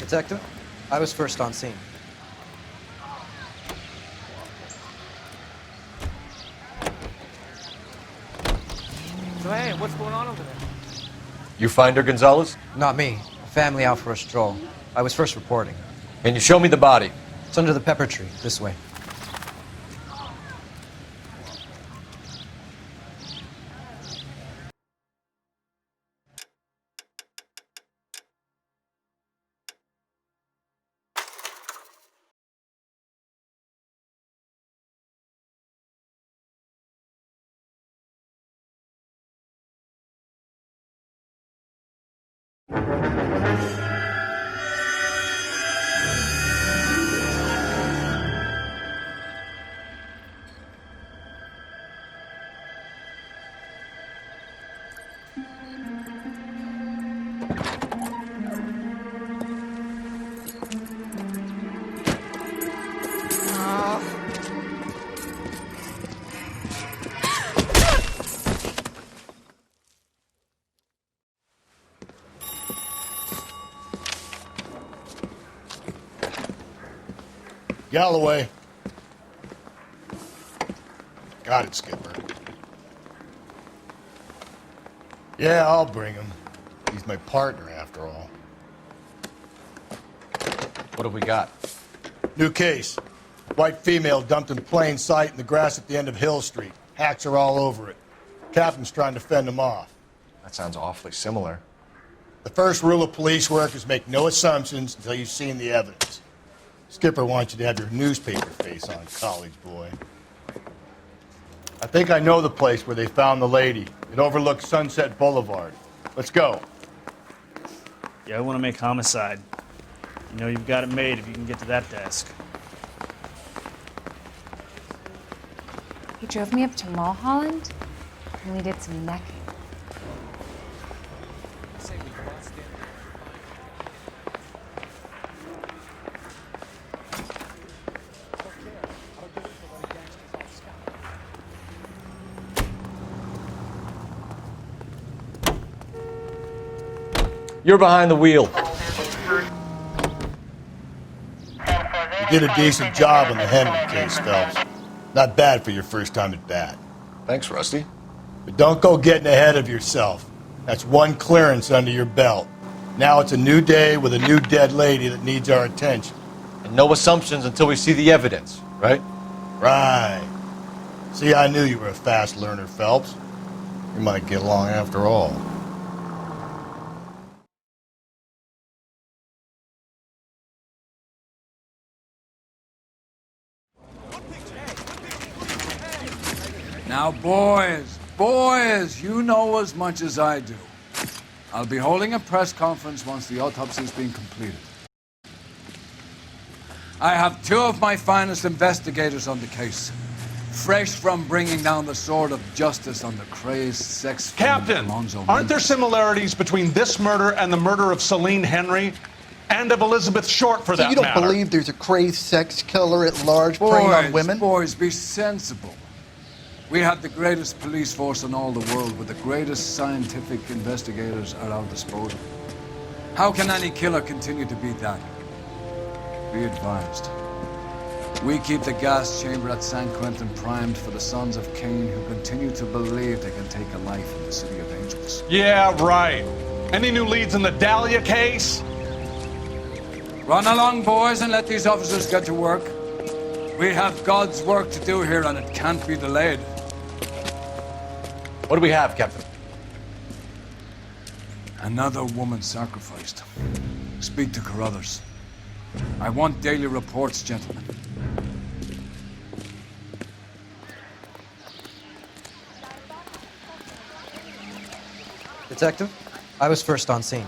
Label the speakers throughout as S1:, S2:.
S1: Detective, I was first on scene.
S2: So hey, what's going on over there?
S3: You find her, Gonzalez?
S1: Not me. A family out for a stroll. I was first reporting.
S3: Can you show me the body?
S1: It's under the pepper tree, this way.
S4: Galloway. Got it, Skipper. Yeah, I'll bring him. He's my partner, after all.
S3: What have we got?
S4: New case. White female dumped in plain sight in the grass at the end of Hill Street. Hacks are all over it. Captain's trying to fend them off.
S3: That sounds awfully similar.
S4: The first rule of police work is make no assumptions until you've seen the evidence. Skipper wants you to have your newspaper face on, college boy. I think I know the place where they found the lady. It overlooks Sunset Boulevard. Let's go.
S5: Yeah, I want to make homicide. You know you've got it made if you can get to that desk.
S6: He drove me up to Mulholland, and we did some necking.
S3: You're behind the wheel.
S4: You did a decent job on the Henry case, Phelps. Not bad for your first time at bat.
S3: Thanks, Rusty.
S4: But don't go getting ahead of yourself. That's one clearance under your belt. Now it's a new day with a new dead lady that needs our attention.
S3: And no assumptions until we see the evidence, right?
S4: Right. See, I knew you were a fast learner, Phelps. We might get along after all.
S7: Now, boys, you know as much as I do. I'll be holding a press conference once the autopsy's been completed. I have two of my finest investigators on the case, fresh from bringing down the sword of justice on the crazed sex
S8: Captain, aren't there similarities between this murder and the murder of Celine Henry and of Elizabeth Short, for
S9: So
S8: that
S9: you don't
S8: matter?
S9: believe there's a crazed sex killer at large preying on women?
S7: Boys, be sensible. We have the greatest police force in all the world with the greatest scientific investigators at our disposal. How can any killer continue to beat that? Be advised. We keep the gas chamber at San Quentin primed for the sons of Cain who continue to believe they can take a life in the City of Angels.
S8: Yeah, right. Any new leads in the Dahlia case?
S7: Run along, boys, and let these officers get to work. We have God's work to do here, and it can't be delayed.
S3: What do we have, Captain?
S7: Another woman sacrificed. Speak to Carruthers. I want daily reports, gentlemen.
S1: Detective, I was first on scene.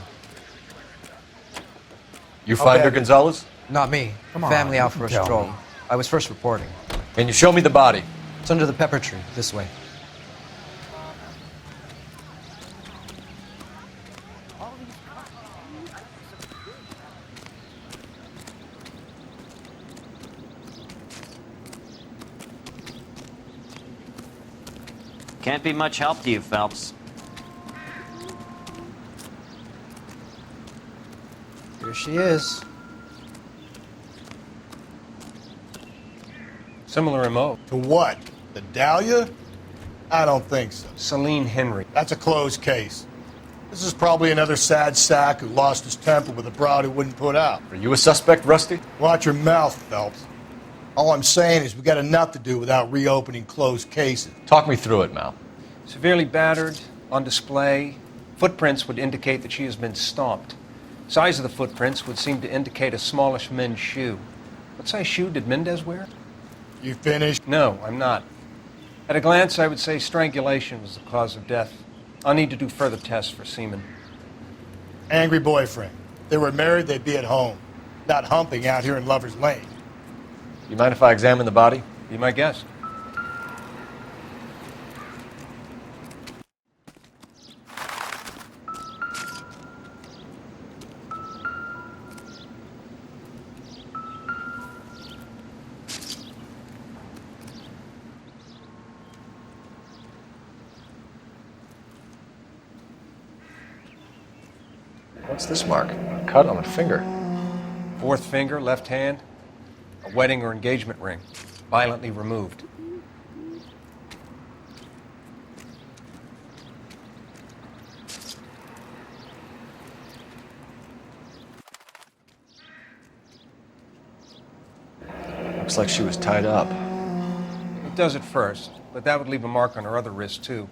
S3: You find her, Gonzalez?
S1: Not me.
S9: Come on,
S1: family out
S9: you
S1: for a
S9: can tell
S1: stroll.
S9: me.
S1: I was first reporting.
S3: Can you show me the body?
S1: It's under the pepper tree, this way.
S10: Can't be much help to you, Phelps.
S1: Here she is.
S11: Similar MO.
S4: To what? The Dahlia? I don't think so.
S11: Celine Henry.
S4: That's a closed case. This is probably another sad sack who lost his temper with a broad who wouldn't put out.
S3: Are you a suspect, Rusty?
S4: Watch your mouth, Phelps. All I'm saying is we got enough to do without reopening closed cases.
S3: Talk me through it, Mal.
S11: Severely battered, on display. Footprints would indicate that she has been stomped. Size of the footprints would seem to indicate a smallish men's shoe. What size shoe did Mendez wear?
S4: You finished?
S11: No, I'm not. At a glance, I would say strangulation was the cause of death. I'll need to do further tests for semen.
S4: Angry boyfriend. If they were married, they'd be at home, not humping out here in Lover's Lane.
S3: You mind if I examine the body?
S11: Be my guest.
S3: What's this mark? A cut on a finger.
S11: Fourth finger, left hand. A wedding or engagement ring. Violently removed.
S3: Looks like she was tied up.
S11: It does at first, but that would leave a mark on her other wrist, too.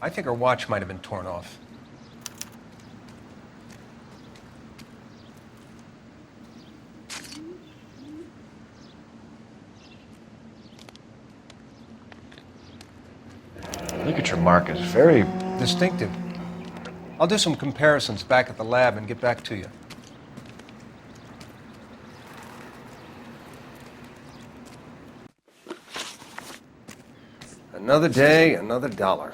S11: I think her watch might have been torn off.
S3: Ligature mark is very
S11: distinctive. I'll do some comparisons back at the lab and get back to you. Another day, another dollar.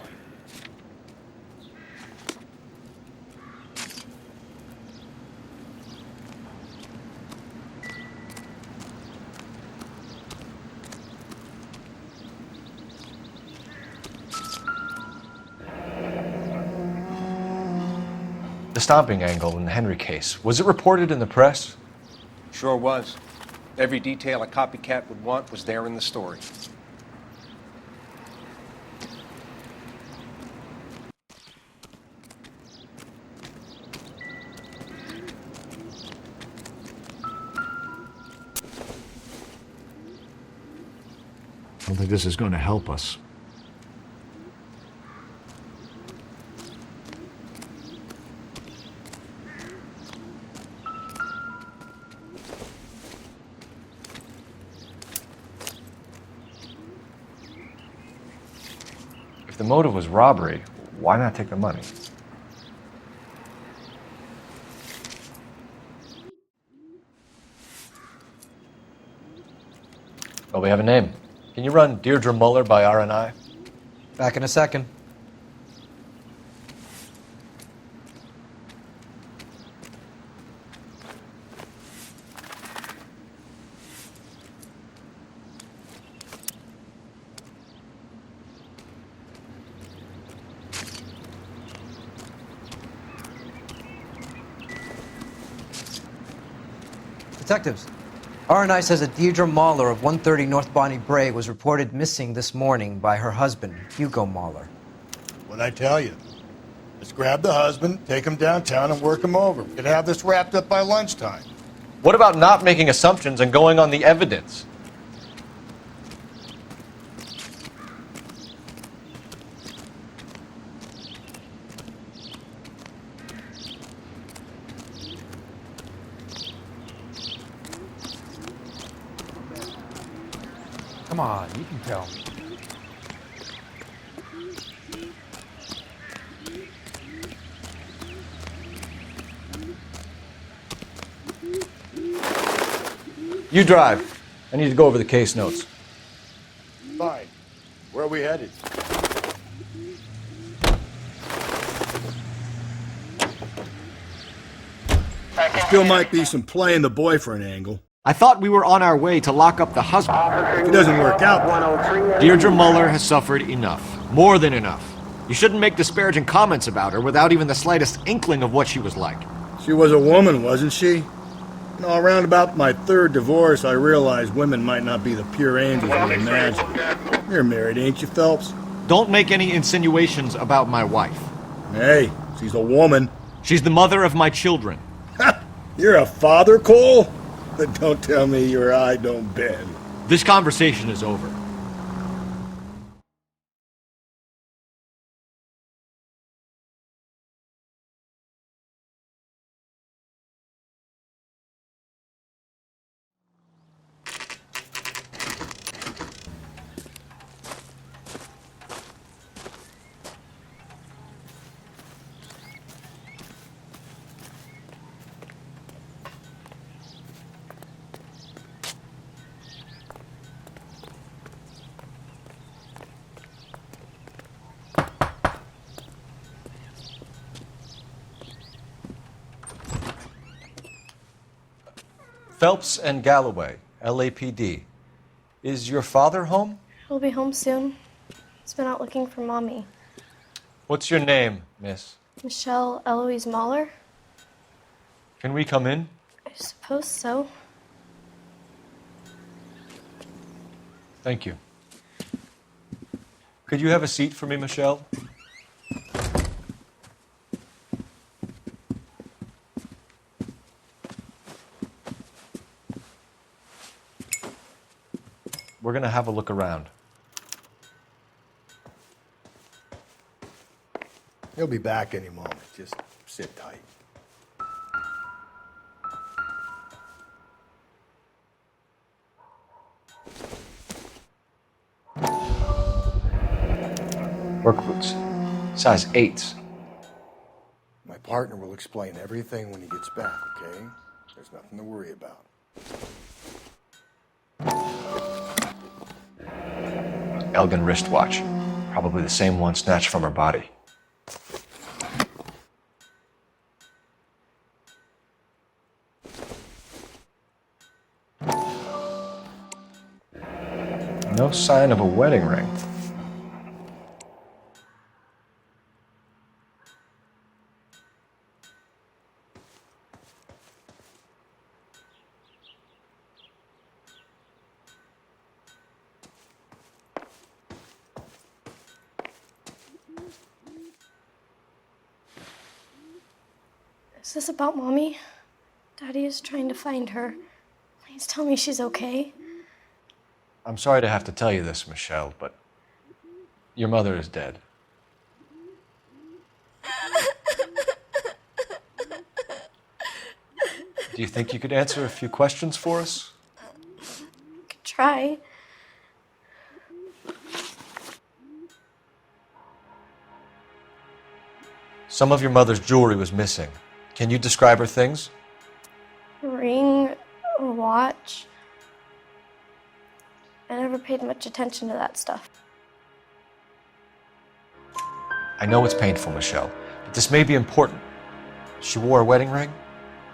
S3: The stomping angle in the Henry case. Was it reported in the press?
S11: Sure was. Every detail a copycat would want was there in the story.
S12: I don't think this is going to help us.
S3: If the motive was robbery, why not take the money? Well, we have a name. Can you run Deirdre Muller by RNI?
S1: Back in a second. Detectives, RNI says that Deirdre Mahler of 130 North Bonnie Bray was reported missing this morning by her husband, Hugo Mahler.
S4: What'd I tell you? Let's grab the husband, take him downtown, and work him over. We could have this wrapped up by lunchtime.
S3: What about not making assumptions and going on the evidence?
S2: Come on, you can tell me.
S3: You drive. I need to go over the case notes.
S4: Fine. Where are we headed? Still might be some play in the boyfriend angle.
S12: I thought we were on our way to lock up the husband.
S4: If it doesn't work out,
S12: Deirdre Muller has suffered enough. More than enough. You shouldn't make disparaging comments about her without even the slightest inkling of what she was like.
S4: She was a woman, wasn't she? No, around about my third divorce, I realized women might not be the pure angels we imagine. You're married, ain't you, Phelps?
S12: Don't make any insinuations about my wife.
S4: Hey, she's a woman.
S12: She's the mother of my children.
S4: You're a father, Cole? But don't tell me your eye don't bend.
S12: This conversation is over.
S3: Phelps and Galloway, LAPD. Is your father home?
S13: He'll be home soon. He's been out looking for Mommy.
S3: What's your name, miss?
S13: Michelle Eloise Mahler?
S3: Can we come in?
S13: I suppose so.
S3: Thank you. Could you have a seat for me, Michelle? We're going to have a look around.
S4: He'll be back any moment. Just sit tight.
S3: Work boots. Size 8s.
S4: My partner will explain everything when he gets back, okay? There's nothing to worry about.
S3: Elgin wristwatch. Probably the same one snatched from her body. No sign of a wedding ring.
S13: Is this about Mommy? Daddy is trying to find her. Please tell me she's okay.
S3: I'm sorry to have to tell you this, Michelle, but your mother is dead. Do you think you could answer a few questions for us?
S13: Could try.
S3: Some of your mother's jewelry was missing. Can you describe her things?
S13: A ring, a watch. I never paid much attention to that stuff.
S3: I know it's painful, Michelle, but this may be important. She wore a wedding ring?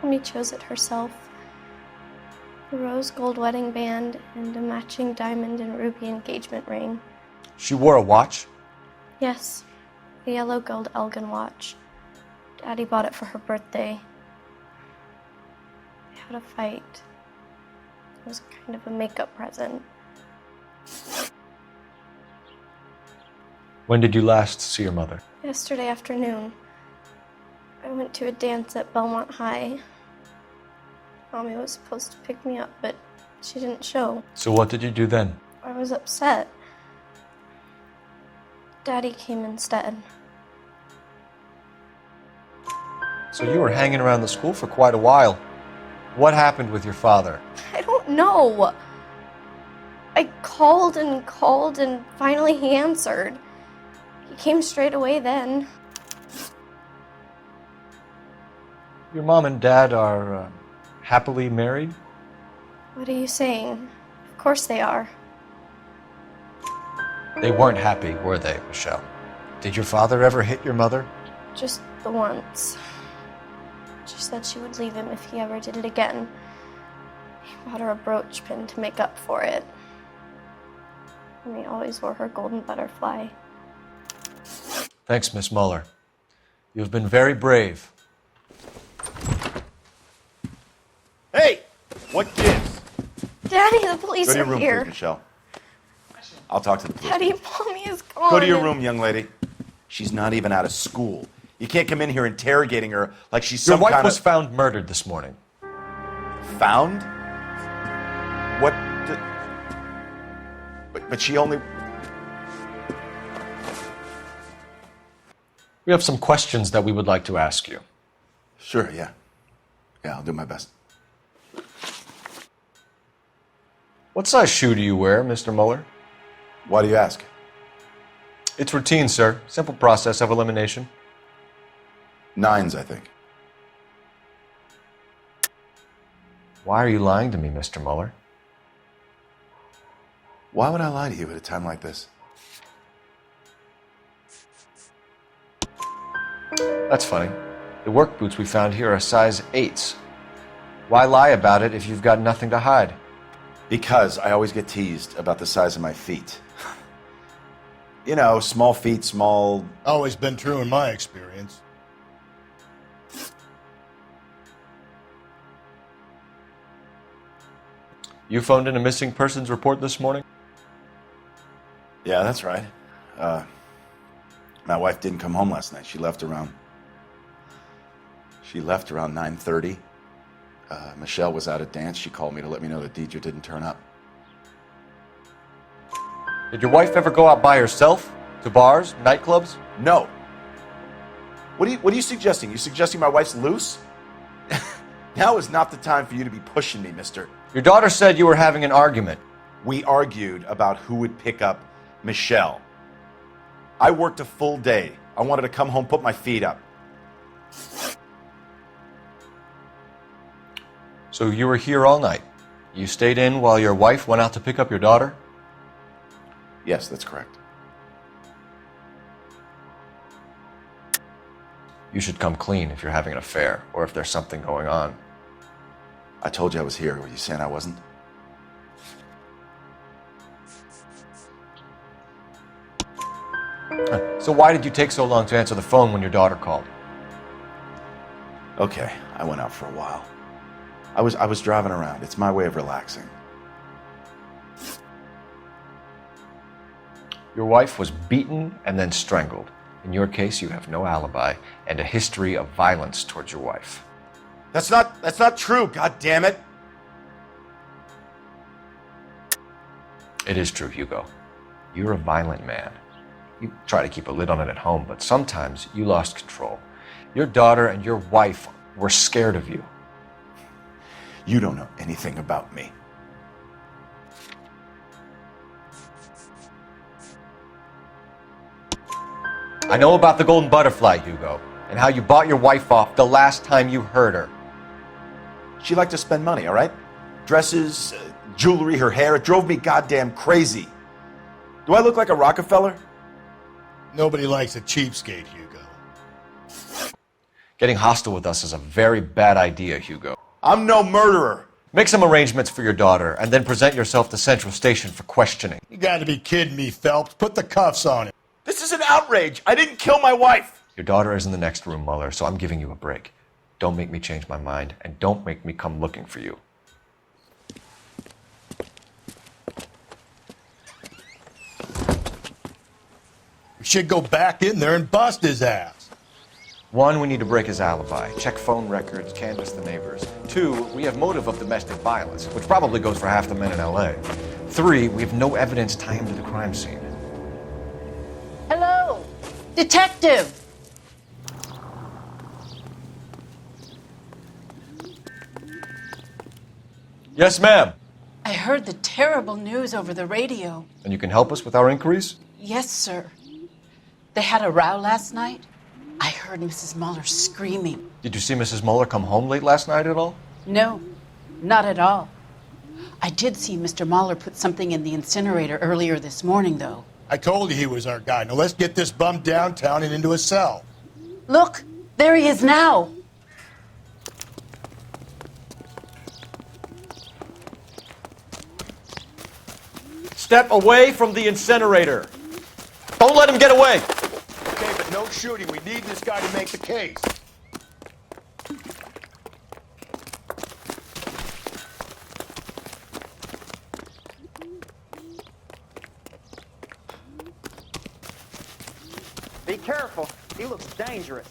S13: Mommy chose it herself. A rose gold wedding band and a matching diamond and ruby engagement ring.
S3: She wore a watch?
S13: Yes, a yellow gold Elgin watch. Daddy bought it for her birthday. They had a fight. It was kind of a makeup present.
S3: When did you last see your mother?
S13: Yesterday afternoon. I went to a dance at Belmont High. Mommy was supposed to pick me up, but she didn't show.
S3: So what did you do then?
S13: I was upset. Daddy came instead.
S3: So you were hanging around the school for quite a while. What happened with your father?
S13: I don't know. I called and finally he answered. He came straight away then.
S3: Your mom and dad are happily married?
S13: What are you saying? Of course they are.
S3: They weren't happy, were they, Michelle? Did your father ever hit your mother?
S13: Just the once. She said she would leave him if he ever did it again. He bought her a brooch pin to make up for it. And he always wore her golden butterfly.
S3: Thanks, Miss Muller. You've been very brave.
S14: What gives?
S13: Daddy, the police
S14: Go to your
S13: are
S14: room,
S13: here.
S14: please, Michelle. I'll talk to the police.
S13: Daddy, Mommy is gone.
S14: Go to your room, young lady. She's not even out of school. You can't come in here interrogating her like she's
S3: Your
S14: some
S3: wife
S14: kind
S3: was
S14: of...
S3: found murdered this morning.
S14: Found? What? But she only...
S3: We have some questions that we would like to ask you.
S14: Sure, yeah. Yeah, I'll do my best.
S3: What size shoe do you wear, Mr. Mueller?
S14: Why do you ask?
S3: It's routine, sir. Simple process of elimination.
S14: 9s, I think.
S3: Why are you lying to me, Mr. Mueller?
S14: Why would I lie to you at a time like this?
S3: That's funny. The work boots we found here are size 8s. Why lie about it if you've got nothing to hide?
S14: Because I always get teased about the size of my feet. You know, small feet, small...
S4: Always been true in my experience.
S3: You phoned in a missing persons report this morning?
S14: Yeah, that's right. My wife didn't come home last night. She left around 9:30. Michelle was out at dance. She called me to let me know that Deidre didn't turn up.
S3: Did your wife ever go out by herself? To bars, nightclubs?
S14: No. What are you suggesting? You suggesting my wife's loose? Now is not the time for you to be pushing me, mister.
S3: Your daughter said you were having an argument.
S14: We argued about who would pick up Michelle. I worked a full day. I wanted to come home, put my feet up.
S3: So you were here all night. You stayed in while your wife went out to pick up your daughter?
S14: Yes, that's correct.
S3: You should come clean if you're having an affair or if there's something going on.
S14: I told you I was here. Were you saying I wasn't?
S3: So why did you take so long to answer the phone when your daughter called?
S14: Okay, I went out for a while. I was driving around. It's my way of relaxing.
S3: Your wife was beaten and then strangled. In your case, you have no alibi and a history of violence towards your wife.
S14: That's not true, god damn it.
S3: It is true, Hugo. You're a violent man. You try to keep a lid on it at home, but sometimes you lost control. Your daughter and your wife were scared of you.
S14: You don't know anything about me.
S3: I know about the golden butterfly, Hugo, and how you bought your wife off the last time you heard her.
S14: She liked to spend money, all right? Dresses, jewelry, her hair. It drove me goddamn crazy. Do I look like a Rockefeller?
S4: Nobody likes a cheapskate, Hugo.
S3: Getting hostile with us is a very bad idea, Hugo.
S14: I'm no murderer.
S3: Make some arrangements for your daughter, and then present yourself to Central Station for questioning.
S4: You gotta be kidding me, Phelps. Put the cuffs on him.
S14: This is an outrage. I didn't kill my wife.
S3: Your daughter is in the next room, Mueller, so I'm giving you a break. Don't make me change my mind, and don't make me come looking for you.
S4: We should go back in there and bust his ass.
S3: 1, we need to break his alibi. Check phone records, canvass the neighbors. 2, we have motive of domestic violence, which probably goes for half the men in LA. 3, we have no evidence tying him to the crime scene.
S15: Hello, detective.
S3: Yes, ma'am.
S15: I heard the terrible news over the radio.
S3: And you can help us with our inquiries?
S15: Yes, sir. They had a row last night. I heard Mrs. Mueller screaming.
S3: Did you see Mrs. Mueller come home late last night at all?
S15: No, not at all. I did see Mr. Mueller put something in the incinerator earlier this morning, though.
S4: I told you he was our guy. Now let's get this bum downtown and into a cell.
S15: Look, there he is now.
S3: Step away from the incinerator. Don't let him get away.
S4: Okay, but no shooting. We need this guy to make the case.
S10: looks dangerous.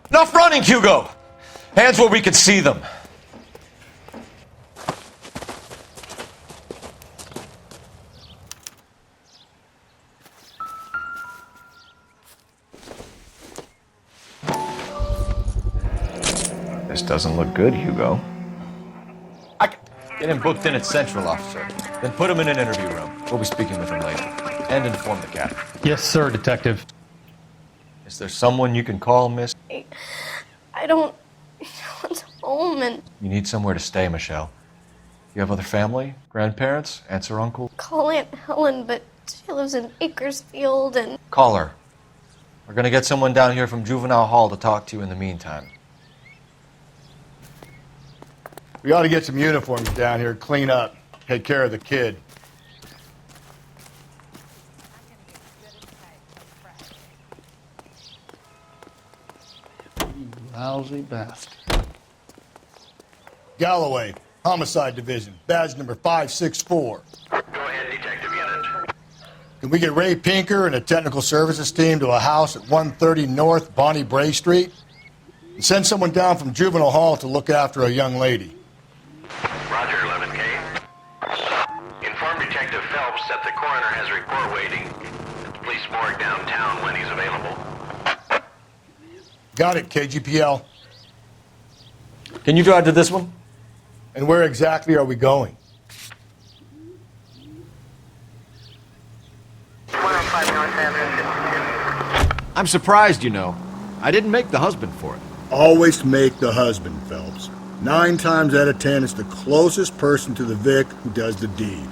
S3: Enough running, Hugo! Hands where we can see them. This doesn't look good, Hugo. Get him booked in at Central, officer. Then put him in an interview room. We'll be speaking with him later. And inform the captain.
S2: Yes, sir, Detective.
S3: Is there someone you can call, miss?
S13: I don't want home and
S3: You need somewhere to stay, Michelle. You have other family? Grandparents? Aunts or uncles?
S13: call Aunt Helen, but she lives in Bakersfield and
S3: Call her. We're gonna get someone down here from Juvenile Hall to talk to you in the meantime.
S4: We ought to get some uniforms down here, clean up, take care of the kid.
S9: You lousy bastard.
S4: Galloway, Homicide Division, badge number 564.
S16: Go ahead, Detective Unit.
S4: Can we get Ray Pinker and a technical services team to a house at 130 North Bonnie Bray Street? And send someone down from Juvenile Hall to look after a young lady.
S16: Roger, 11K. Inform Detective Phelps that the coroner has a report waiting at the police morgue downtown when he's available.
S4: Got it, KGPL.
S3: Can you drive to this one?
S4: And where exactly are we going?
S16: 105 North Avenue.
S12: I'm surprised, you know. I didn't make the husband for it.
S4: Always make the husband, Phelps. 9 times out of 10, it's the closest person to the Vic who does the deed.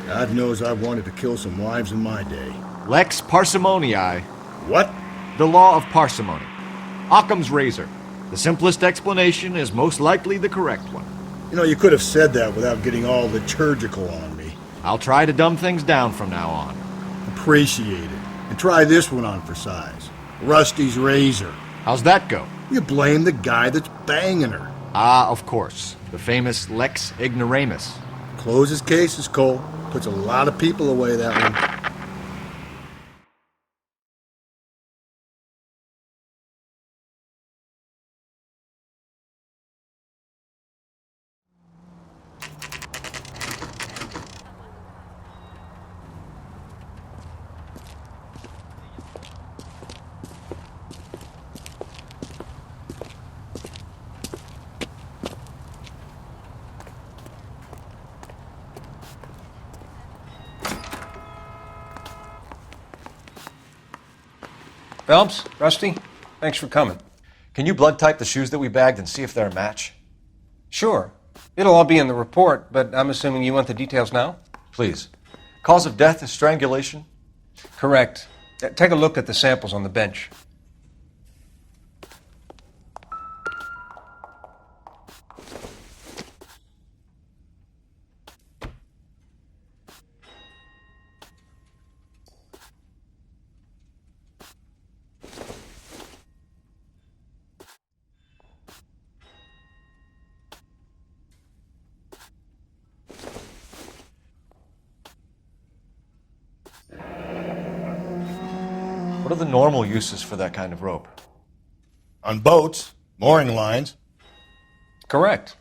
S4: God knows I've wanted to kill some wives in my day.
S12: Lex parsimoniae.
S4: What?
S12: The law of parsimony. Occam's razor. The simplest explanation is most likely the correct one.
S4: You know, you could have said that without getting all liturgical on me.
S12: I'll try to dumb things down from now on.
S4: Appreciate it. And try this one on for size. Rusty's razor.
S12: How's that go?
S4: You blame the guy that's banging her.
S12: Ah, of course. The famous Lex ignoramus.
S4: Closes cases, Cole. Puts a lot of people away, that one.
S11: Phelps, Rusty, thanks for coming.
S3: Can you blood type the shoes that we bagged and see if they're a match?
S11: Sure. It'll all be in the report, but I'm assuming you want the details now?
S3: Please. Cause of death is strangulation?
S11: Correct. Take a look at the samples on the bench.
S3: What are the normal uses for that kind of rope?
S4: On boats, mooring lines.
S11: Correct.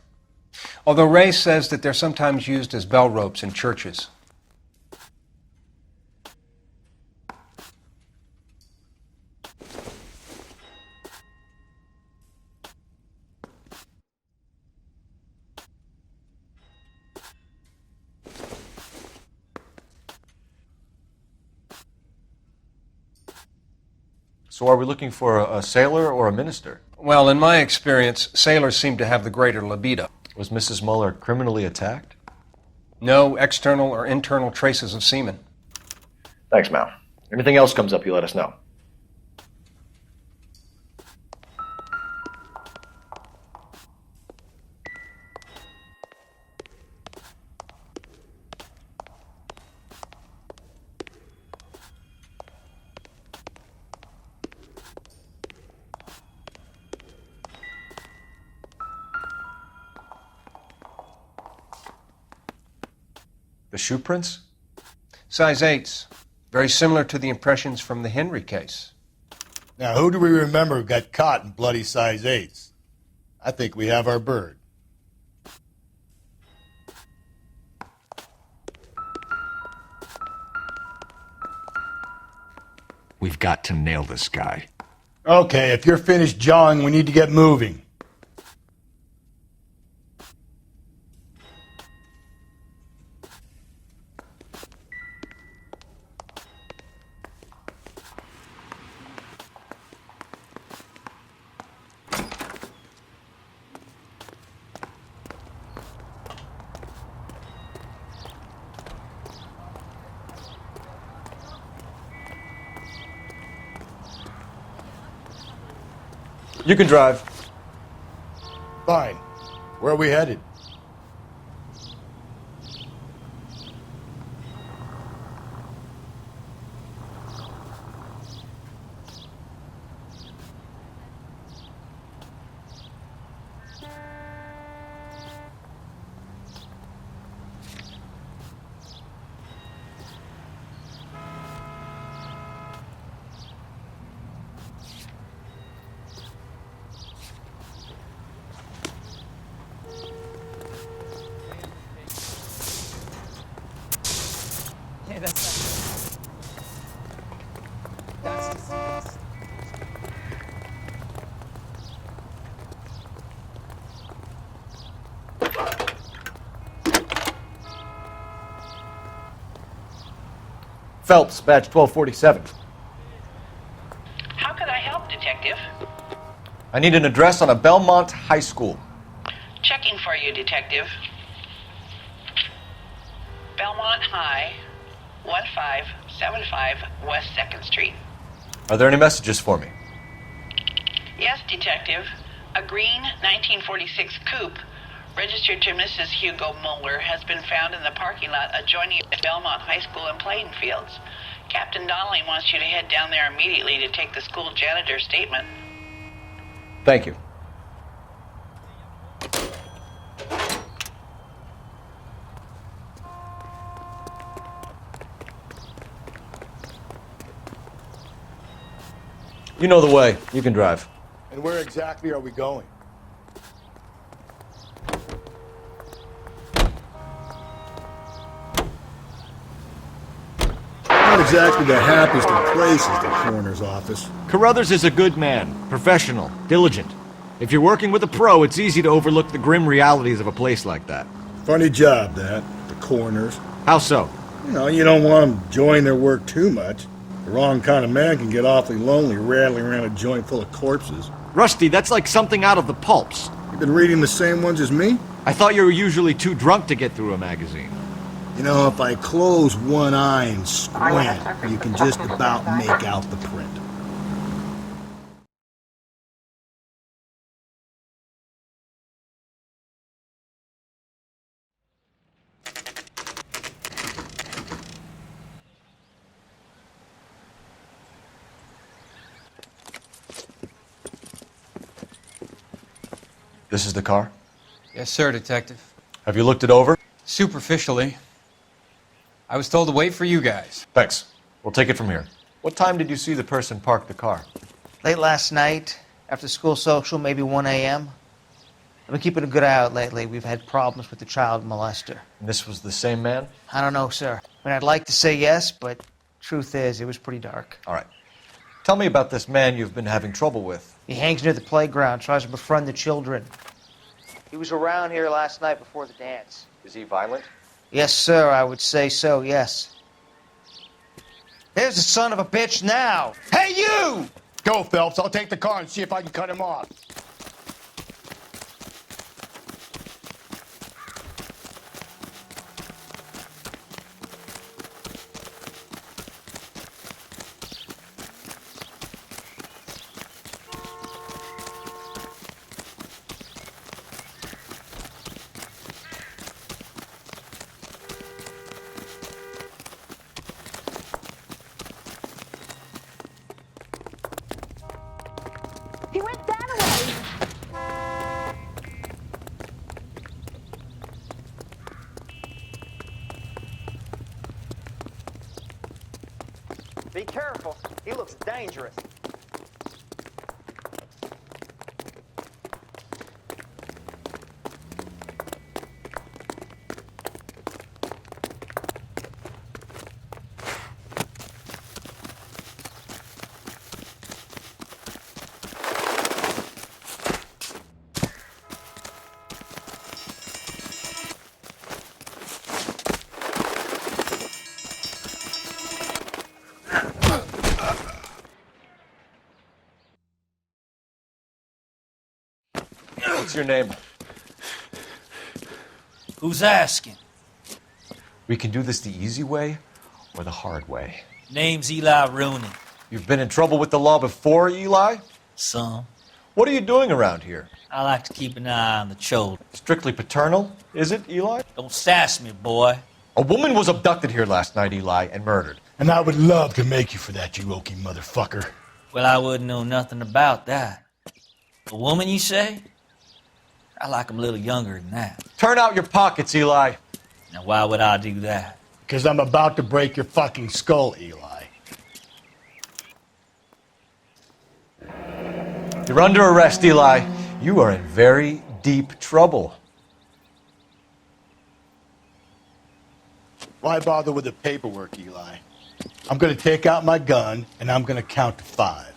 S11: Although Ray says that they're sometimes used as bell ropes in churches.
S3: So are we looking for a sailor or a minister?
S11: Well, in my experience, sailors seem to have the greater libido.
S3: Was Mrs. Muller criminally attacked?
S11: No external or internal traces of semen.
S3: Thanks, Mal. Anything else comes up, you let us know. The shoe prints?
S11: Size 8s. Very similar to the impressions from the Henry case.
S4: Now, who do we remember got caught in bloody size 8s? I think we have our bird.
S12: We've got to nail this guy.
S4: Okay, if you're finished jawing, we need to get moving.
S3: You can drive.
S4: Fine. Where are we headed?
S1: Yeah, that's just...
S3: Phelps, badge 1247.
S17: How can I help, Detective?
S3: I need an address on a Belmont High School.
S17: Checking for you, Detective. Belmont High, 1575 West 2nd Street.
S3: Are there any messages for me?
S17: Yes, Detective. A green 1946 coupe registered to Mrs. Hugo Mueller has been found in the parking lot adjoining Belmont High School in Plainfields. Captain Donnelly wants you to head down there immediately to take the school janitor's statement.
S3: Thank you. You know the way. You can drive.
S4: And where exactly are we going?
S9: Not exactly the happiest of places, the coroner's office.
S12: Carruthers is a good man, professional, diligent. If you're working with a pro, it's easy to overlook the grim realities of a place like that.
S9: Funny job, that. The coroner's.
S12: How so?
S9: You know, you don't want them enjoying their work too much. The wrong kind of man can get awfully lonely rattling around a joint full of corpses.
S12: Rusty, that's like something out of the pulps.
S9: You've been reading the same ones as me?
S12: I thought you were usually too drunk to get through a magazine.
S9: You know, if I close one eye and squint, you can just about make out the print.
S3: This is the car?
S2: Yes, sir, Detective.
S3: Have you looked it over?
S2: Superficially. I was told to wait for you guys.
S3: Thanks. We'll take it from here. What time did you see the person park the car?
S18: Late last night, after school social, maybe 1 a.m. I've been keeping a good eye out lately. We've had problems with the child molester.
S3: And this was the same man?
S18: I don't know, sir. I mean, I'd like to say yes, but truth is, it was pretty dark.
S3: All right. Tell me about this man you've been having trouble with.
S18: He hangs near the playground, tries to befriend the children. He was around here last night before the dance.
S3: Is he violent?
S18: Yes, sir, I would say so, yes. There's the son of a bitch now. Hey, you!
S4: Go, Phelps. I'll take the car and see if I can cut him off.
S19: He went that way. Be careful. He looks dangerous.
S3: What's your name?
S20: Who's asking?
S3: We can do this the easy way or the hard way.
S20: Name's Eli Rooney.
S3: You've been in trouble with the law before, Eli?
S20: Some.
S3: What are you doing around here?
S20: I like to keep an eye on the children.
S3: Strictly paternal, is it, Eli?
S20: Don't sass me, boy.
S3: A woman was abducted here last night, Eli, and murdered.
S4: And I would love to make you for that, you oaky motherfucker.
S20: Well, I wouldn't know nothing about that. A woman, you say? I like 'em a little younger than that.
S3: Turn out your pockets, Eli.
S20: Now, why would I do that?
S4: Because I'm about to break your fucking skull, Eli.
S3: You're under arrest, Eli. You are in very deep trouble.
S4: Why bother with the paperwork, Eli? I'm going to take out my gun, and I'm going to count to 5.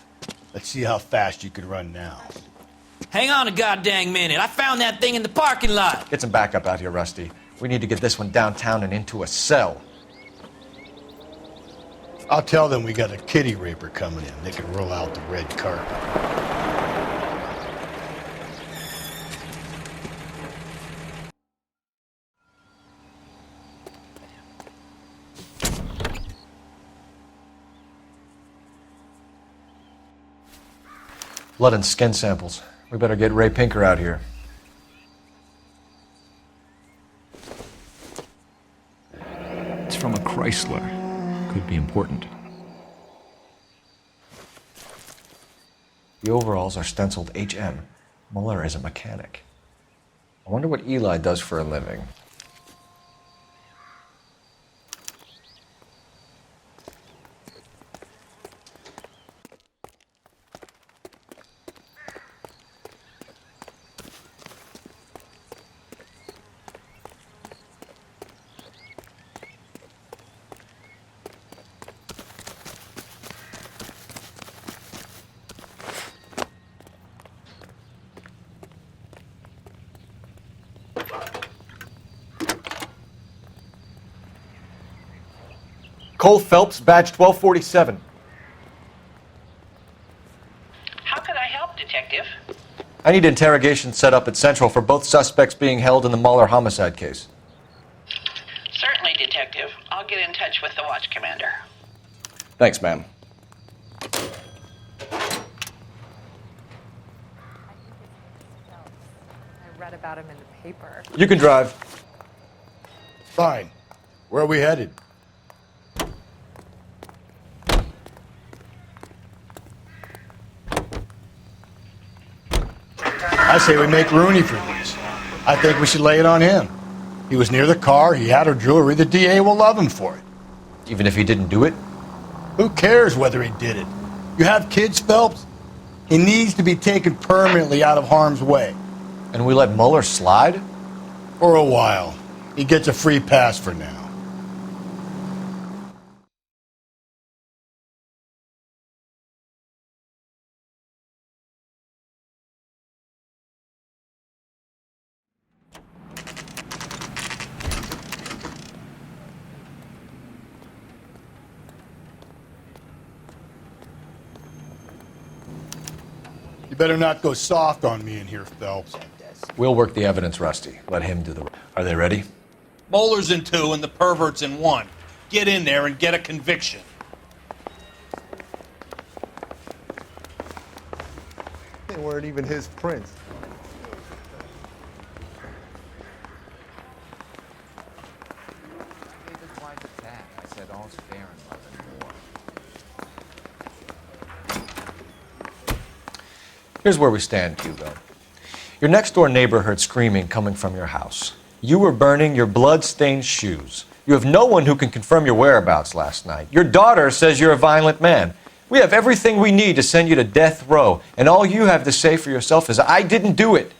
S4: Let's see how fast you can run now.
S20: Hang on a goddamn minute. I found that thing in the parking lot.
S3: Get some backup out here, Rusty. We need to get this one downtown and into a cell.
S4: I'll tell them we got a kitty raper coming in. They can roll out the red carpet.
S3: Blood and skin samples. We better get Ray Pinker out here.
S12: It's from a Chrysler. Could be important.
S3: The overalls are stenciled HM. Muller is a mechanic. I wonder what Eli does for a living. Cole Phelps, badge 1247.
S17: How could I help, Detective?
S3: I need interrogation set up at Central for both suspects being held in the Muller homicide case.
S17: Certainly, Detective. I'll get in touch with the watch commander.
S3: Thanks, ma'am.
S6: I read about him in the paper.
S3: You can drive.
S4: Fine. Where are we headed? I say we make Rooney for this. I think we should lay it on him. He was near the car, he had her jewelry, the DA will love him for it.
S3: Even if he didn't do it?
S4: Who cares whether he did it? You have kids, Phelps? He needs to be taken permanently out of harm's way.
S3: And we let Muller slide?
S4: For a while. He gets a free pass for now. You better not go soft on me in here, Phelps.
S3: We'll work the evidence, Rusty. Let him do the... Are they ready?
S8: Moeller's in 2 and the pervert's in 1. Get in there and get a conviction.
S21: They weren't even his prints.
S12: I said all's fair in love and war.
S3: Here's where we stand, Hugo. Your next-door neighbor heard screaming coming from your house. You were burning your blood-stained shoes. You have no one who can confirm your whereabouts last night. Your daughter says you're a violent man. We have everything we need to send you to death row, and all you have to say for yourself is, I didn't do it.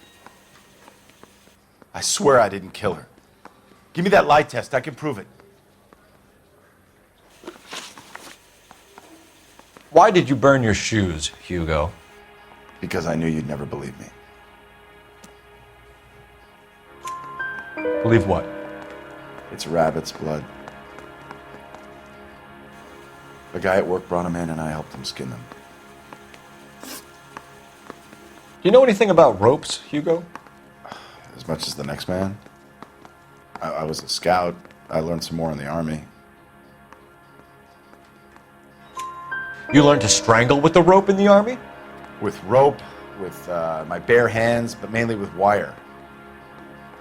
S14: I swear I didn't kill her. Give me that lie test. I can prove it.
S3: Why did you burn your shoes, Hugo?
S14: Because I knew you'd never believe me.
S3: Believe what?
S14: It's rabbit's blood. A guy at work brought him in and I helped him skin them.
S3: Do you know anything about ropes, Hugo?
S14: As much as the next man. I was a scout. I learned some more in the army.
S3: You learned to strangle with the rope in the army?
S14: With rope, with my bare hands, but mainly with wire.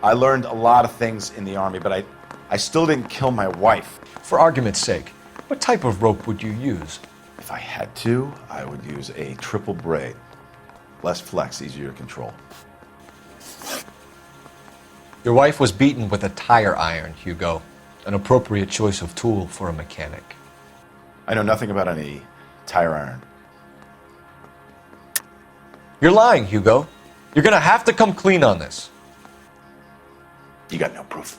S14: I learned a lot of things in the army, but I still didn't kill my wife.
S3: For argument's sake, what type of rope would you use?
S14: If I had to, I would use a triple braid. Less flex, easier to control.
S3: Your wife was beaten with a tire iron, Hugo. An appropriate choice of tool for a mechanic.
S14: I know nothing about any tire iron.
S3: You're lying, Hugo. You're gonna have to come clean on this.
S14: You got no proof.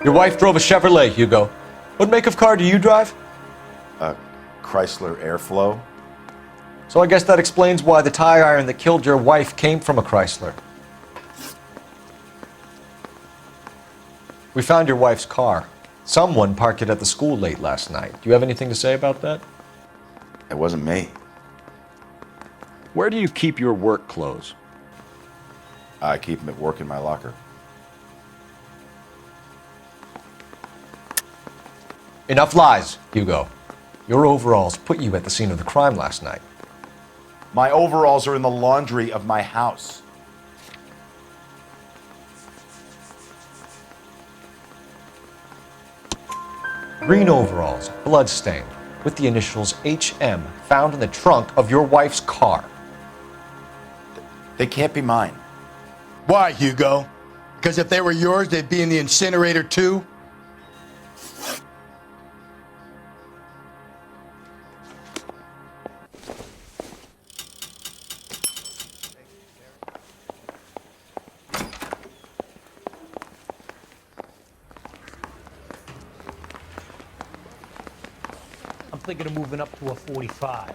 S3: Your wife drove a Chevrolet, Hugo. What make of car do you drive?
S14: A Chrysler Airflow.
S3: So I guess that explains why the tire iron that killed your wife came from a Chrysler. We found your wife's car. Someone parked it at the school late last night. Do you have anything to say about that?
S14: It wasn't me.
S12: Where do you keep your work clothes?
S14: I keep them at work in my locker.
S3: Enough lies, Hugo. Your overalls put you at the scene of the crime last night.
S14: My overalls are in the laundry of my house.
S3: Green overalls, bloodstained, with the initials HM found in the trunk of your wife's car.
S14: They can't be mine.
S4: Why, Hugo? Because if they were yours, they'd be in the incinerator too?
S5: I'm thinking of moving up to a 45.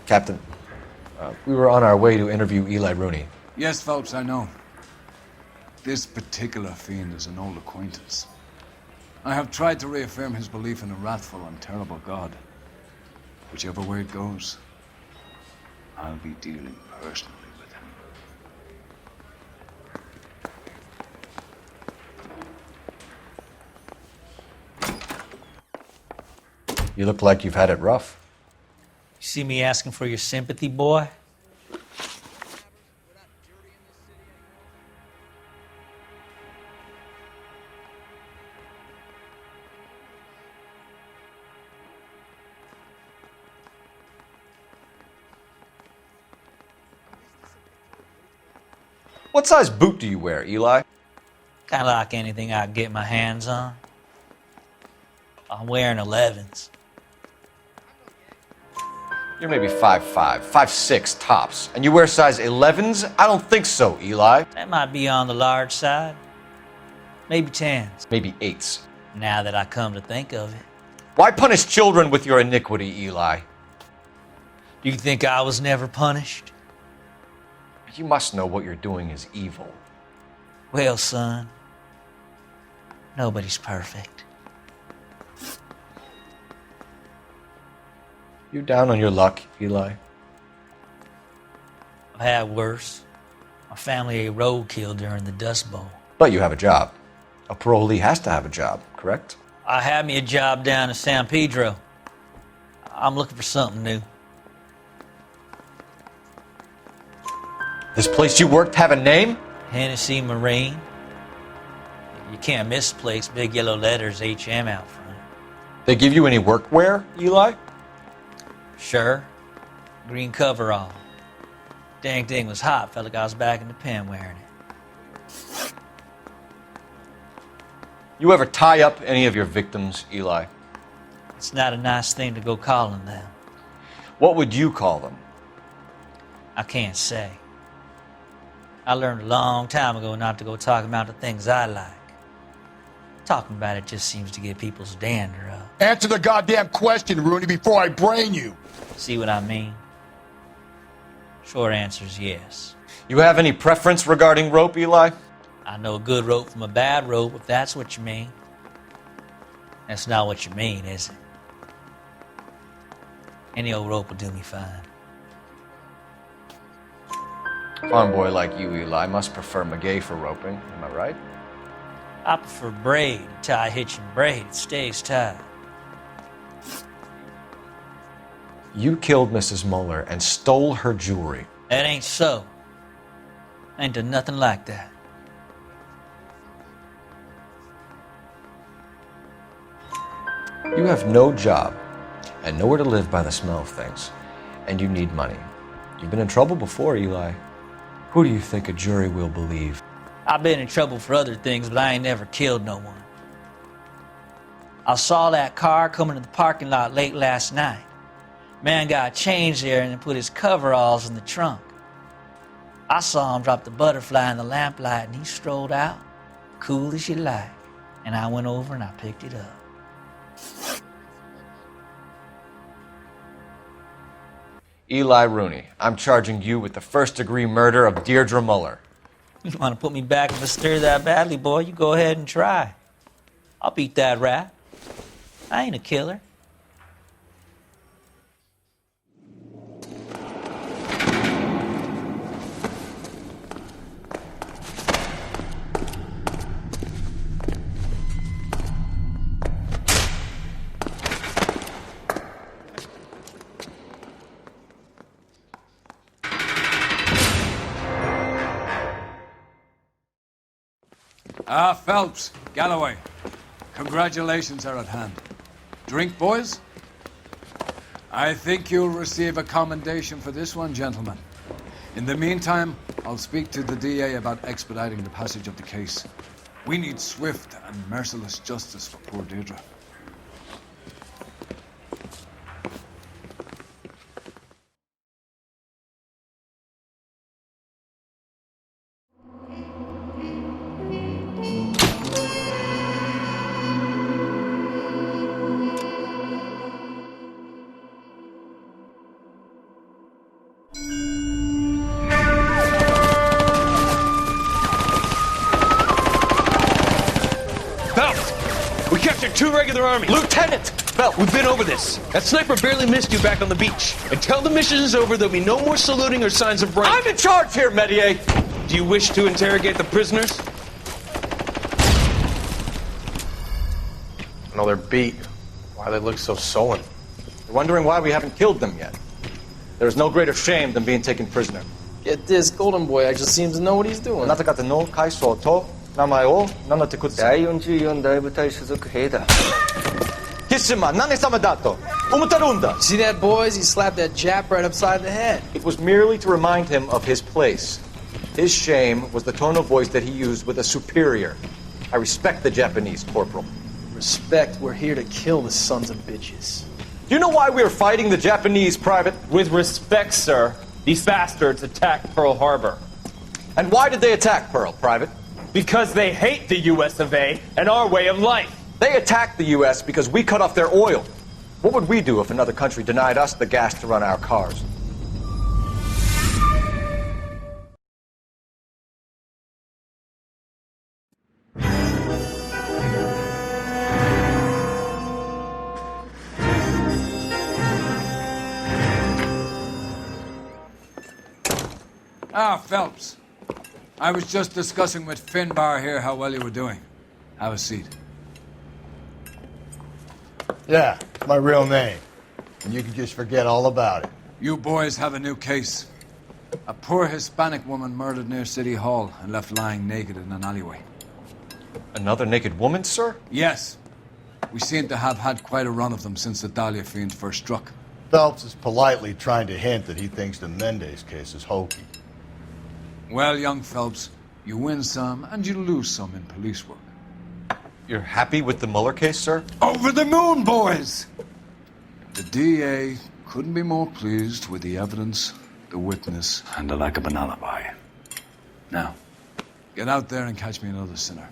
S3: Captain, we were on our way to interview Eli Rooney.
S7: Yes, Phelps, I know. This particular fiend is an old acquaintance. I have tried to reaffirm his belief in a wrathful and terrible God. Whichever way it goes, I'll be dealing personally with him.
S3: You look like you've had it rough.
S20: You see me asking for your sympathy, boy?
S3: What size boot do you wear, Eli?
S20: Kind of like anything I can get my hands on. I'm wearing 11s.
S3: You're maybe 5'5", 5'6", tops. And you wear size 11s? I don't think so, Eli.
S20: That might be on the large side. Maybe 10s.
S3: Maybe 8s.
S20: Now that I come to think of it.
S3: Why punish children with your iniquity, Eli?
S20: Do you think I was never punished?
S3: You must know what you're doing is evil.
S20: Well, son, nobody's perfect.
S3: You down on your luck, Eli?
S20: I've had worse. My family ate roadkill during the Dust Bowl.
S3: But you have a job. A parolee has to have a job, correct?
S20: I had me a job down in San Pedro. I'm looking for something new.
S3: This place you worked have a name?
S20: Hennessy Marine. You can't misplace big yellow letters HM out front.
S3: They give you any workwear, Eli?
S20: Sure. Green coverall. Dang thing was hot. Felt like I was back in the pen wearing it.
S3: You ever tie up any of your victims, Eli?
S20: It's not a nice thing to go calling them.
S3: What would you call them?
S20: I can't say. I learned a long time ago not to go talking about the things I like. Talking about it just seems to get people's dander up.
S4: Answer the goddamn question, Rooney, before I brain you.
S20: See what I mean? Short answer is yes.
S3: You have any preference regarding rope, Eli?
S20: I know a good rope from a bad rope, if that's what you mean. That's not what you mean, is it? Any old rope will do me fine.
S3: Farm boy like you, Eli, must prefer Magay for roping. Am I right?
S20: I prefer braid. Tie hitch and braid. It stays tied.
S3: You killed Mrs. Muller and stole her jewelry.
S20: That ain't so. I ain't done nothing like that.
S3: You have no job and nowhere to live by the smell of things, and you need money. You've been in trouble before, Eli. Who do you think a jury will believe?
S20: I've been in trouble for other things, but I ain't never killed no one. I saw that car coming to the parking lot late last night. Man got changed there and then put his coveralls in the trunk. I saw him drop the butterfly in the lamplight and he strolled out, cool as you like. And I went over and I picked it up.
S3: Eli Rooney, I'm charging you with the first-degree murder of Deirdre Muller.
S20: You want to put me back if I stir that badly, boy? You go ahead and try. I'll beat that rap. I ain't a killer.
S7: Phelps, Galloway, congratulations are at hand. Drink, boys? I think you'll receive a commendation for this one, gentlemen. In the meantime, I'll speak to the DA about expediting the passage of the case. We need swift and merciless justice for poor Deirdre.
S15: Two regular army.
S3: Lieutenant!
S15: Bell, we've been over this. That sniper barely missed you back on the beach. Until the mission is over, there'll be no more saluting or signs of rank.
S3: I'm in charge here, Medier!
S15: Do you wish to interrogate the prisoners?
S14: No, they're beat. Why they look so sullen?
S3: You're wondering why we haven't killed them yet. There's no greater shame than being taken prisoner.
S22: Get this, Golden Boy actually seems to know what he's doing.
S3: See
S22: that, boys? He slapped that Jap right upside the head.
S3: It was merely to remind him of his place. His shame was the tone of voice that he used with a superior. I respect the Japanese, Corporal.
S22: Respect, we're here to kill the sons of bitches.
S3: Do you know why we are fighting the Japanese, Private?
S15: With respect, sir, these bastards attacked Pearl Harbor.
S3: And why did they attack Pearl, Private?
S15: Because they hate the US of A and our way of life.
S3: They attacked the U.S. because we cut off their oil. What would we do if another country denied us the gas to run our cars?
S7: Phelps. I was just discussing with Finbar here how well you were doing. Have a seat.
S4: Yeah, it's my real name. And you can just forget all about it.
S7: You boys have a new case. A poor Hispanic woman murdered near City Hall and left lying naked in an alleyway.
S3: Another naked woman, sir?
S7: Yes. We seem to have had quite a run of them since the Dahlia fiend first struck.
S4: Phelps is politely trying to hint that he thinks the Mendez case is hokey.
S7: Well, young Phelps, you win some and you lose some in police work.
S3: You're happy with the Mueller case, sir?
S7: Over the moon, boys! The DA couldn't be more pleased with the evidence, the witness, and the lack of an alibi. Now, get out there and catch me another sinner.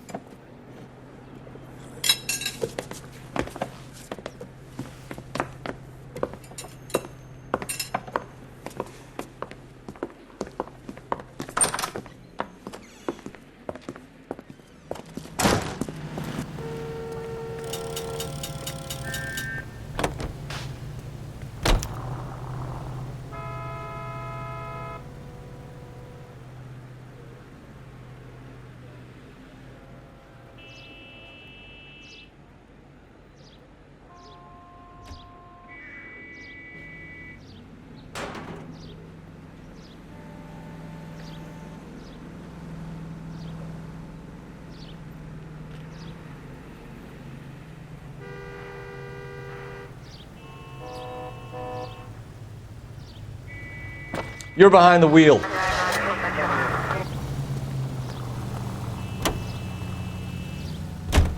S3: You're behind the wheel.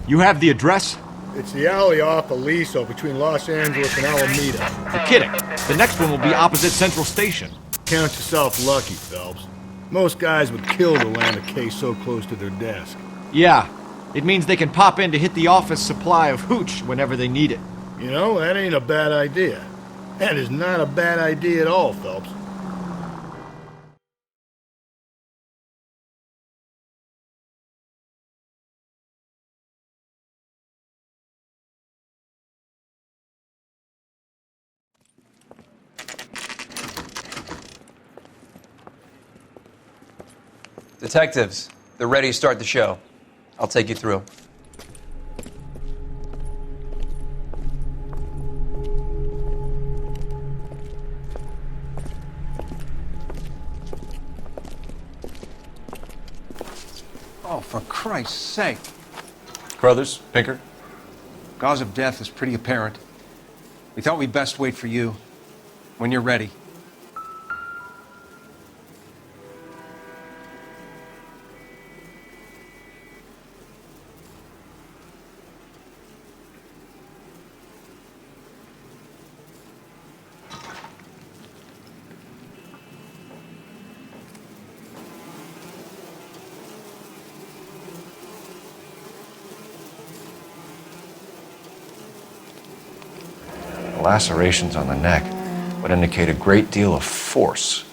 S12: You have the address?
S9: It's the alley off Aliso between Los Angeles and Alameda.
S12: You're kidding. The next one will be opposite Central Station.
S9: Count yourself lucky, Phelps. Most guys would kill to land a case so close to their desk.
S12: Yeah. It means they can pop in to hit the office supply of hooch whenever they need it.
S9: You know, that ain't a bad idea. That is not a bad idea at all, Phelps.
S10: Detectives, they're ready to start the show. I'll take you through.
S11: Oh, for Christ's sake.
S3: Crothers, Pinker.
S11: Cause of death is pretty apparent. We thought we'd best wait for you. When you're ready.
S3: Lacerations on the neck would indicate a great deal of force.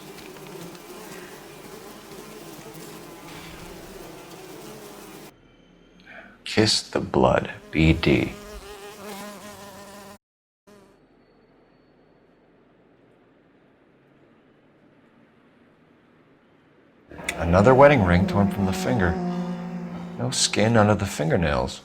S3: Kiss the blood, BD. Another wedding ring torn from the finger. No skin under the fingernails.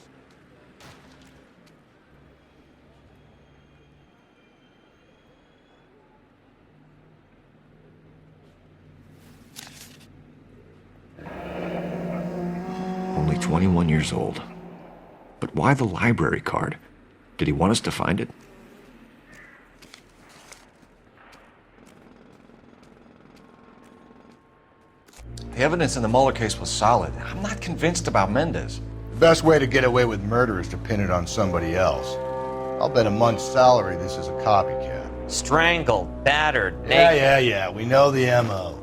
S3: Only 21 years old. But why the library card? Did he want us to find it? The evidence in the Mueller case was solid. I'm not convinced about Mendez.
S4: The best way to get away with murder is to pin it on somebody else. I'll bet a month's salary this is a copycat.
S1: Strangled, battered, naked.
S4: Yeah. We know the M.O.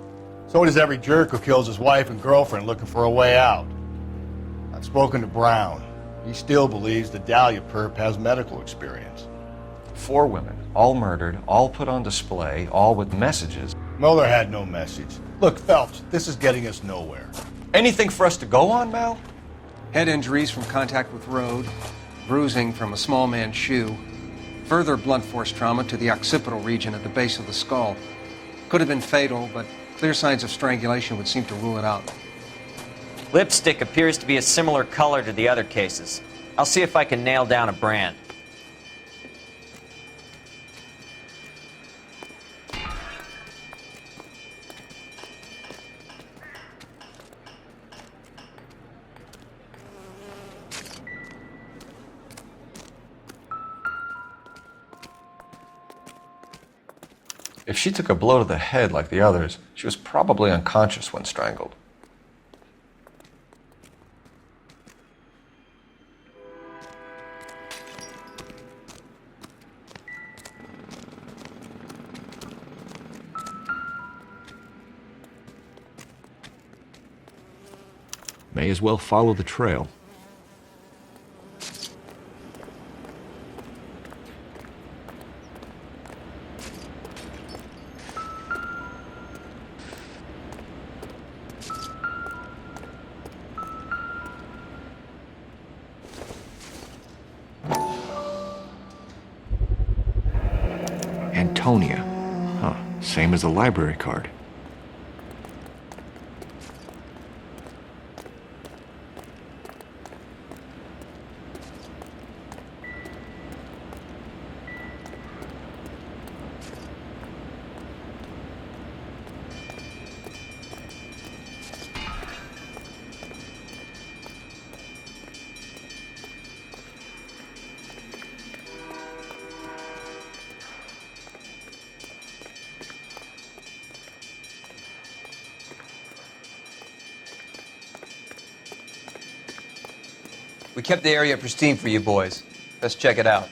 S4: So does every jerk who kills his wife and girlfriend looking for a way out. I've spoken to Brown. He still believes the Dahlia perp has medical experience.
S3: 4 women, all murdered, all put on display, all with messages.
S4: Mueller had no message. Look, Phelps, this is getting us nowhere.
S3: Anything for us to go on, Mal?
S11: Head injuries from contact with road, bruising from a small man's shoe, further blunt force trauma to the occipital region at the base of the skull. Could have been fatal, but clear signs of strangulation would seem to rule it out.
S1: Lipstick appears to be a similar color to the other cases. I'll see if I can nail down a brand.
S3: If she took a blow to the head like the others, she was probably unconscious when strangled.
S12: May as well follow the trail. Antonia. Huh, same as the library card.
S10: We kept the area pristine for you boys. Let's check it out.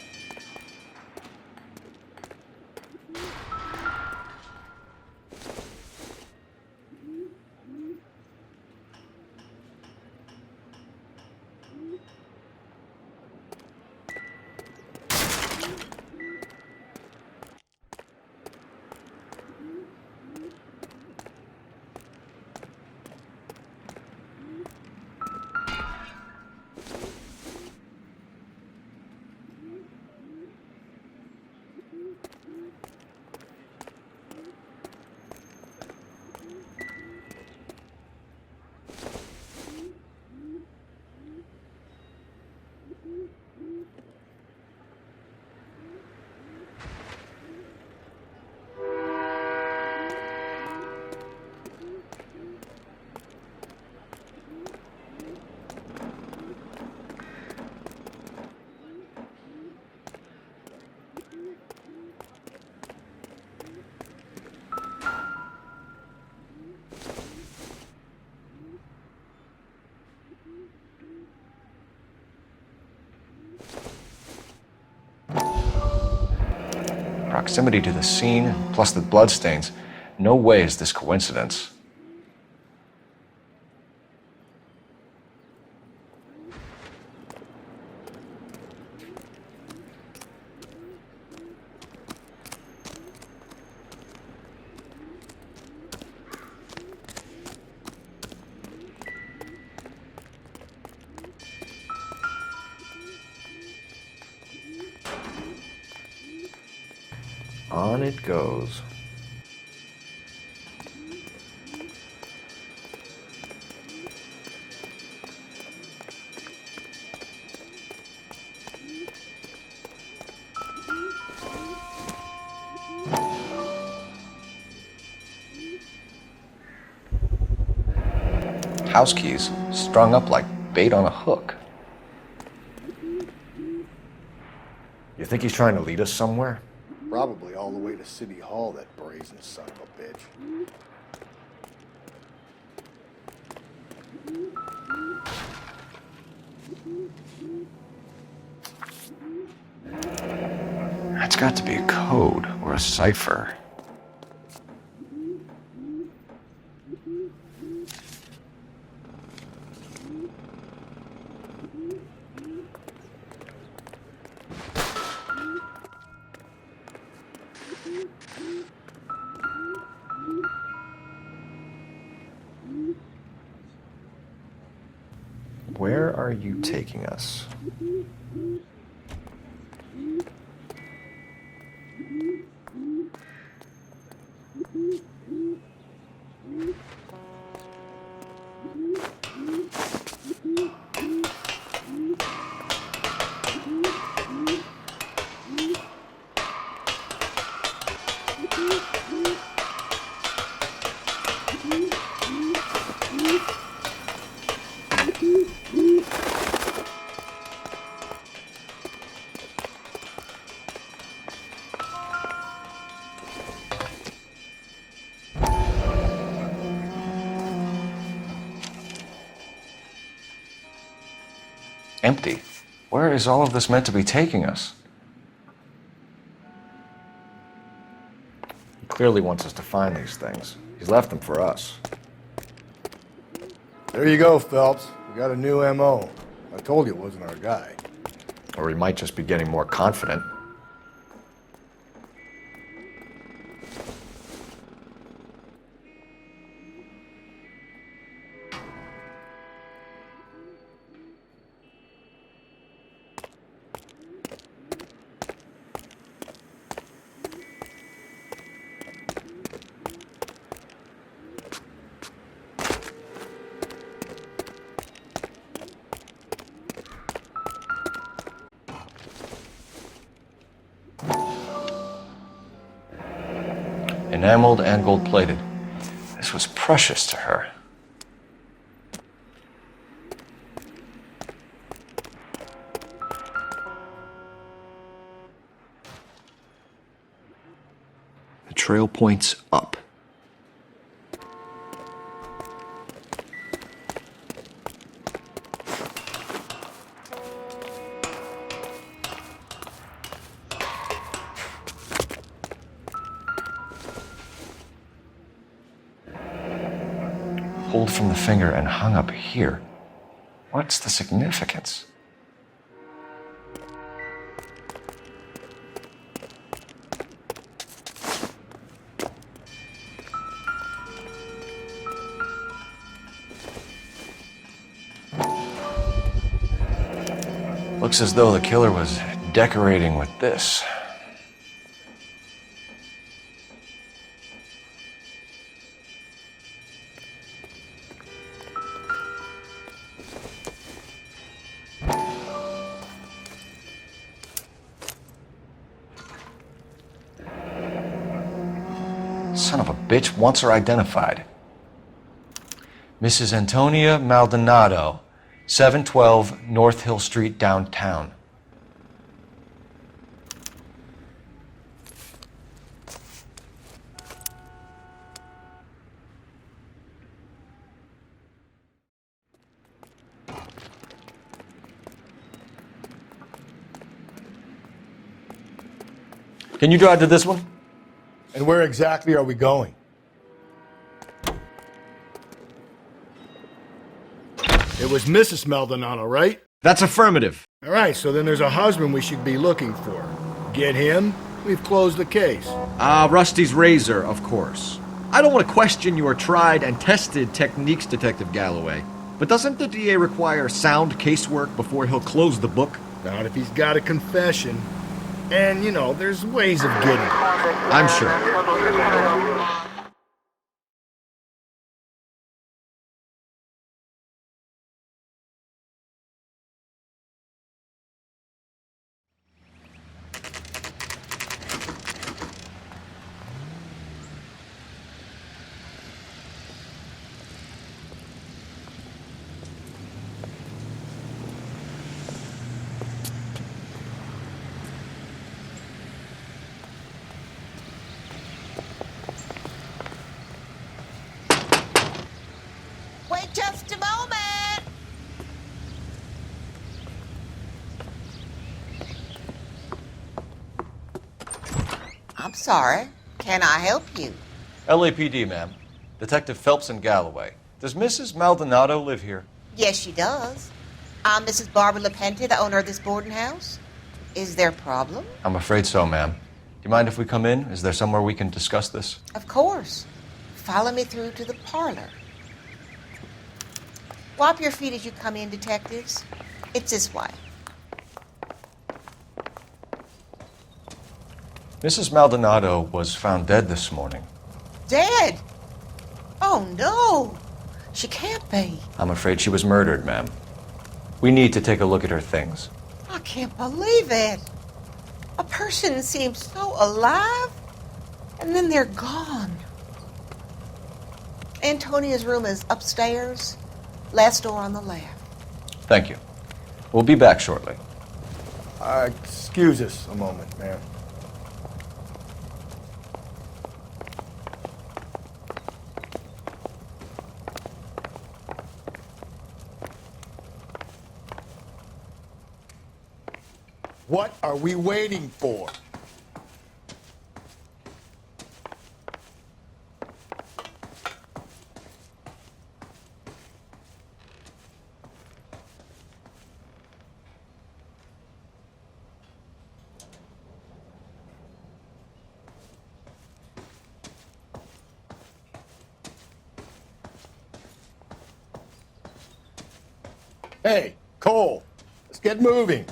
S3: Proximity to the scene, plus the bloodstains. No way is this coincidence. On it goes. House keys strung up like bait on a hook. You think he's trying to lead us somewhere?
S9: Probably all the way to City Hall, that brazen son of a bitch.
S3: That's got to be a code or a cipher. Where are you taking us? Empty. Where is all of this meant to be taking us?
S12: He clearly wants us to find these things. He's left them for us.
S9: There you go, Phelps. We got a new M.O. I told you it wasn't our guy.
S12: Or he might just be getting more confident.
S3: Enameled and gold-plated. This was precious to her.
S12: The trail points up.
S3: Pulled from the finger and hung up here. What's the significance? Looks as though the killer was decorating with this. Son of a bitch wants her identified. Mrs. Antonia Maldonado, 712 North Hill Street, downtown.
S12: Can you drive to this one?
S4: And where exactly are we going?
S9: It was Mrs. Maldonado, right?
S12: That's affirmative.
S9: All right, so then there's a husband we should be looking for. Get him, we've closed the case.
S12: Rusty's razor, of course. I don't want to question your tried and tested techniques, Detective Galloway. But doesn't the DA require sound casework before he'll close the book?
S9: Not if he's got a confession. And, you know, there's ways of getting it.
S12: I'm sure.
S13: Wait just a moment. I'm sorry. Can I help you?
S3: LAPD, ma'am. Detective Phelps and Galloway. Does Mrs. Maldonado live here?
S13: Yes, she does. I'm Mrs. Barbara LaPente, the owner of this boarding house. Is there a problem?
S3: I'm afraid so, ma'am. Do you mind if we come in? Is there somewhere we can discuss this?
S13: Of course. Follow me through to the parlor. Wipe your feet as you come in, detectives. It's this way.
S3: Mrs. Maldonado was found dead this morning.
S13: Dead? Oh, no. She can't be.
S3: I'm afraid she was murdered, ma'am. We need to take a look at her things.
S13: I can't believe it. A person seems so alive, and then they're gone. Antonia's room is upstairs, last door on the left.
S3: Thank you. We'll be back shortly.
S9: Excuse us a moment, ma'am.
S4: What are we waiting for? Hey, Cole, let's get moving.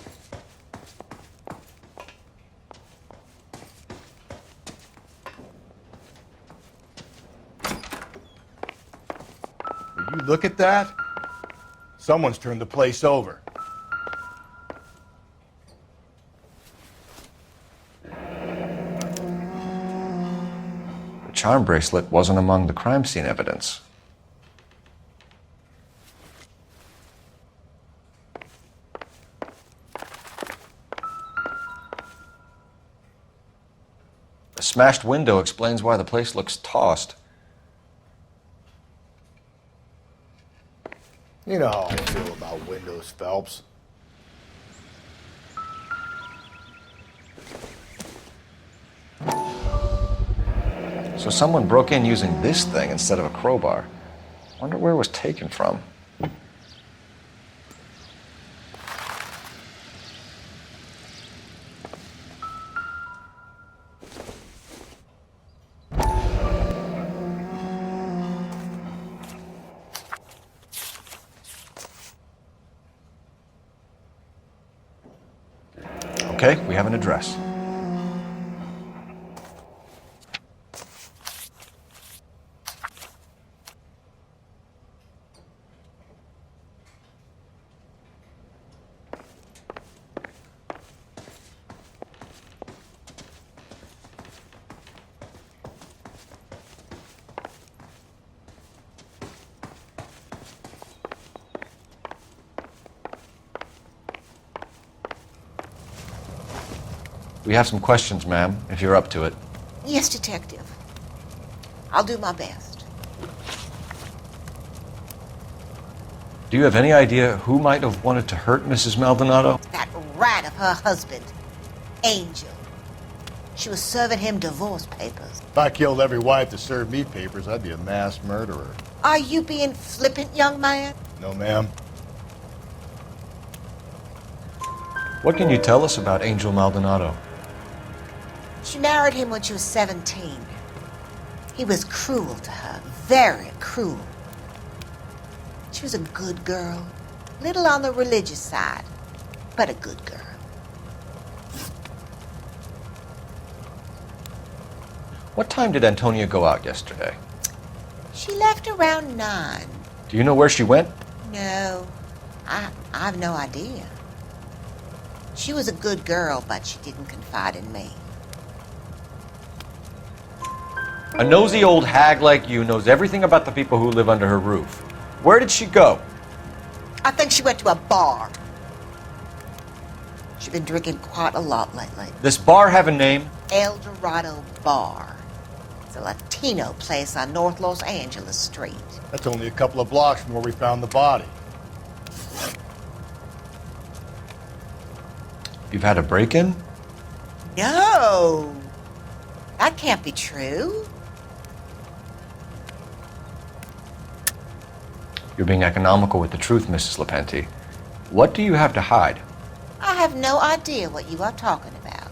S4: Will you look at that? Someone's turned the place over.
S3: The charm bracelet wasn't among the crime scene evidence. The smashed window explains why the place looks tossed.
S4: You know how I feel about windows, Phelps.
S3: So someone broke in using this thing instead of a crowbar. Wonder where it was taken from. Okay, we have an address. We have some questions, ma'am, if you're up to it.
S13: Yes, Detective. I'll do my best.
S3: Do you have any idea who might have wanted to hurt Mrs. Maldonado?
S13: That rat of her husband, Angel. She was serving him divorce papers.
S4: If I killed every wife to serve me papers, I'd be a mass murderer.
S13: Are you being flippant, young man?
S4: No, ma'am.
S3: What can you tell us about Angel Maldonado?
S13: She married him when she was 17. He was cruel to her, very cruel. She was a good girl, little on the religious side, but a good girl.
S3: What time did Antonia go out yesterday?
S13: She left around 9.
S3: Do you know where she went?
S13: No, I've no idea. She was a good girl, but she didn't confide in me.
S3: A nosy old hag like you knows everything about the people who live under her roof. Where did she go?
S13: I think she went to a bar. She's been drinking quite a lot lately.
S3: This bar have a name?
S13: El Dorado Bar. It's a Latino place on North Los Angeles Street.
S4: That's only a couple of blocks from where we found the body.
S3: You've had a break-in?
S13: No! That can't be true.
S3: You're being economical with the truth, Mrs. Lepenti. What do you have to hide?
S13: I have no idea what you are talking about.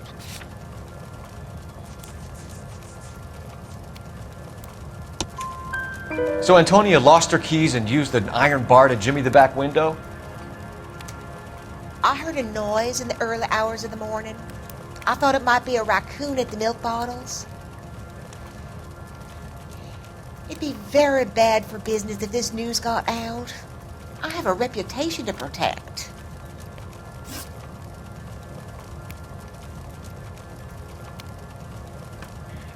S3: So Antonia lost her keys and used an iron bar to jimmy the back window?
S13: I heard a noise in the early hours of the morning. I thought it might be a raccoon at the milk bottles. It'd be very bad for business if this news got out. I have a reputation to protect.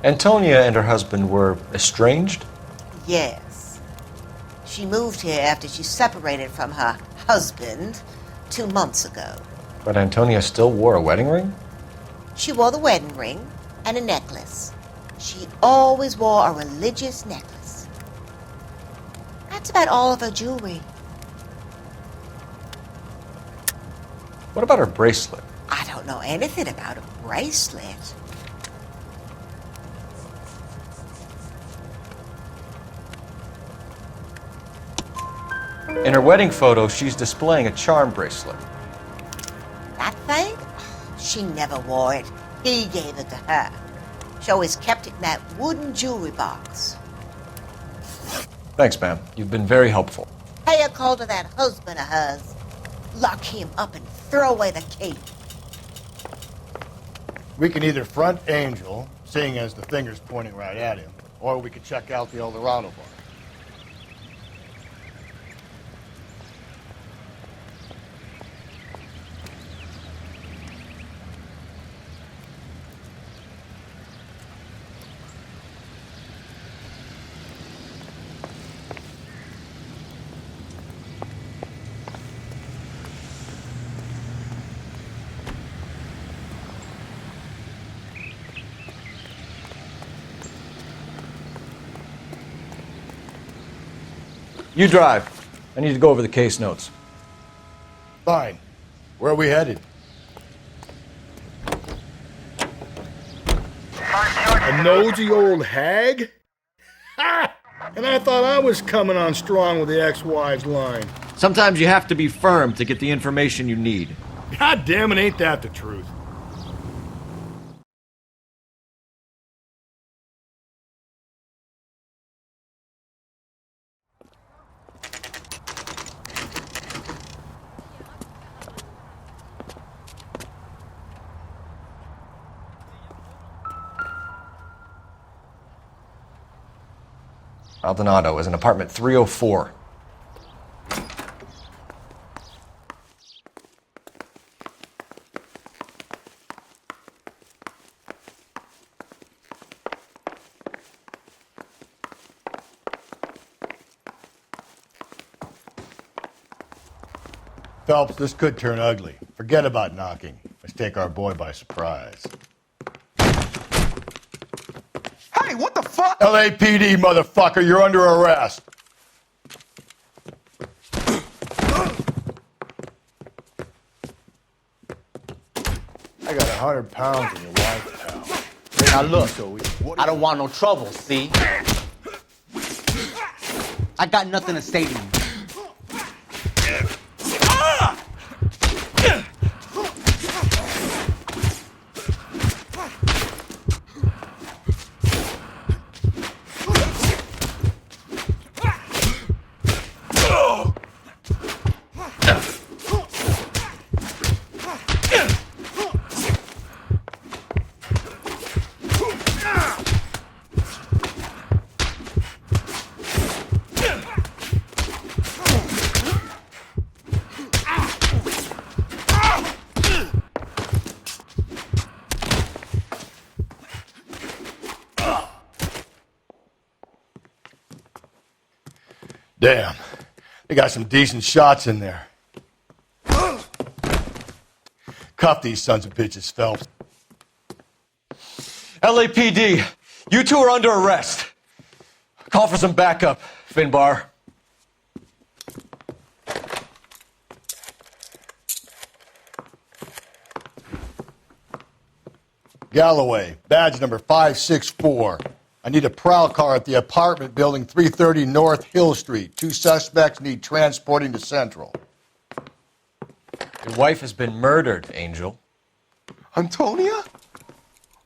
S3: Antonia and her husband were estranged?
S13: Yes. She moved here after she separated from her husband 2 months ago.
S3: But Antonia still wore a wedding ring?
S13: She wore the wedding ring and a necklace. She always wore a religious necklace. That's about all of her jewelry.
S3: What about her bracelet?
S13: I don't don't know anything about a bracelet.
S3: In her wedding photo, she's displaying a charm bracelet.
S13: That thing? She never wore it. He gave it to her. She always kept it in that wooden jewelry box.
S3: Thanks, ma'am. You've been very helpful.
S13: Pay a call to that husband of hers. Lock him up and throw away the key.
S4: We can either front Angel, seeing as the finger's pointing right at him, or we could check out the Eldorado bar.
S3: You drive. I need to go over the case notes.
S4: Fine. Where are we headed?
S9: A nosy old hag? Ha! And I thought I was coming on strong with the ex-wives line.
S12: Sometimes you have to be firm to get the information you need.
S9: God damn it, ain't that the truth?
S3: Maldonado is in apartment 304.
S4: Phelps, this could turn ugly. Forget about knocking. Let's take our boy by surprise.
S19: Hey, what the fuck?
S4: LAPD, motherfucker, you're under arrest. I got 100 pounds in your wife, pal.
S18: Now look, I don't want no trouble, see? I got nothing to say to you.
S4: Damn, they got some decent shots in there. Cuff these sons of bitches, Phelps.
S3: LAPD, you two are under arrest. Call for some backup, Finbar.
S4: Galloway, badge number 564. I need a prowl car at the apartment building 330 North Hill Street. 2 suspects need transporting to Central.
S3: Your wife has been murdered, Angel.
S19: Antonia?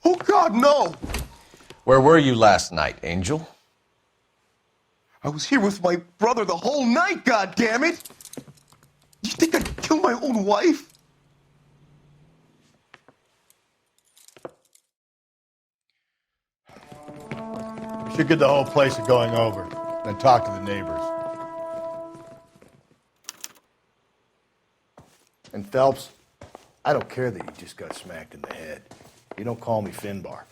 S19: Oh, God, no!
S3: Where were you last night, Angel?
S19: I was here with my brother the whole night, God damn it! You think I'd kill my own wife?
S4: We should get the whole place going over, then talk to the neighbors. And Phelps, I don't care that you just got smacked in the head. You don't call me Finbar.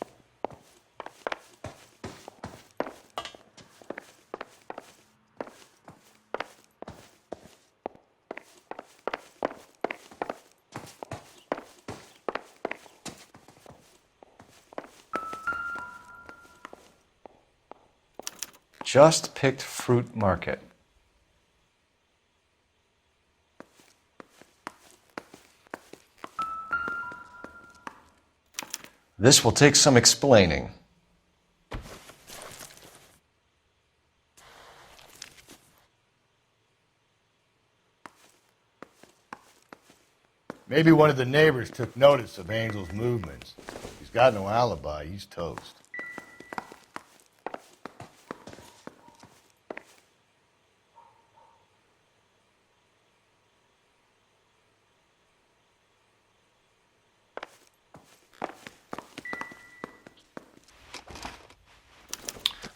S3: Just picked Fruit Market. This will take some explaining.
S4: Maybe one of the neighbors took notice of Angel's movements. He's got no alibi. He's toast.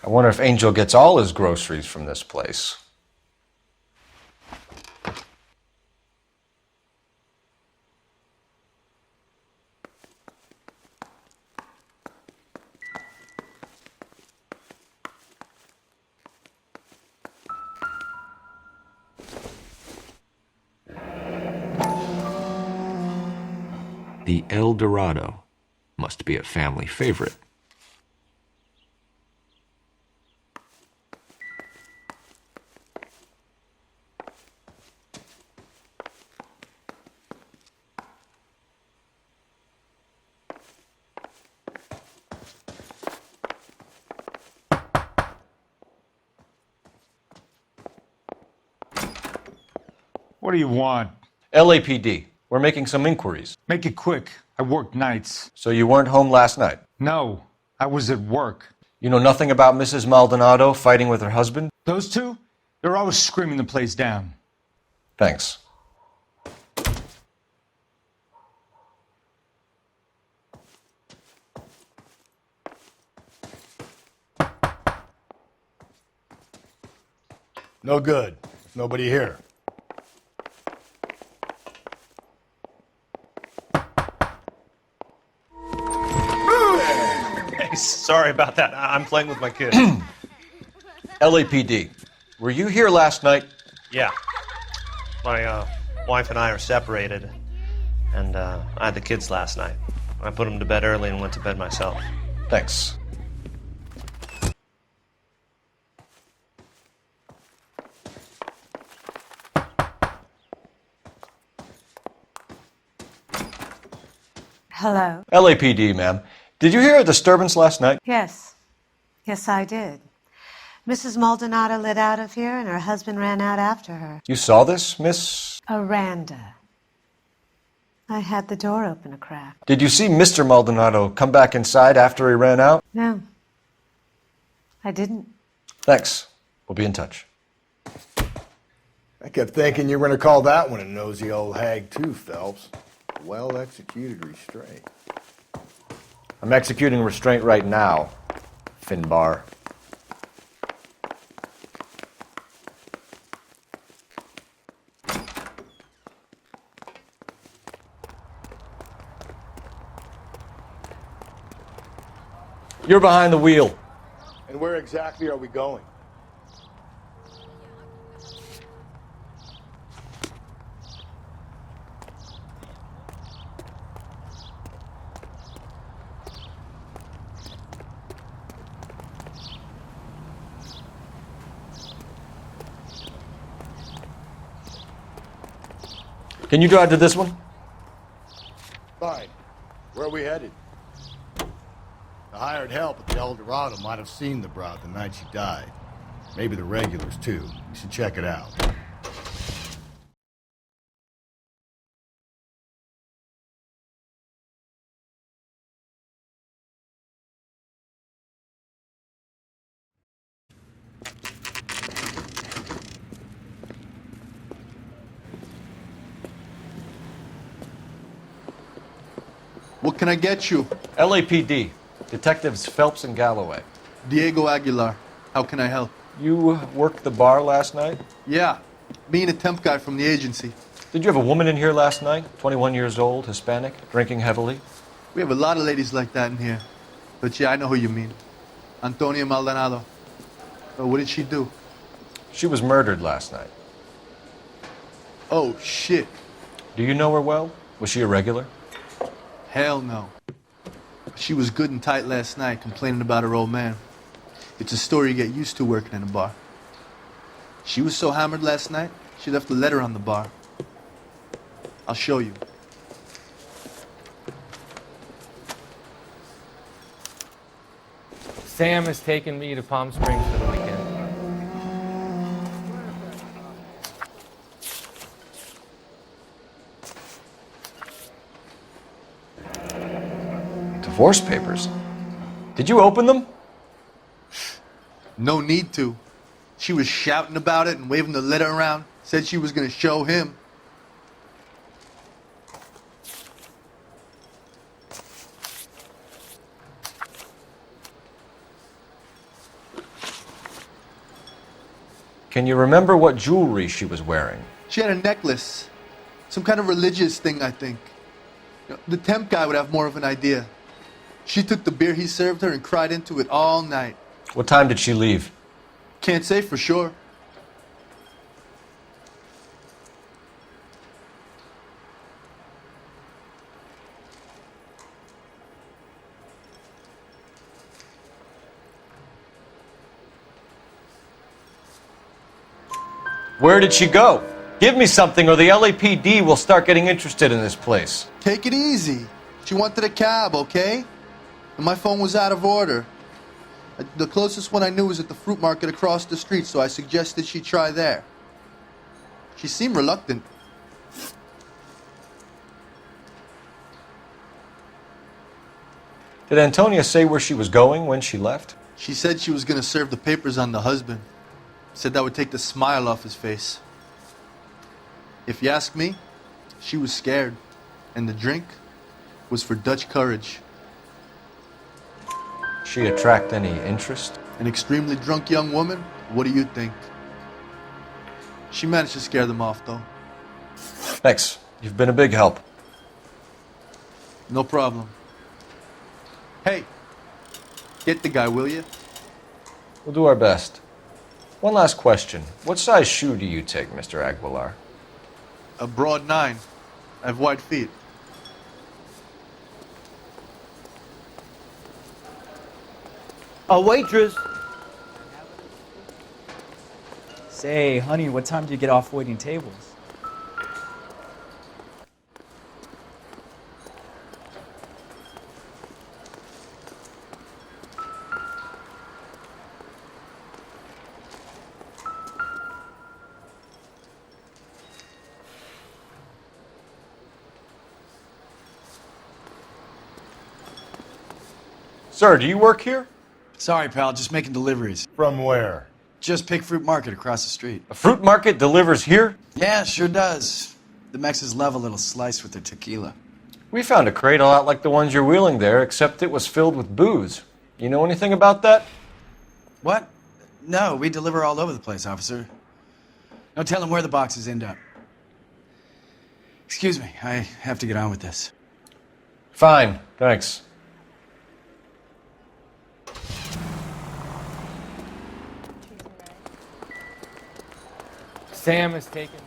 S3: I wonder if Angel gets all his groceries from this place.
S12: The El Dorado must be a family favorite.
S2: What do you want?
S3: LAPD. We're making some inquiries.
S2: Make it quick. I work nights.
S3: So you weren't home last night?
S2: No, I was at work.
S3: You know nothing about Mrs. Maldonado fighting with her husband?
S2: Those two? They're always screaming the place down.
S3: Thanks.
S4: No good. Nobody here.
S16: Hey, sorry about that. I'm playing with my kid.
S3: LAPD. Were you here last night?
S16: Yeah. My wife and I are separated, and I had the kids last night. I put them to bed early and went to bed myself.
S3: Thanks.
S23: Hello.
S3: LAPD, ma'am. Did you hear a disturbance last night?
S23: Yes. Yes, I did. Mrs. Maldonado lit out of here, and her husband ran out after her.
S3: You saw this, Miss?
S23: Aranda. I had the door open a crack.
S3: Did you see Mr. Maldonado come back inside after he ran out?
S23: No. I didn't.
S3: Thanks. We'll be in touch.
S4: I kept thinking you were going to call that one a nosy old hag too, Phelps. Well-executed restraint.
S3: I'm executing restraint right now, Finbar. You're behind the wheel.
S4: And where exactly are we going?
S3: Can you drive to this one?
S4: Fine. Where are we headed? The hired help at the El Dorado might have seen the broad the night she died. Maybe the regulars, too. You should check it out.
S22: What can I get you?
S3: LAPD. Detectives Phelps and Galloway.
S22: Diego Aguilar. How can I help?
S3: You worked the bar last night?
S22: Yeah. Me and a temp guy from the agency.
S3: Did you have a woman in here last night? 21 years old, Hispanic, drinking heavily?
S22: We have a lot of ladies like that in here. But yeah, I know who you mean. Antonia Maldonado. But what did she do?
S3: She was murdered last night.
S22: Oh, shit.
S3: Do you know her well? Was she a regular?
S22: Hell no. She was good and tight last night, complaining about her old man. It's a story you get used to working in a bar. She was so hammered last night, she left a letter on the bar. I'll show you.
S6: Sam has taken me to Palm Springs for the weekend.
S3: Divorce papers? Did you open them?
S22: No need to. She was shouting about it and waving the letter around. Said she was going to show him.
S3: Can you remember what jewelry she was wearing?
S22: She had a necklace. Some kind of religious thing, I think. The temp guy would have more of an idea. She took the beer he served her and cried into it all night.
S3: What time did she leave?
S22: Can't say for sure.
S3: Where did she go? Give me something or the LAPD will start getting interested in this place.
S22: Take it easy. She wanted a cab, okay? And my phone was out of order. The closest one I knew was at the fruit market across the street, so I suggested she try there. She seemed reluctant.
S3: Did Antonia say where she was going when she left?
S22: She said she was going to serve the papers on the husband. Said that would take the smile off his face. If you ask me, she was scared. And the drink was for Dutch courage.
S3: She attract any interest?
S22: An extremely drunk young woman? What do you think? She managed to scare them off, though.
S3: Thanks. You've been a big help.
S22: No problem. Hey, get the guy, will you?
S3: We'll do our best. One last question. What size shoe do you take, Mr. Aguilar?
S22: A broad 9. I have wide feet.
S8: A waitress! Say, honey, what time do you get off waiting tables?
S3: Sir, do you work here?
S17: Sorry, pal, just making deliveries.
S4: From where?
S17: Just Pick Fruit Market across the street.
S3: A fruit market delivers here?
S17: Yeah, sure does. The Mexes love a little slice with their tequila.
S3: We found a crate a lot like the ones you're wheeling there, except it was filled with booze. You know anything about that?
S17: What? No, we deliver all over the place, officer. Don't tell them where the boxes end up. Excuse me, I have to get on with this.
S3: Fine, thanks.
S6: Sam has taken.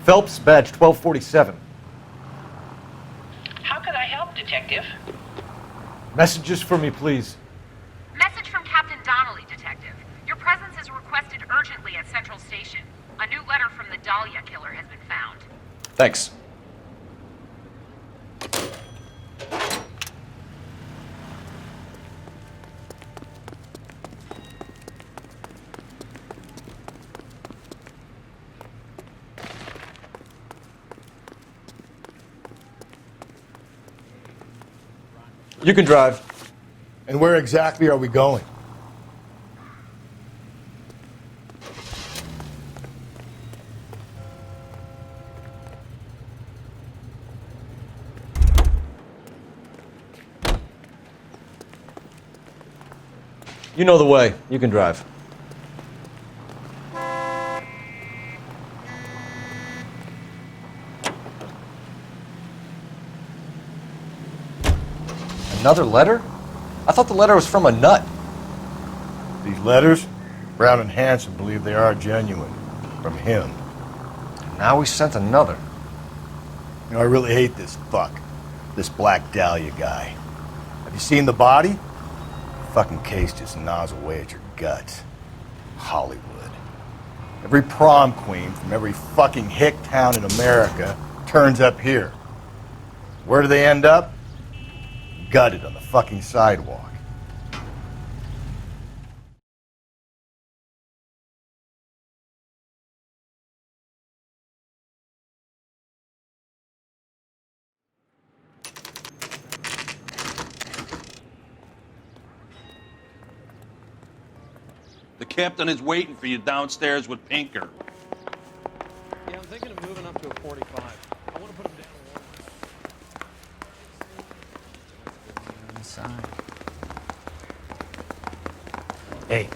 S3: Phelps, badge 1247.
S24: How can I help, Detective?
S3: Messages for me, please.
S25: Message from Captain Donnelly, Detective. Your presence is requested urgently at Central Station. A new letter from the Dahlia killer has been found.
S3: Thanks. You can drive.
S4: And where exactly are we going?
S3: You know the way. You can drive. Another letter? I thought the letter was from a nut.
S4: These letters? Brown and Hanson believe they are genuine. From him.
S3: Now we sent another.
S4: You know, I really hate this fuck. This Black Dahlia guy. Have you seen the body? The fucking case just gnaws away at your guts. Hollywood. Every prom queen from every fucking hick town in America turns up here. Where do they end up? Gutted on the fucking sidewalk.
S15: The captain is waiting for you downstairs with Pinker.
S6: Yeah, I'm thinking of moving up to a 45. I want to put him down
S8: On the side.
S6: Hey.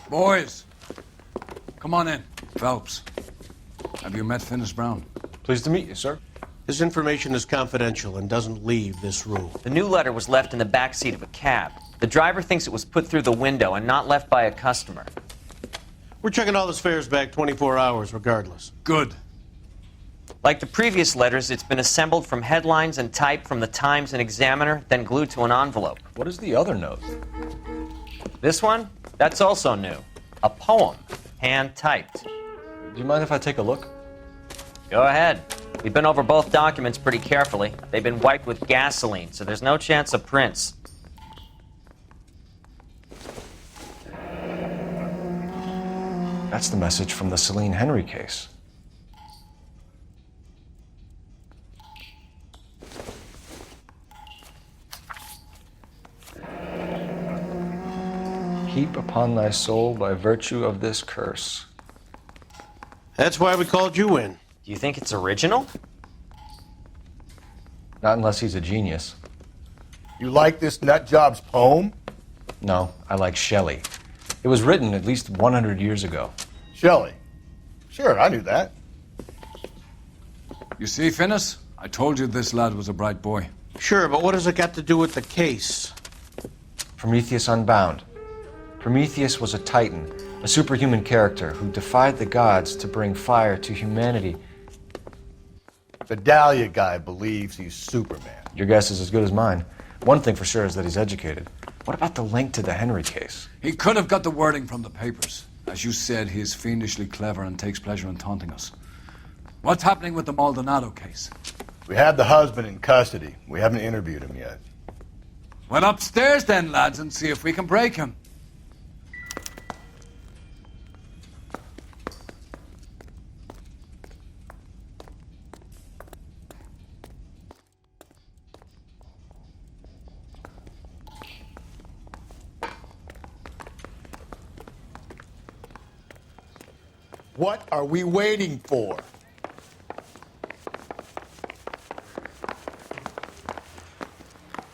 S7: Boys, come on in. Phelps, have you met Finis Brown?
S3: Pleased to meet you, sir.
S5: This information is confidential and doesn't leave this room.
S14: The new letter was left in the back seat of a cab. The driver thinks it was put through the window and not left by a customer.
S5: We're checking all this fares back 24 hours regardless.
S7: Good.
S14: Like the previous letters, it's been assembled from headlines and typed from the Times and Examiner, then glued to an envelope.
S3: What is the other note?
S14: This one? That's also new. A poem, hand-typed.
S3: Do you mind if I take a look?
S14: Go ahead. We've been over both documents pretty carefully. They've been wiped with gasoline, so there's no chance of prints.
S3: That's the message from the Celine Henry case. Heap upon thy soul by virtue of this curse.
S5: That's why we called you in.
S14: Do you think it's original?
S3: Not unless he's a genius.
S4: You like this nutjob's poem?
S3: No, I like Shelley. It was written at least 100 years ago.
S4: Shelley? Sure, I knew that.
S7: You see, Finis? I told you this lad was a bright boy.
S5: Sure, but what has it got to do with the case?
S3: Prometheus Unbound. Prometheus was a titan, a superhuman character who defied the gods to bring fire to humanity.
S4: The Dahlia guy believes he's Superman.
S3: Your guess is as good as mine. One thing for sure is that he's educated. What about the link to the Henry case?
S7: He could have got the wording from the papers. As you said, he is fiendishly clever and takes pleasure in taunting us. What's happening with the Maldonado case?
S4: We have the husband in custody. We haven't interviewed him yet.
S7: Well, upstairs then, lads, and see if we can break him.
S4: What are we waiting for?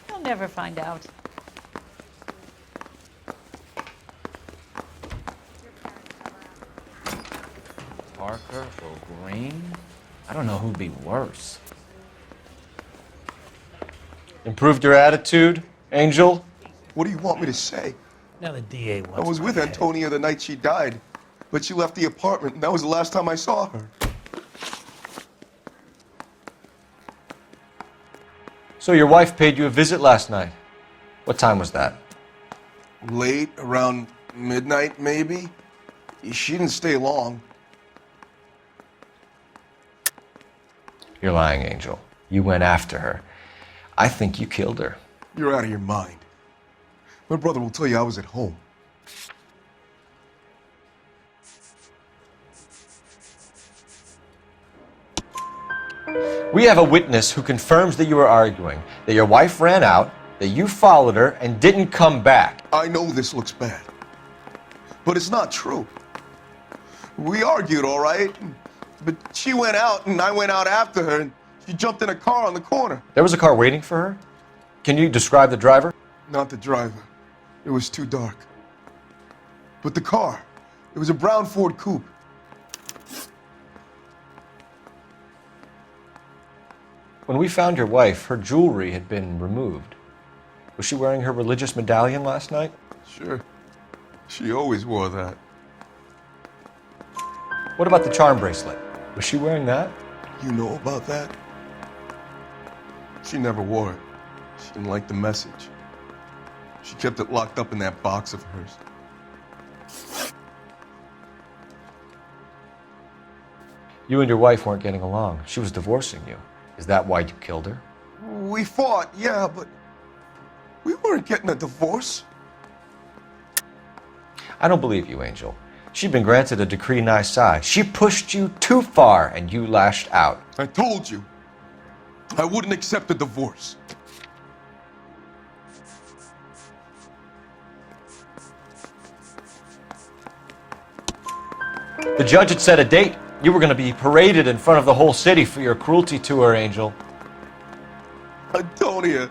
S20: You'll never find out.
S8: Parker or Green? I don't know who'd be worse.
S3: Improved your attitude, Angel?
S19: What do you want me to say?
S18: Now the DA wants
S19: I was with Antonia the night she died, but she left the apartment, and that was the last time I saw her.
S3: So your wife paid you a visit last night. What time was that?
S19: Late, around midnight, maybe. She didn't stay long.
S3: You're lying, Angel. You went after her. I think you killed her.
S19: You're out of your mind. My brother will tell you I was at home.
S3: We have a witness who confirms that you were arguing, that your wife ran out, that you followed her, and didn't come back.
S19: I know this looks bad, but it's not true. We argued, all right, but she went out and I went out after her, and she jumped in a car on the corner.
S3: There was a car waiting for her? Can you describe the driver?
S19: Not the driver. It was too dark. But the car, it was a brown Ford coupe.
S3: When we found your wife, her jewelry had been removed. Was she wearing her religious medallion last night?
S19: Sure. She always wore that.
S3: What about the charm bracelet? Was she wearing that?
S19: You know about that? She never wore it. She didn't like the message. She kept it locked up in that box of hers.
S3: You and your wife weren't getting along. She was divorcing you. Is that why you killed her?
S19: We fought, yeah, but we weren't getting a divorce.
S3: I don't believe you, Angel. She'd been granted a decree nisi. She pushed you too far and you lashed out.
S19: I told you. I wouldn't accept a divorce.
S3: The judge had set a date. You were going to be paraded in front of the whole city for your cruelty to her, Angel.
S19: Antonia.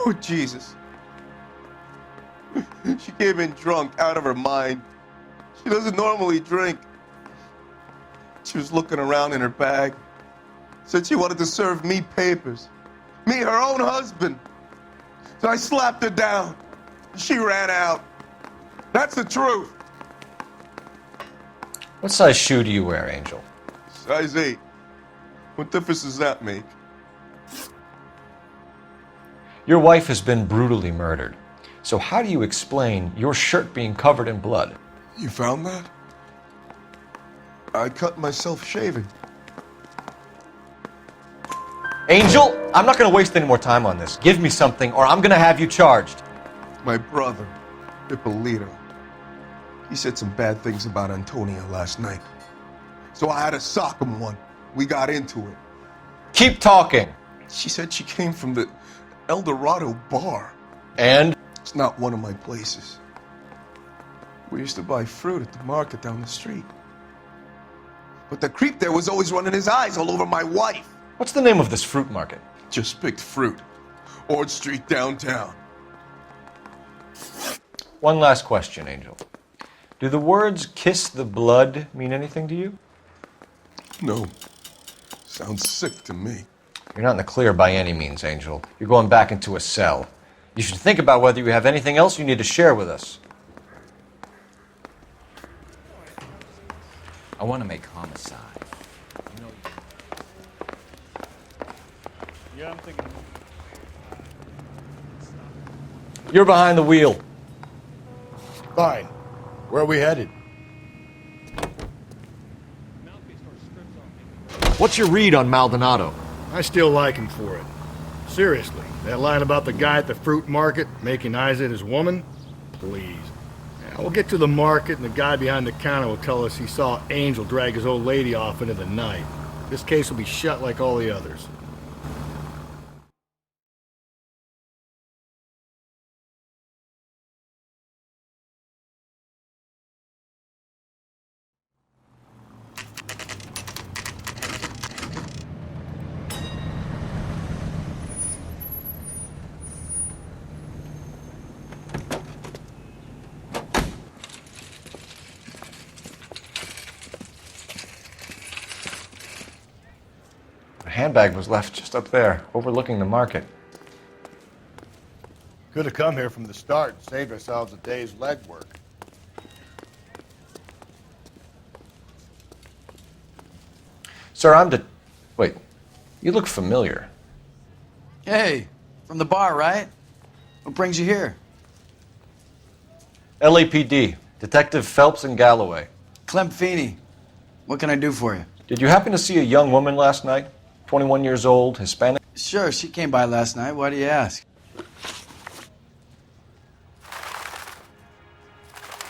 S19: Oh, Jesus. She came in drunk, out of her mind. She doesn't normally drink. She was looking around in her bag. Said she wanted to serve me papers. Me, her own husband. So I slapped her down. She ran out. That's the truth.
S3: What size shoe do you wear, Angel?
S19: Size 8. What difference does that make?
S3: Your wife has been brutally murdered. So how do you explain your shirt being covered in blood?
S19: You found that? I cut myself shaving.
S3: Angel, I'm not going to waste any more time on this. Give me something or I'm going to have you charged.
S19: My brother, Ippolito. He said some bad things about Antonia last night. So I had to sock him one. We got into it.
S3: Keep talking.
S19: She said she came from the El Dorado bar.
S3: And?
S19: It's not one of my places. We used to buy fruit at the market down the street. But the creep there was always running his eyes all over my wife.
S3: What's the name of this fruit market?
S19: Just picked fruit. Ord Street downtown.
S3: One last question, Angel. Do the words kiss the blood mean anything to you?
S19: No. Sounds sick to me.
S3: You're not in the clear by any means, Angel. You're going back into a cell. You should think about whether you have anything else you need to share with us.
S8: I want to make homicide.
S9: Yeah, I'm thinking.
S3: You're behind the wheel.
S4: Fine. Where are we headed?
S12: What's your read on Maldonado?
S9: I still like him for it. Seriously, that line about the guy at the fruit market making eyes at his woman? Please. Yeah, we'll get to the market and the guy behind the counter will tell us he saw Angel drag his old lady off into the night. This case will be shut like all the others.
S3: The handbag was left just up there, overlooking the market.
S4: Could have come here from the start and saved ourselves a day's legwork.
S3: Sir, Wait, you look familiar.
S17: Hey, from the bar, right? What brings you here?
S3: LAPD, Detective Phelps and Galloway.
S17: Clem Feeney. What can I do for you?
S3: Did you happen to see a young woman last night? 21 years old, Hispanic?
S17: Sure, she came by last night. Why do you ask?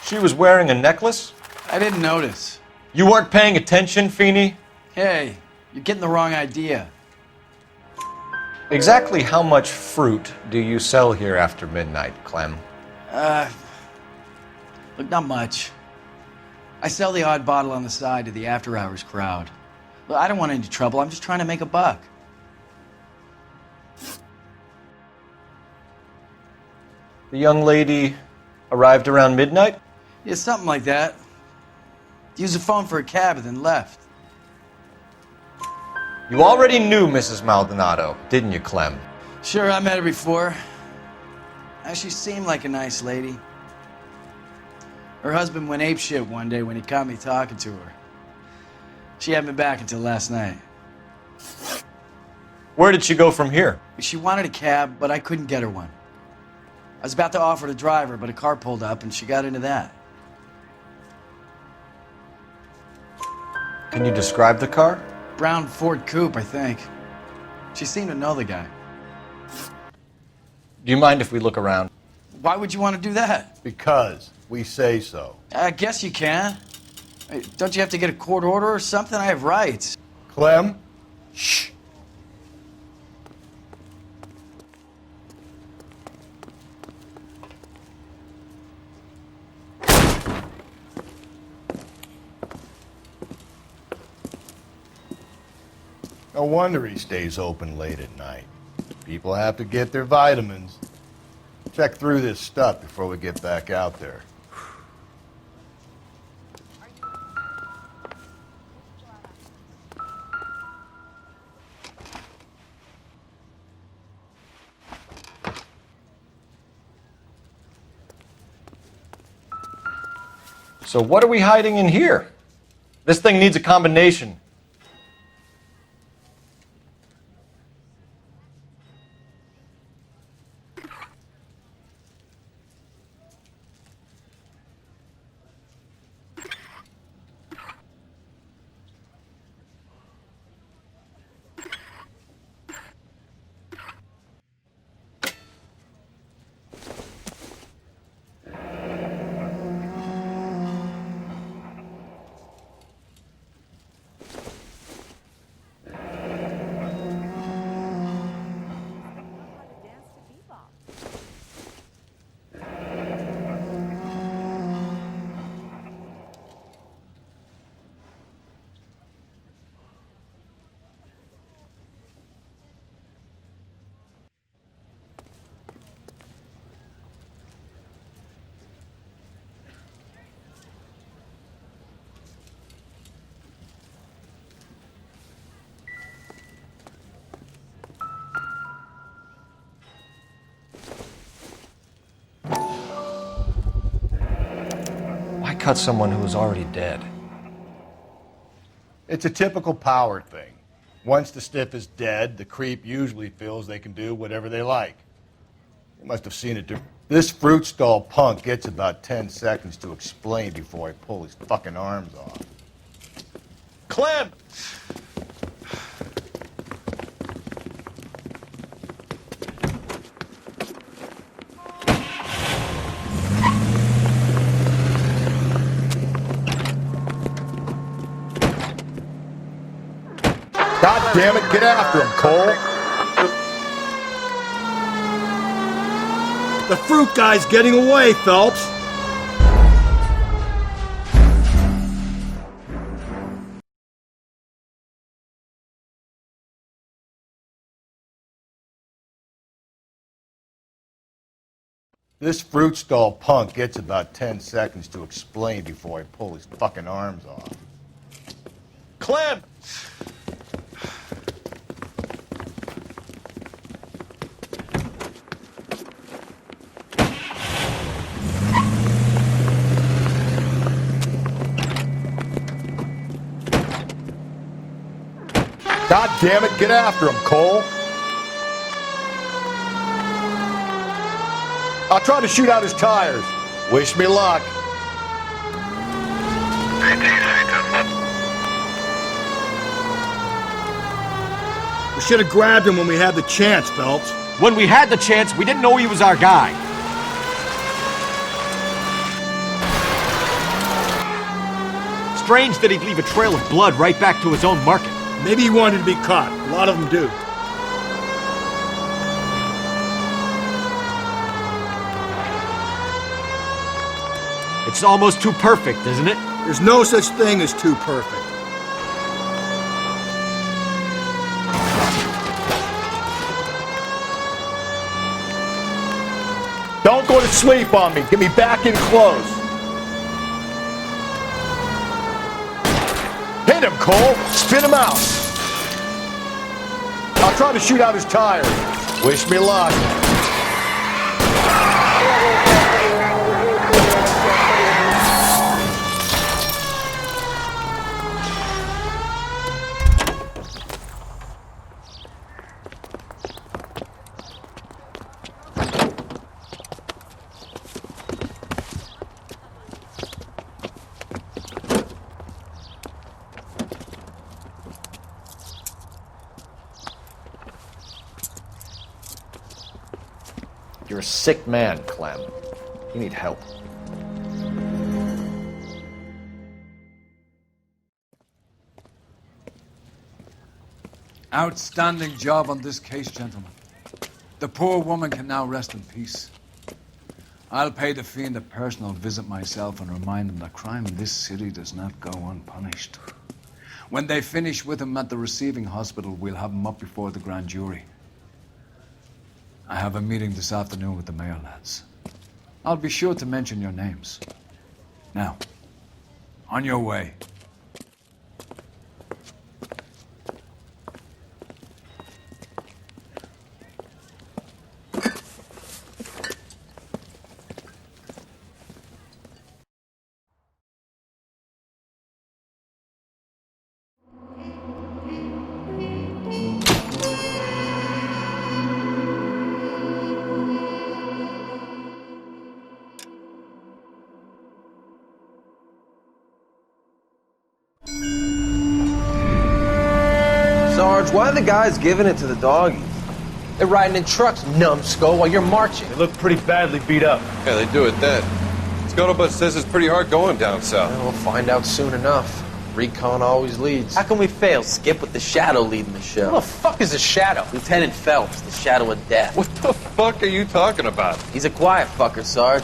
S3: She was wearing a necklace?
S17: I didn't notice.
S3: You weren't paying attention, Feeney?
S17: Hey, you're getting the wrong idea.
S3: Exactly how much fruit do you sell here after midnight, Clem?
S17: Look, not much. I sell the odd bottle on the side to the after-hours crowd. Look, I don't want any trouble. I'm just trying to make a buck.
S3: The young lady arrived around midnight?
S17: Yeah, something like that. Used the phone for a cab and then left.
S3: You already knew Mrs. Maldonado, didn't you, Clem?
S17: Sure, I met her before. She seemed like a nice lady. Her husband went apeshit one day when he caught me talking to her. She hadn't been back until last night.
S3: Where did she go from here?
S17: She wanted a cab, but I couldn't get her one. I was about to offer to drive her, but a car pulled up and she got into that.
S3: Can you describe the car?
S17: Brown Ford Coupe, I think. She seemed to know the guy.
S3: Do you mind if we look around?
S17: Why would you want to do that?
S4: Because we say so.
S17: I guess you can. Hey, don't you have to get a court order or something? I have rights.
S4: Clem? Shh. No wonder he stays open late at night. People have to get their vitamins. Check through this stuff before we get back out there.
S3: So what are we hiding in here? This thing needs a combination. Why cut someone who was already dead?
S4: It's a typical power thing. Once the stiff is dead, the creep usually feels they can do whatever they like. You must have seen it. This fruit stall punk gets about 10 seconds to explain before I pull his fucking arms off.
S19: Clem!
S4: God damn it, get after him, Cole!
S9: The fruit guy's getting away, Phelps.
S4: This fruit stall punk gets about 10 seconds to explain before I pull his fucking arms off.
S19: Clem!
S4: God damn it, get after him, Cole! I'll try to shoot out his tires. Wish me luck.
S9: We should have grabbed him when we had the chance, Phelps.
S12: When we had the chance, we didn't know he was our guy. Strange that he'd leave a trail of blood right back to his own market.
S9: Maybe he wanted to be caught. A lot of them do.
S12: It's almost too perfect, isn't it?
S9: There's no such thing as too perfect.
S4: Don't go to sleep on me. Get me back in close. Hit him, Cole. Spit him out. I'll try to shoot out his tires. Wish me luck.
S3: You're a sick man, Clem. You need help.
S7: Outstanding job on this case, gentlemen. The poor woman can now rest in peace. I'll pay the fiend a personal visit myself and remind him that crime in this city does not go unpunished. When they finish with him at the receiving hospital, we'll have him up before the grand jury. I have a meeting this afternoon with the mayor lads. I'll be sure to mention your names. Now, on your way.
S15: Sarge, why are the guys giving it to the doggies? They're riding in trucks, numbskull, while you're marching.
S1: They look pretty badly beat up.
S10: Yeah, they do it then. Scuttlebutt says it's pretty hard going down south.
S15: Well, we'll find out soon enough. Recon always leads. How can we fail, Skip, with the Shadow leading the show? Who the fuck is the Shadow? Lieutenant Phelps, the Shadow of Death.
S10: What the fuck are you talking about?
S15: He's a quiet fucker, Sarge.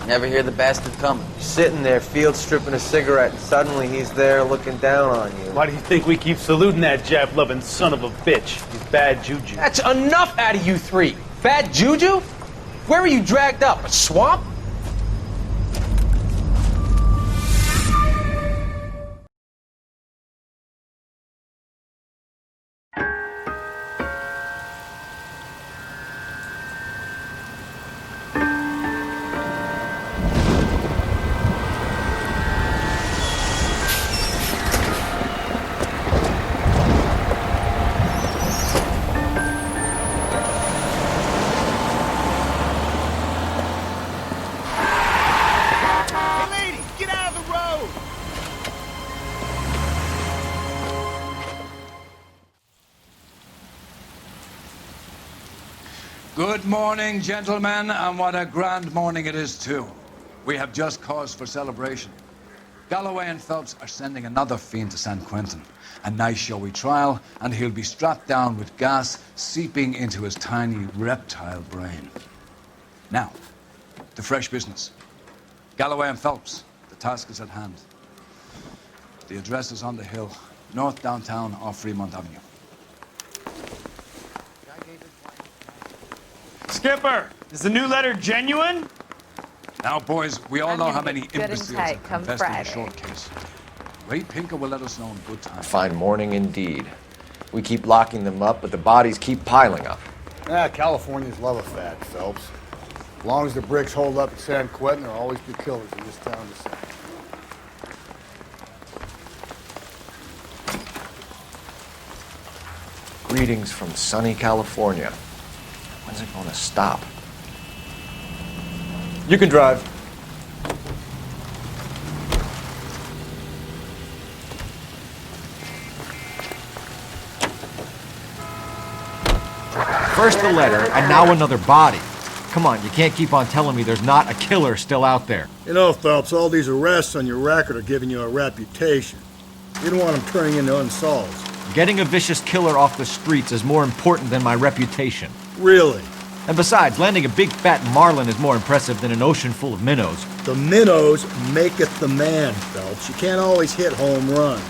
S15: Never hear the bastard coming. You're sitting there, field stripping a cigarette, and suddenly he's there looking down on you.
S1: Why do you think we keep saluting that Jap-loving son of a bitch? He's bad juju.
S15: That's enough out of you three. Bad juju? Where were you dragged up? A swamp?
S7: Good morning, gentlemen, and what a grand morning it is, too. We have just cause for celebration. Galloway and Phelps are sending another fiend to San Quentin. A nice showy trial, and he'll be strapped down with gas seeping into his tiny reptile brain. Now, to fresh business. Galloway and Phelps, the task is at hand. The address is on the hill, north downtown off Fremont Avenue.
S1: Skipper, is the new letter genuine?
S7: Now, boys, we all know how many
S20: good and
S7: imbeciles
S20: tight
S7: have
S20: come
S7: confessed in a
S20: Friday.
S7: short case. Ray Pinker will let us know in good time.
S3: Fine morning indeed. We keep locking them up, but the bodies keep piling up.
S9: Californians love a fad, Phelps. As long as the bricks hold up at San Quentin, there'll always be killers in this town to say.
S3: Greetings from sunny California. When's it going to stop?
S10: You can drive.
S12: First the letter, and now another body. Come on, you can't keep on telling me there's not a killer still out there.
S9: You know, Phelps, all these arrests on your record are giving you a reputation. You don't want them turning into unsolved.
S12: Getting a vicious killer off the streets is more important than my reputation.
S9: Really?
S12: And besides, landing a big fat marlin is more impressive than an ocean full of minnows.
S9: The minnows maketh the man, Phelps. You can't always hit home runs.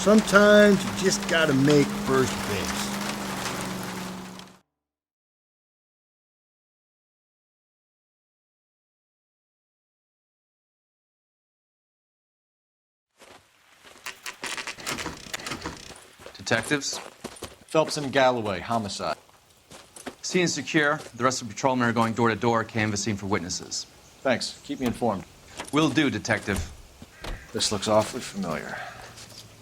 S9: Sometimes you just gotta make first base.
S15: Detectives,
S12: Phelps and Galloway, homicide.
S2: Scene is secure. The rest of the patrolmen are going door to door, canvassing for witnesses.
S12: Thanks. Keep me informed.
S2: Will do, Detective.
S3: This looks awfully familiar.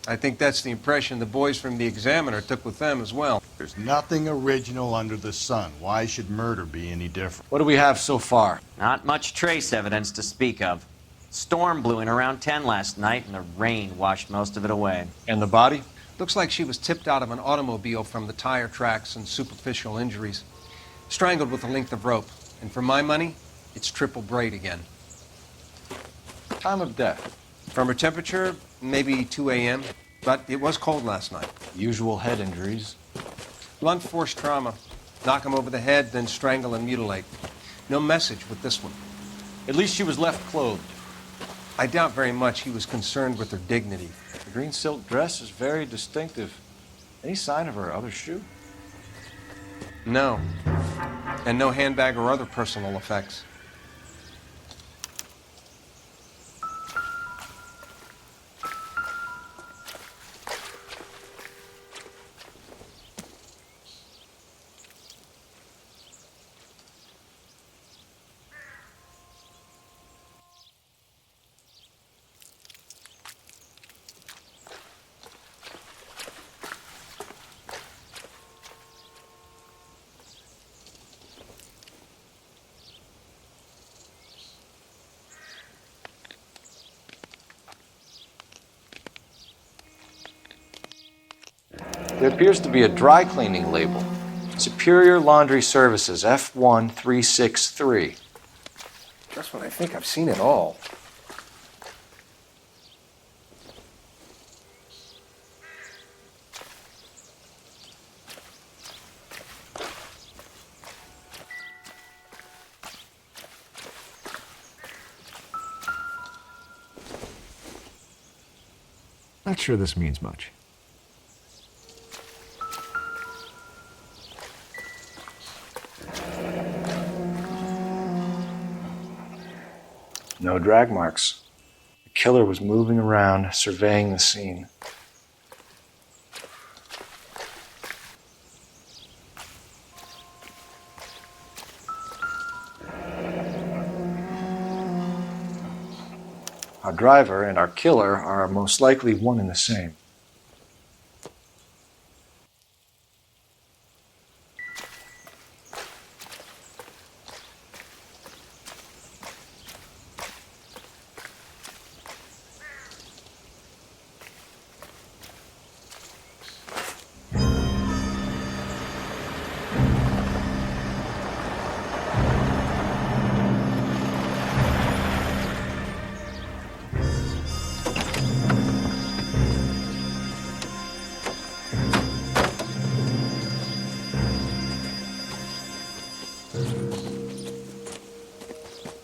S10: I think that's the impression the boys from the Examiner took with them as well.
S4: There's nothing original under the sun. Why should murder be any different?
S12: What do we have so far?
S14: Not much trace evidence to speak of. Storm blew in around 10 last night, and the rain washed most of it away.
S12: And the body?
S10: Looks like she was tipped out of an automobile from the tire tracks and superficial injuries. Strangled with a length of rope. And for my money, it's triple braid again.
S12: Time of death?
S10: From her temperature, maybe 2 a.m., but it was cold last night.
S12: Usual head injuries.
S10: Blunt force trauma. Knock him over the head, then strangle and mutilate. No message with this one.
S12: At least she was left clothed.
S10: I doubt very much he was concerned with her dignity.
S12: The green silk dress is very distinctive. Any sign of her other shoe?
S10: No. And no handbag or other personal effects.
S3: There appears to be a dry cleaning label. Superior Laundry Services, F1363. That's what I think. I've seen it all.
S12: Not sure this means much.
S3: No drag marks. The killer was moving around, surveying the scene. Our driver and our killer are most likely one and the same.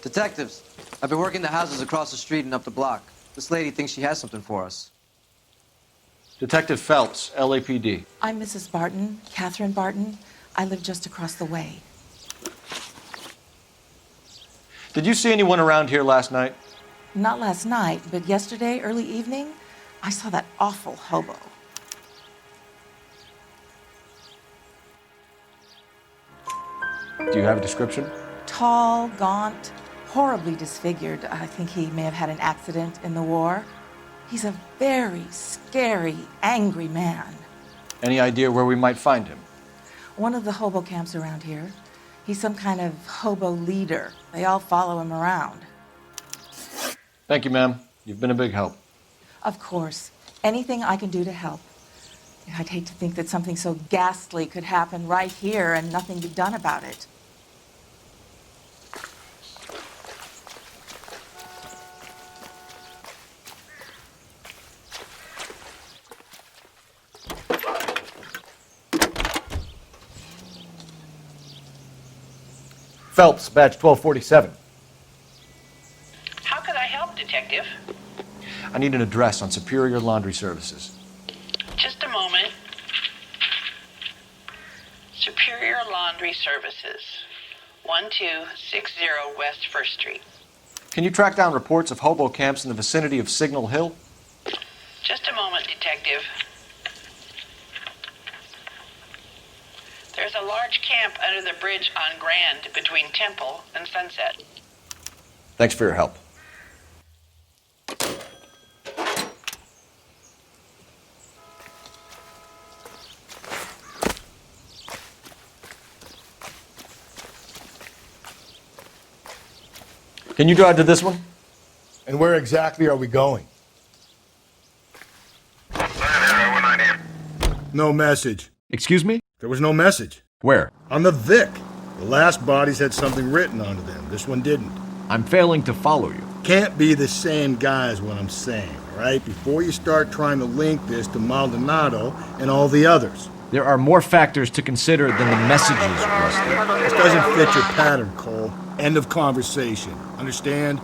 S2: Detectives, I've been working the houses across the street and up the block. This lady thinks she has something for us.
S12: Detective Phelps, LAPD.
S11: I'm Mrs. Barton, Catherine Barton. I live just across the way.
S12: Did you see anyone around here last night?
S11: Not last night, but yesterday, early evening, I saw that awful hobo.
S12: Do you have a description?
S11: Tall, gaunt, horribly disfigured. I think he may have had an accident in the war. He's a very scary, angry man.
S12: Any idea where we might find him?
S11: One of the hobo camps around here. He's some kind of hobo leader. They all follow him around.
S12: Thank you, ma'am. You've been a big help.
S11: Of course. Anything I can do to help. I'd hate to think that something so ghastly could happen right here and nothing be done about it.
S12: Phelps, badge 1247.
S13: How could I help, Detective?
S12: I need an address on Superior Laundry Services.
S13: Just a moment. Superior Laundry Services, 1260 West 1st Street.
S12: Can you track down reports of hobo camps in the vicinity of Signal Hill?
S13: Just a moment, Detective. There's a large camp under the bridge on Grand between Temple and Sunset.
S3: Thanks for your help. Can you drive to this one?
S4: And where exactly are we going? No message.
S12: Excuse me?
S9: There was no message.
S12: Where?
S9: On the Vic. The last bodies had something written onto them. This one didn't.
S12: I'm failing to follow you.
S9: Can't be the same guy is what I'm saying, all right? Before you start trying to link this to Maldonado and all the others.
S12: There are more factors to consider than the messages, Rusty.
S9: This doesn't fit your pattern, Cole. End of conversation. Understand?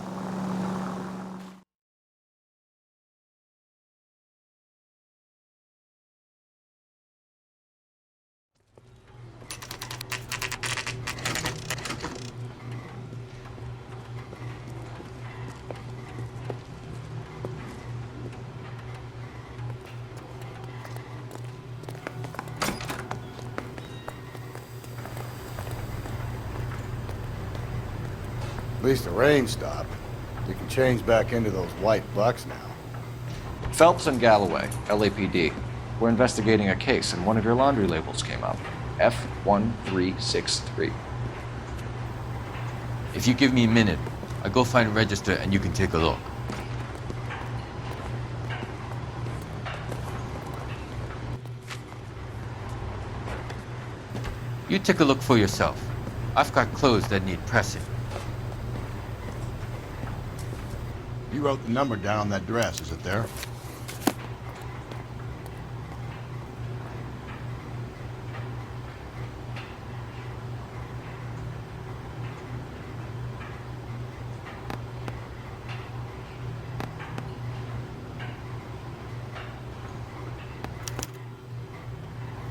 S9: At least the rain stopped. You can change back into those white bucks now.
S3: Phelps and Galloway, LAPD. We're investigating a case, and one of your laundry labels came up. F1363.
S8: If you give me a minute, I'll go find a register and you can take a look. You take a look for yourself. I've got clothes that need pressing.
S4: You wrote the number down on that dress, is it there?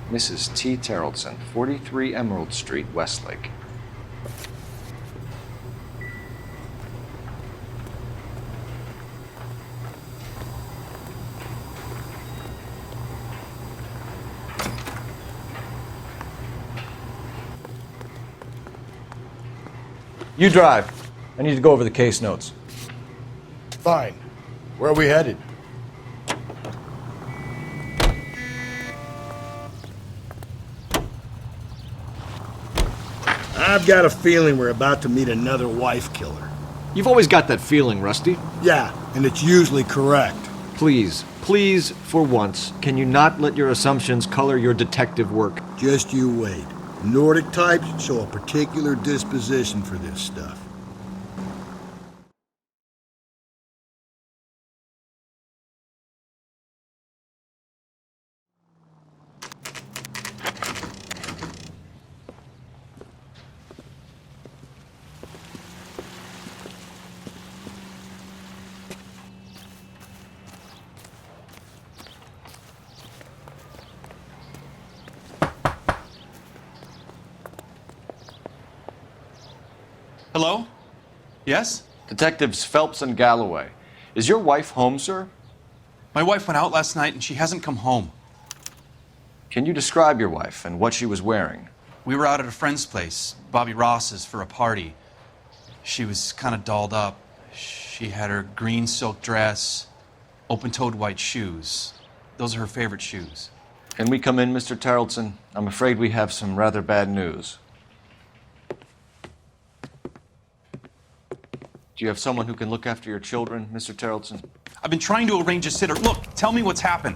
S3: Mrs. T. Terrellson, 43 Emerald Street, Westlake. You drive. I need to go over the case notes.
S4: Fine. Where are we headed?
S9: I've got a feeling we're about to meet another wife killer.
S12: You've always got that feeling, Rusty.
S9: Yeah, and it's usually correct.
S12: Please, please, for once, can you not let your assumptions color your detective work?
S9: Just you wait. Nordic types show a particular disposition for this stuff.
S6: Hello? Yes?
S3: Detectives Phelps and Galloway. Is your wife home, sir?
S6: My wife went out last night and she hasn't come home.
S3: Can you describe your wife and what she was wearing?
S6: We were out at a friend's place, Bobby Ross's, for a party. She was kind of dolled up. She had her green silk dress, open-toed white shoes. Those are her favorite shoes.
S3: Can we come in, Mr. Tarleton? I'm afraid we have some rather bad news. Do you have someone who can look after your children, Mr. Tarleton?
S6: I've been trying to arrange a sitter. Look, tell me what's happened.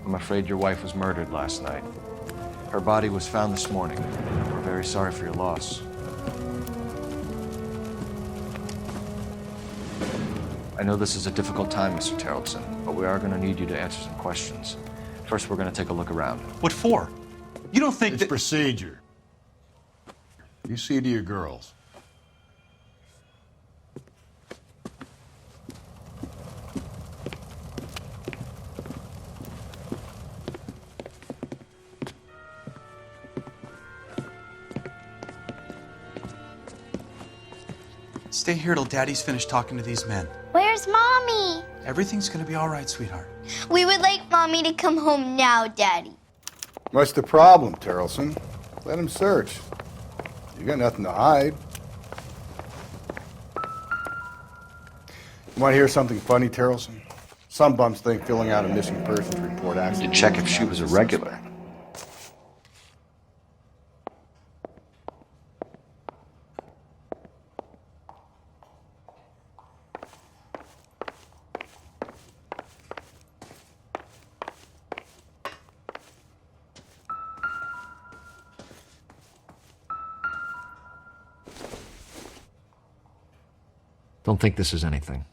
S3: I'm afraid your wife was murdered last night. Her body was found this morning. We're very sorry for your loss. I know this is a difficult time, Mr. Tarleton, but we are going to need you to answer some questions. First, we're going to take a look around.
S6: What for? You don't think
S4: it's
S6: that...
S4: procedure. You see to your girls.
S6: Stay here till Daddy's finished talking to these men.
S16: Where's Mommy?
S6: Everything's gonna be all right, sweetheart.
S16: We would like Mommy to come home now, Daddy.
S9: What's the problem, Terrelson? Let him search. You got nothing to hide. You want to hear something funny, Terrelson? Some bums think filling out a missing persons report actually...
S3: To check if she was a regular.
S12: Don't think this is anything.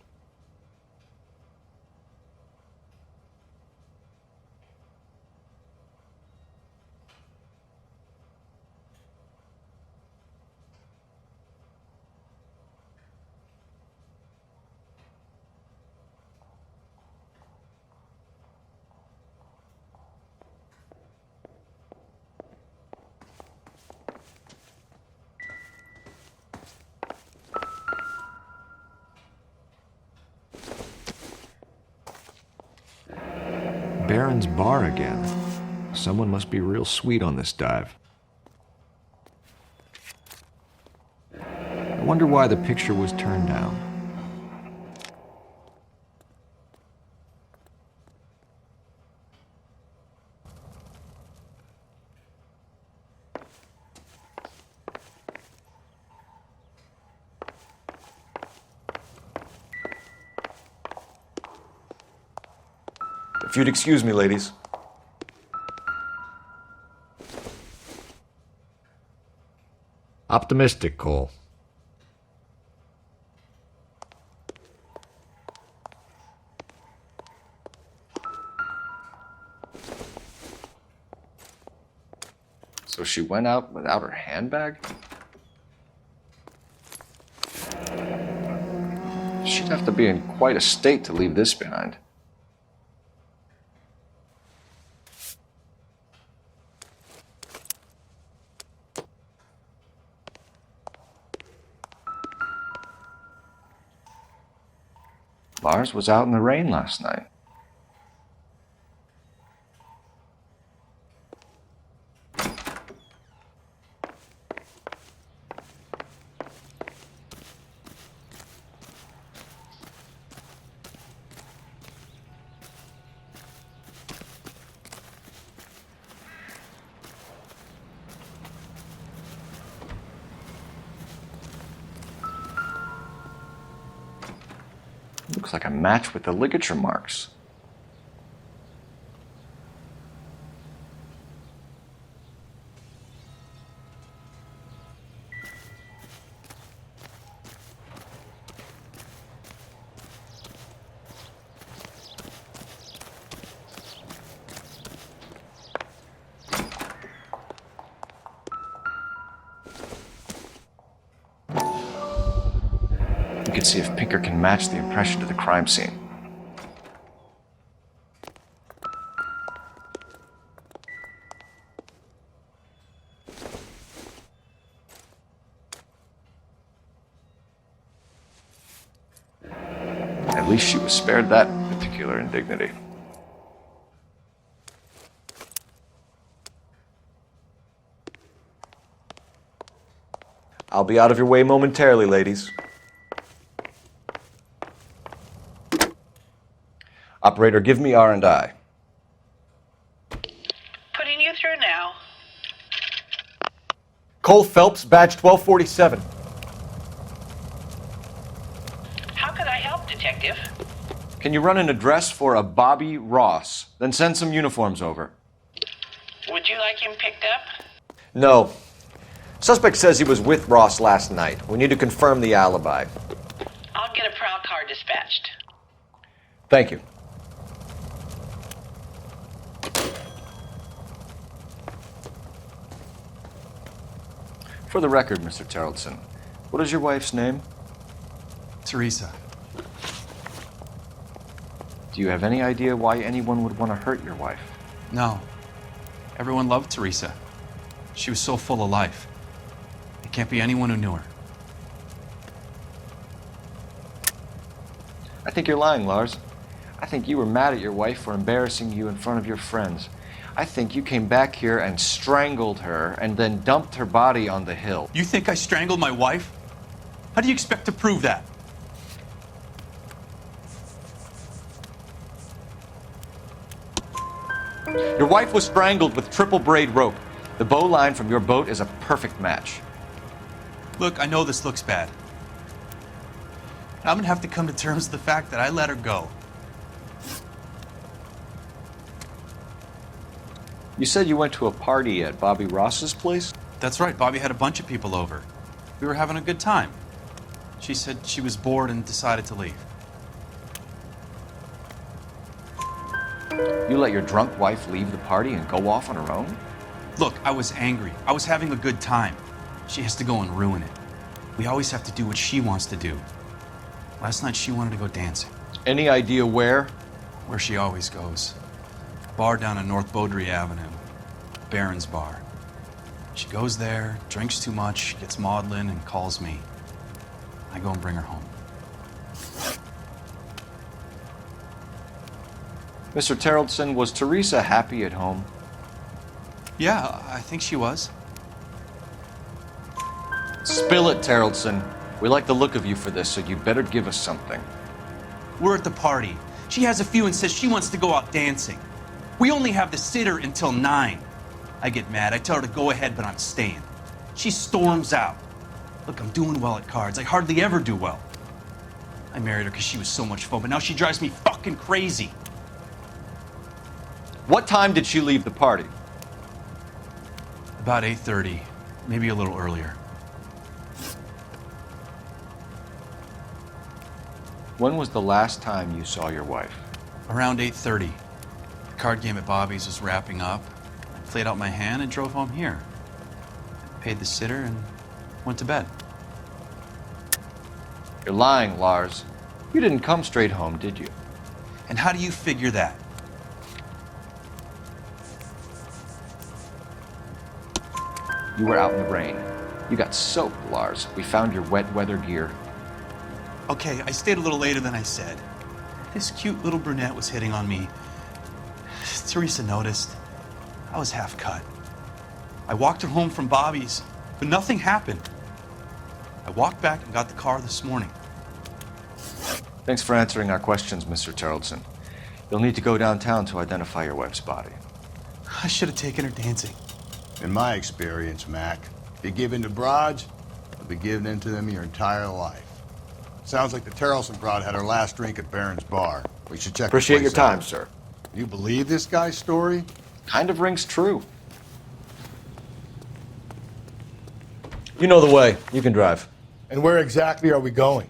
S12: Baron's bar again. Someone must be real sweet on this dive. I wonder why the picture was turned down.
S3: If you'd excuse me, ladies.
S12: Optimistic, Cole.
S3: So she went out without her handbag? She'd have to be in quite a state to leave this behind. Lars was out in the rain last night. Looks like a match with the ligature marks. We can see if Pinker can match the impression to the crime scene. At least she was spared that particular indignity. I'll be out of your way momentarily, ladies. Operator, give me R&I.
S13: Putting you through now.
S3: Cole Phelps, badge 1247.
S13: How could I help, Detective?
S3: Can you run an address for a Bobby Ross? Then send some uniforms over.
S13: Would you like him picked up?
S3: No. Suspect says he was with Ross last night. We need to confirm the alibi.
S13: I'll get a prowl car dispatched.
S3: Thank you. For the record, Mr. Terrelson, what is your wife's name?
S6: Teresa.
S3: Do you have any idea why anyone would want to hurt your wife?
S6: No. Everyone loved Teresa. She was so full of life. It can't be anyone who knew her.
S3: I think you're lying, Lars. I think you were mad at your wife for embarrassing you in front of your friends.
S12: I think you came back here and strangled her and then dumped her body on the hill.
S6: You think I strangled my wife? How do you expect to prove that?
S12: Your wife was strangled with triple braid rope. The bow line from your boat is a perfect match.
S6: Look, I know this looks bad. I'm gonna have to come to terms with the fact that I let her go.
S12: You said you went to a party at Bobby Ross's place?
S6: That's right, Bobby had a bunch of people over. We were having a good time. She said she was bored and decided to leave.
S12: You let your drunk wife leave the party and go off on her own?
S6: Look, I was angry. I was having a good time. She has to go and ruin it. We always have to do what she wants to do. Last night she wanted to go dancing.
S12: Any idea where?
S6: Where she always goes. A bar down on North Beaudry Avenue. Barron's Bar. She goes there, drinks too much, gets maudlin, and calls me. I go and bring her home.
S12: Mr. Terrellson, was Teresa happy at home?
S6: Yeah, I think she was.
S12: Spill it, Terrellson. We like the look of you for this, so you better give us something.
S6: We're at the party. She has a few and says she wants to go out dancing. We only have the sitter until 9. I get mad. I tell her to go ahead, but I'm staying. She storms out. Look, I'm doing well at cards. I hardly ever do well. I married her because she was so much fun, but now she drives me fucking crazy.
S12: What time did she leave the party?
S6: About 8:30, maybe a little earlier.
S12: When was the last time you saw your wife?
S6: Around 8:30. The card game at Bobby's was wrapping up. I played out my hand and drove home here. I paid the sitter and went to bed.
S12: You're lying, Lars. You didn't come straight home, did you?
S6: And how do you figure that?
S12: You were out in the rain. You got soaked, Lars. We found your wet weather gear.
S6: Okay, I stayed a little later than I said. This cute little brunette was hitting on me. Teresa noticed. I was half cut. I walked her home from Bobby's, but nothing happened. I walked back and got the car this morning.
S12: Thanks for answering our questions, Mr. Terrellson. You'll need to go downtown to identify your wife's body.
S6: I should have taken her dancing.
S4: In my experience, Mac, if you give in to broads, you'll be giving in to them your entire life. Sounds like the Terrellson broad had her last drink at Barron's Bar. We should check.
S12: Appreciate your time,
S4: out.
S12: sir.
S4: You believe this guy's story?
S12: Kind of rings true. You know the way. You can drive.
S4: And where exactly are we going?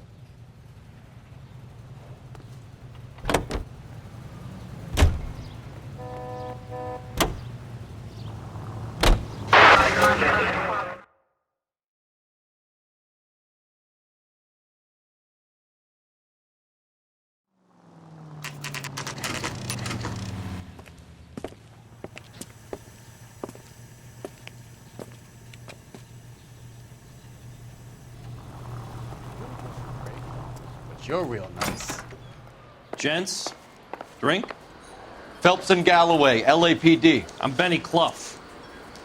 S1: You're real nice. Gents, drink?
S12: Phelps and Galloway, LAPD.
S1: I'm Benny Clough.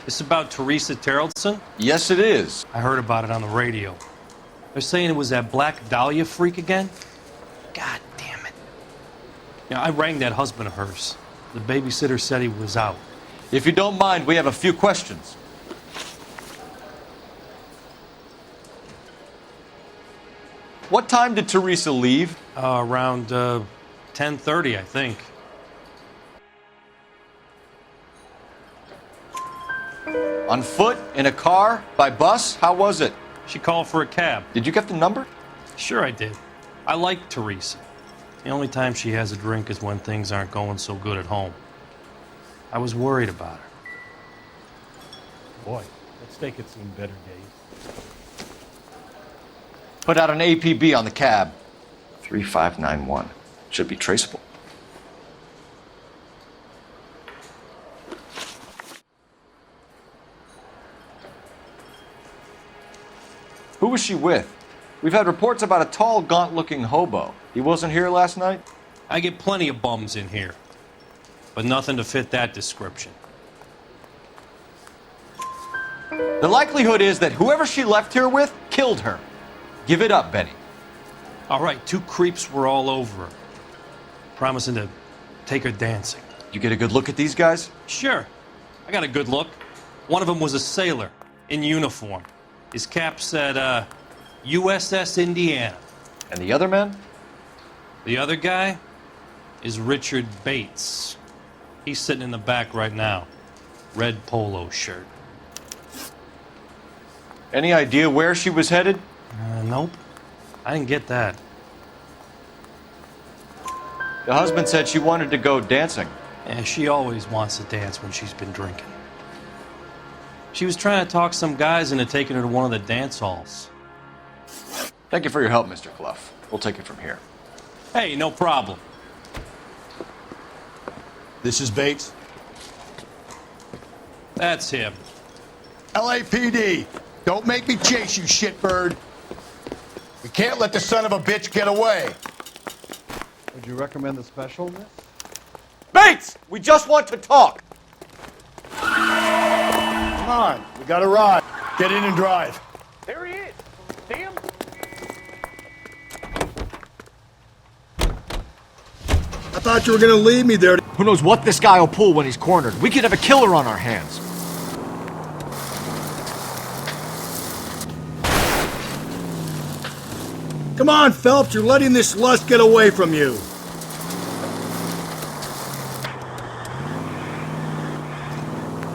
S1: This about Teresa Terrellson?
S12: Yes, it is.
S1: I heard about it on the radio. They're saying it was that Black Dahlia freak again? God damn it. Yeah, I rang that husband of hers. The babysitter said he was out.
S12: If you don't mind, we have a few questions. What time did Teresa leave?
S1: Around 10:30, I think.
S12: On foot? In a car? By bus? How was it?
S1: She called for a cab.
S12: Did you get the number?
S1: Sure I did. I like Teresa. The only time she has a drink is when things aren't going so good at home. I was worried about her. Boy, that steak had seen better days.
S12: Put out an APB on the cab. 3591. Should be traceable. Who was she with? We've had reports about a tall, gaunt-looking hobo. He wasn't here last night?
S1: I get plenty of bums in here, but nothing to fit that description.
S12: The likelihood is that whoever she left here with killed her. Give it up, Benny.
S1: All right, 2 creeps were all over her, promising to take her dancing.
S12: You get a good look at these guys?
S1: Sure. I got a good look. One of them was a sailor in uniform. His cap said, USS Indiana.
S12: And the other man?
S1: The other guy is Richard Bates. He's sitting in the back right now. Red polo shirt.
S12: Any idea where she was headed?
S1: Nope. I didn't get that.
S12: The husband said she wanted to go dancing.
S1: Yeah, she always wants to dance when she's been drinking. She was trying to talk some guys into taking her to one of the dance halls.
S12: Thank you for your help, Mr. Clough. We'll take it from here.
S1: Hey, no problem.
S4: This is Bates.
S1: That's him.
S4: LAPD, don't make me chase you, shitbird. We can't let the son of a bitch get away.
S16: Would you recommend the special, miss?
S12: Bates! We just want to talk!
S4: Come on, we got a ride. Get in and drive.
S15: There he is. See him?
S9: I thought you were gonna leave me there.
S12: Who knows what this guy will pull when he's cornered? We could have a killer on our hands.
S9: Come on, Phelps, you're letting this lust get away from you.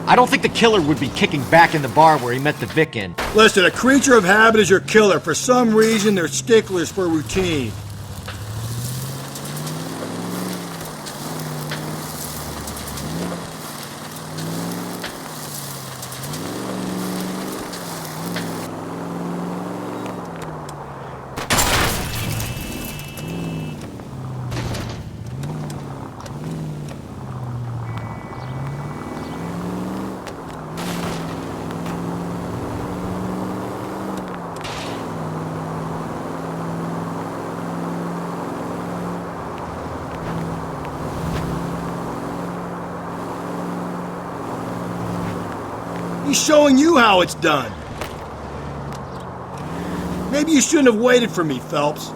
S12: I don't think the killer would be kicking back in the bar where he met the Vic in.
S9: Listen, a creature of habit is your killer. For some reason, they're sticklers for routine. He's showing you how it's done. Maybe you shouldn't have waited for me, Phelps.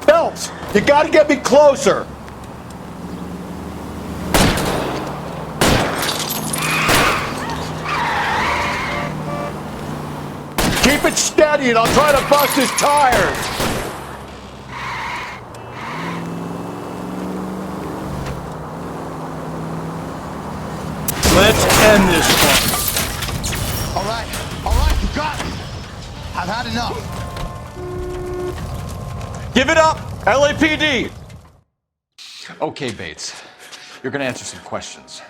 S4: Phelps, you gotta get me closer. Keep it steady and I'll try to bust his tires.
S9: Let's end this one.
S4: All right, you got me. I've had enough.
S12: Give it up, LAPD! Okay, Bates. You're gonna answer some questions.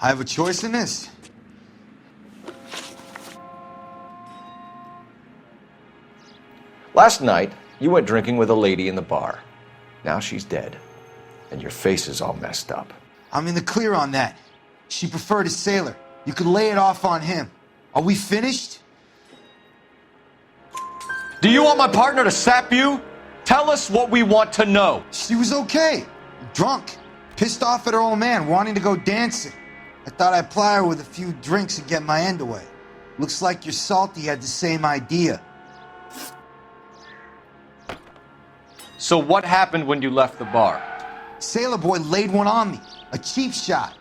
S21: I have a choice in this.
S3: Last night, you went drinking with a lady in the bar. Now she's dead, and your face is all messed up.
S21: I'm in the clear on that. She preferred a sailor. You could lay it off on him. Are we finished?
S12: Do you want my partner to sap you? Tell us what we want to know.
S21: She was okay. Drunk. Pissed off at her old man, wanting to go dancing. I thought I'd ply her with a few drinks and get my end away. Looks like your salty had the same idea.
S12: So what happened when you left the bar?
S21: Sailor boy laid one on me. A cheap shot.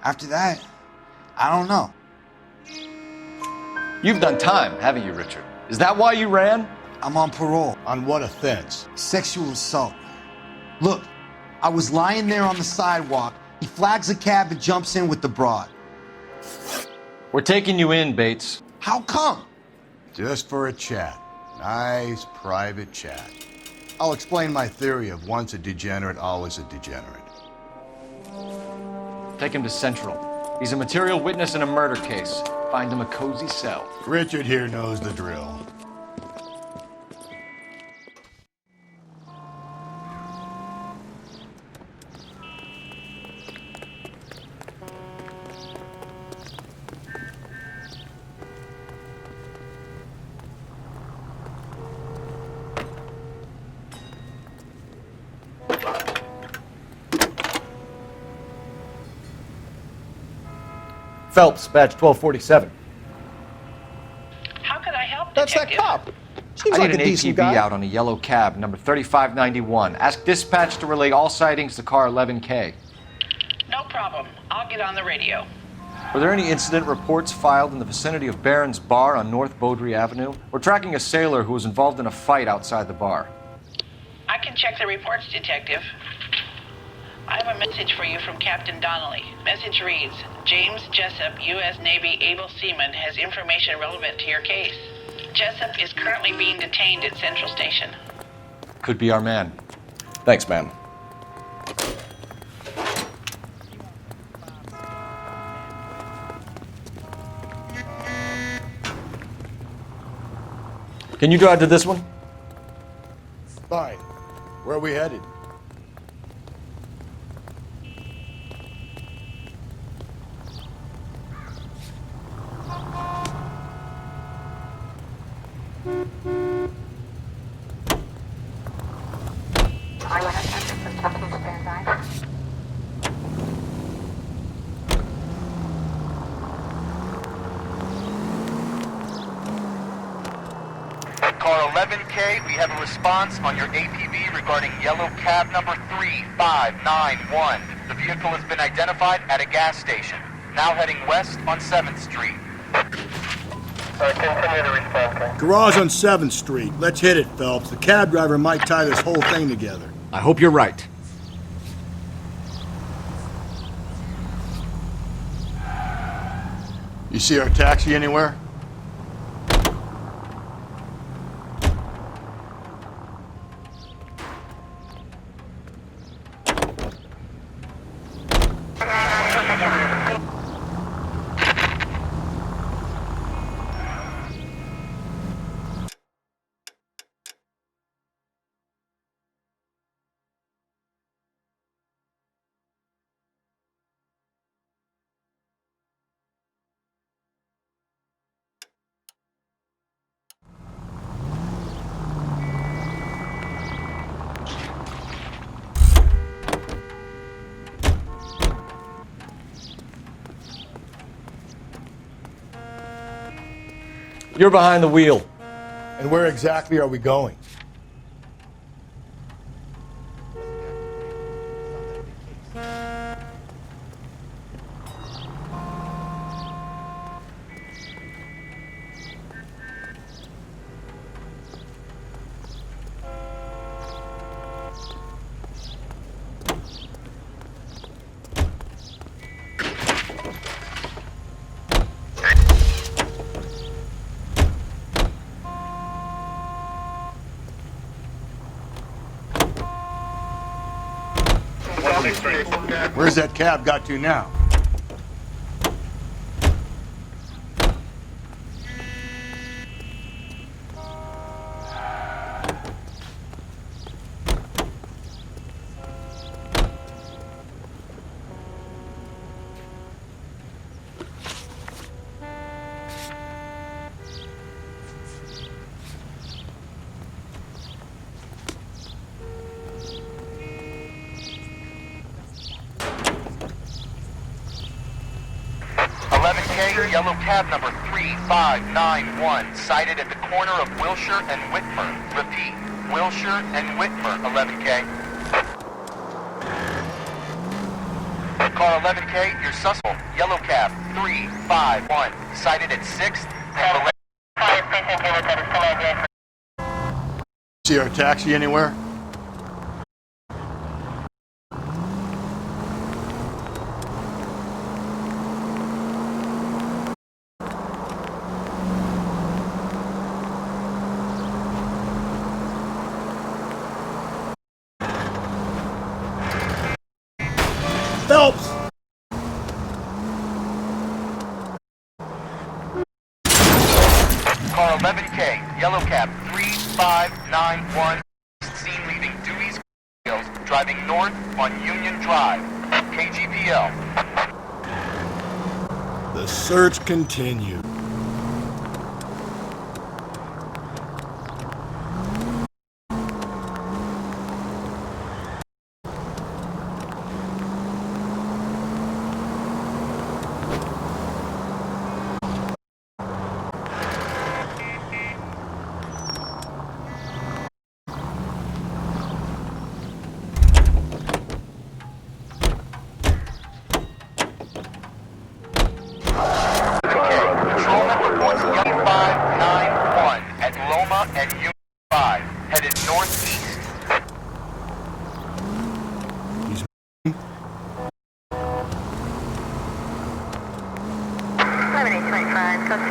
S21: After that, I don't know.
S12: You've done time, haven't you, Richard? Is that why you ran?
S21: I'm on parole.
S4: On what offense?
S21: Sexual assault. Look, I was lying there on the sidewalk. He flags a cab and jumps in with the broad.
S12: We're taking you in, Bates.
S21: How come?
S4: Just for a chat. Nice private chat. I'll explain my theory of once a degenerate, always a degenerate.
S12: Take him to Central. He's a material witness in a murder case. Find him a cozy cell.
S4: Richard here knows the drill.
S12: Phelps, badge 1247.
S13: How could I help,
S3: That's that
S13: Detective?
S3: cop.
S5: Seems
S3: I
S5: like
S3: need
S5: a
S3: an
S5: decent
S3: APB
S5: guy.
S3: out on a yellow cab, number 3591. Ask dispatch to relay all sightings to car 11K.
S13: No problem. I'll get on the radio.
S3: Were there any incident reports filed in the vicinity of Barron's Bar on North Beaudry Avenue? We're tracking a sailor who was involved in a fight outside the bar.
S13: I can check the reports, Detective. I have a message for you from Captain Donnelly. Message reads, James Jessup, U.S. Navy able seaman, has information relevant to your case. Jessup is currently being detained at Central Station.
S3: Could be our man.
S5: Thanks, man.
S12: Can you drive to this one?
S4: Fine. Where are we headed?
S22: Car 11K, we have a response on your APB regarding yellow cab number 3591. The vehicle has been identified at a gas station. Now heading west on 7th Street. Continue to respond.
S4: Garage on 7th Street. Let's hit it, Phelps. The cab driver might tie this whole thing together.
S12: I hope you're right.
S4: You see our taxi anywhere?
S12: You're behind the wheel.
S4: And where exactly are we going? Where's that cab got to now?
S22: Yellow cab number 3591, sighted at the corner of Wilshire and Whitmer. Repeat, Wilshire and Whitmer, 11K. Car 11K, your suspect, yellow cab 351, sighted at 6th and
S4: See our taxi anywhere? Phelps!
S22: Car 11K, yellow cab 3591, seen leaving Dewey's driving north on Union Drive. KGPL.
S4: The search continues.
S5: 7825, code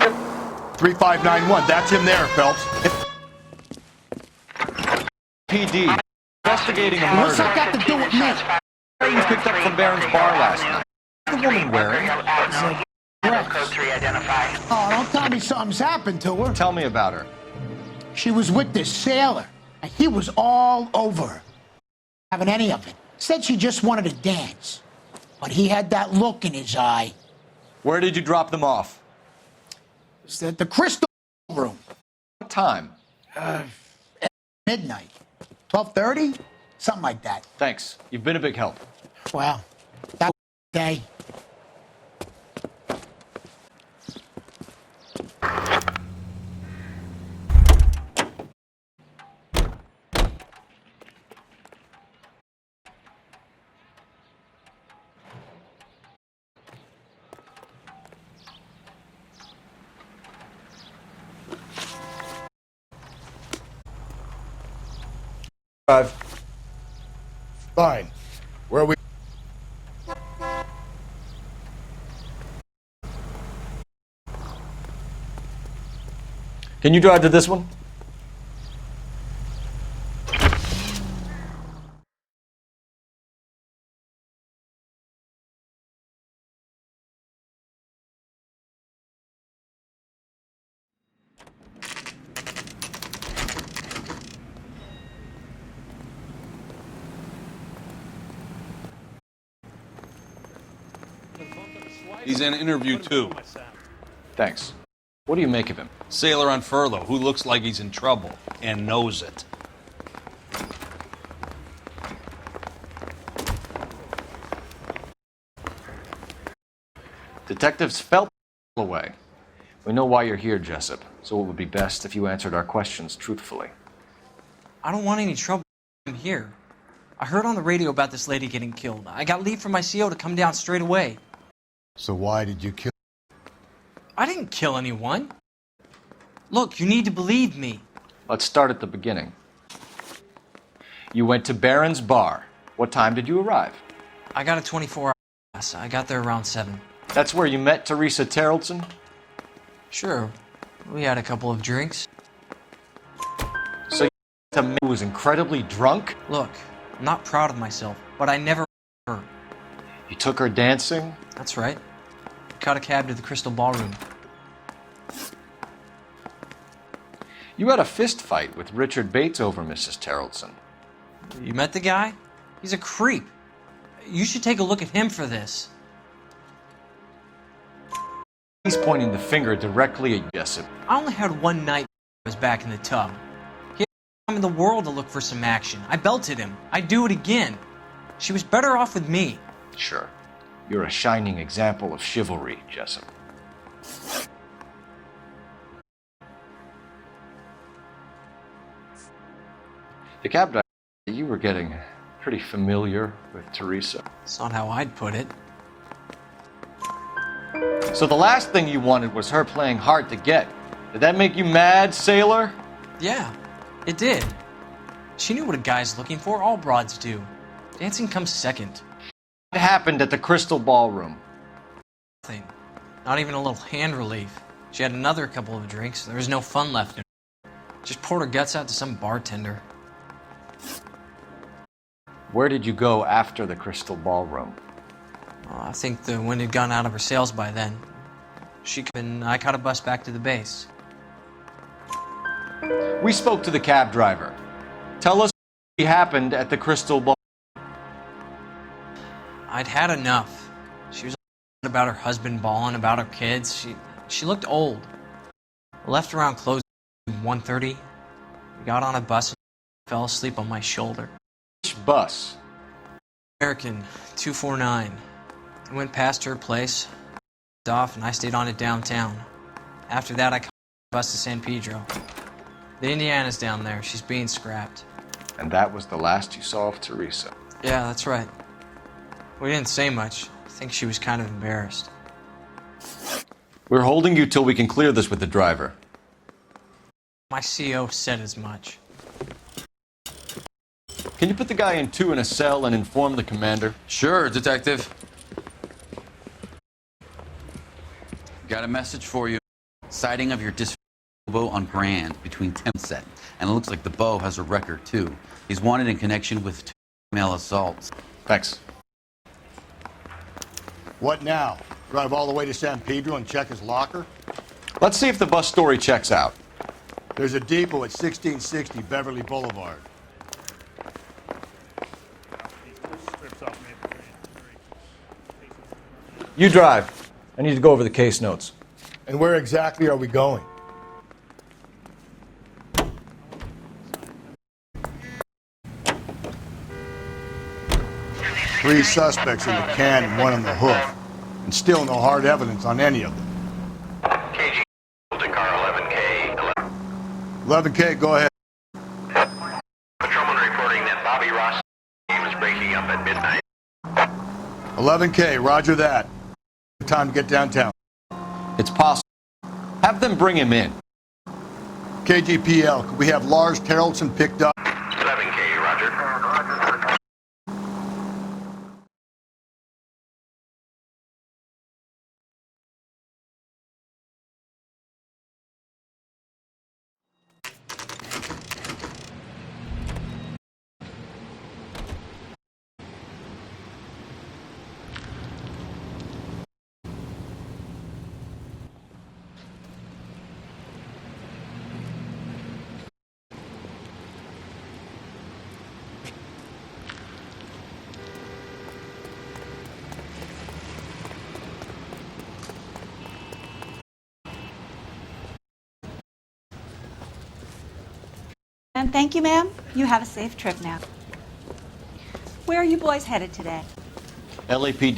S5: 6.
S4: 3591, that's him there, Phelps.
S12: PD, investigating a murder.
S21: What's that got to do with me?
S12: You picked up from Barron's bar last night. The woman wearing?
S5: Code 3 identified.
S21: Oh, don't tell me something's happened to her.
S12: Tell me about her.
S21: She was with this sailor, and he was all over her. Having any of it. Said she just wanted to dance. But he had that look in his eye.
S12: Where did you drop them off?
S21: It's at the Crystal Room.
S12: What time?
S21: At midnight. 12:30? Something like that.
S12: Thanks. You've been a big help.
S21: Well, that day.
S4: Fine. Where are we?
S12: Can you drive to this one?
S18: He's in interview too.
S12: Thanks. What do you make of him?
S18: Sailor on furlough who looks like he's in trouble and knows it.
S3: Detectives felt away. We know why you're here, Jessup, so it would be best if you answered our questions truthfully.
S14: I don't want any trouble. I'm here. I heard on the radio about this lady getting killed. I got leave from my CO to come down straight away.
S4: So why did you kill?
S14: I didn't kill anyone. Look, you need to believe me.
S3: Let's start at the beginning. You went to Barron's bar. What time did you arrive?
S14: I got a 24-hour pass. I got there around 7.
S3: That's where you met Teresa Terrellson?
S14: Sure. We had a couple of drinks.
S3: So you was incredibly drunk?
S14: Look, I'm not proud of myself, but I never her.
S3: You took her dancing?
S14: That's right. Caught a cab to the Crystal Ballroom.
S3: You had a fist fight with Richard Bates over Mrs. Terrellson.
S14: You met the guy? He's a creep. You should take a look at him for this.
S3: He's pointing the finger directly at Jessup.
S14: I only had one night I was back in the tub. He had time in the world to look for some action. I belted him. I'd do it again. She was better off with me.
S3: Sure. You're a shining example of chivalry, Jessup. The cab driver, you were getting pretty familiar with Teresa.
S14: That's not how I'd put it.
S3: So the last thing you wanted was her playing hard to get. Did that make you mad, sailor?
S14: Yeah, it did. She knew what a guy's looking for. All broads do. Dancing comes second.
S3: What happened at the Crystal Ballroom?
S14: Nothing. Not even a little hand relief. She had another couple of drinks. There was no fun left in her. Just poured her guts out to some bartender.
S3: Where did you go after the Crystal Ballroom?
S14: I think the wind had gone out of her sails by then. I caught a bus back to the base.
S3: We spoke to the cab driver. Tell us what happened at the Crystal Ball.
S14: I'd had enough. She was about her husband balling, about her kids. She looked old. I left around close at 1:30. We got on a bus and fell asleep on my shoulder.
S3: Which bus?
S14: American 249. I went past her place, off, and I stayed on it downtown. After that, I caught a bus to San Pedro. The Indiana's down there. She's being scrapped.
S3: And that was the last you saw of Teresa?
S14: Yeah, that's right. We didn't say much. I think she was kind of embarrassed.
S3: We're holding you till we can clear this with the driver.
S14: My CO said as much.
S3: Can you put the guy in 2 in a cell and inform the commander?
S23: Sure, Detective.
S17: Got a message for you. Sighting of your bow on Grand between 10 and set. And it looks like the bow has a record, too. He's wanted in connection with 2 male assaults.
S3: Thanks.
S4: What now? Drive all the way to San Pedro and check his locker?
S3: Let's see if the bus story checks out.
S4: There's a depot at 1660 Beverly Boulevard.
S3: You drive. I need to go over the case notes.
S4: And where exactly are we going? Three suspects in the can and one on the hoof. And still no hard evidence on any of them.
S22: KG to car 11K.
S4: 11K, go ahead.
S22: Patrolman reporting that Bobby Ross' game is breaking up at midnight.
S4: 11K, roger that. Time to get downtown.
S3: It's possible. Have them bring him in.
S4: KGPL, could we have Lars Terrelson picked up?
S22: 11K, roger.
S19: And thank you, ma'am. You have a safe trip now. Where are you boys headed today?
S3: LAPD.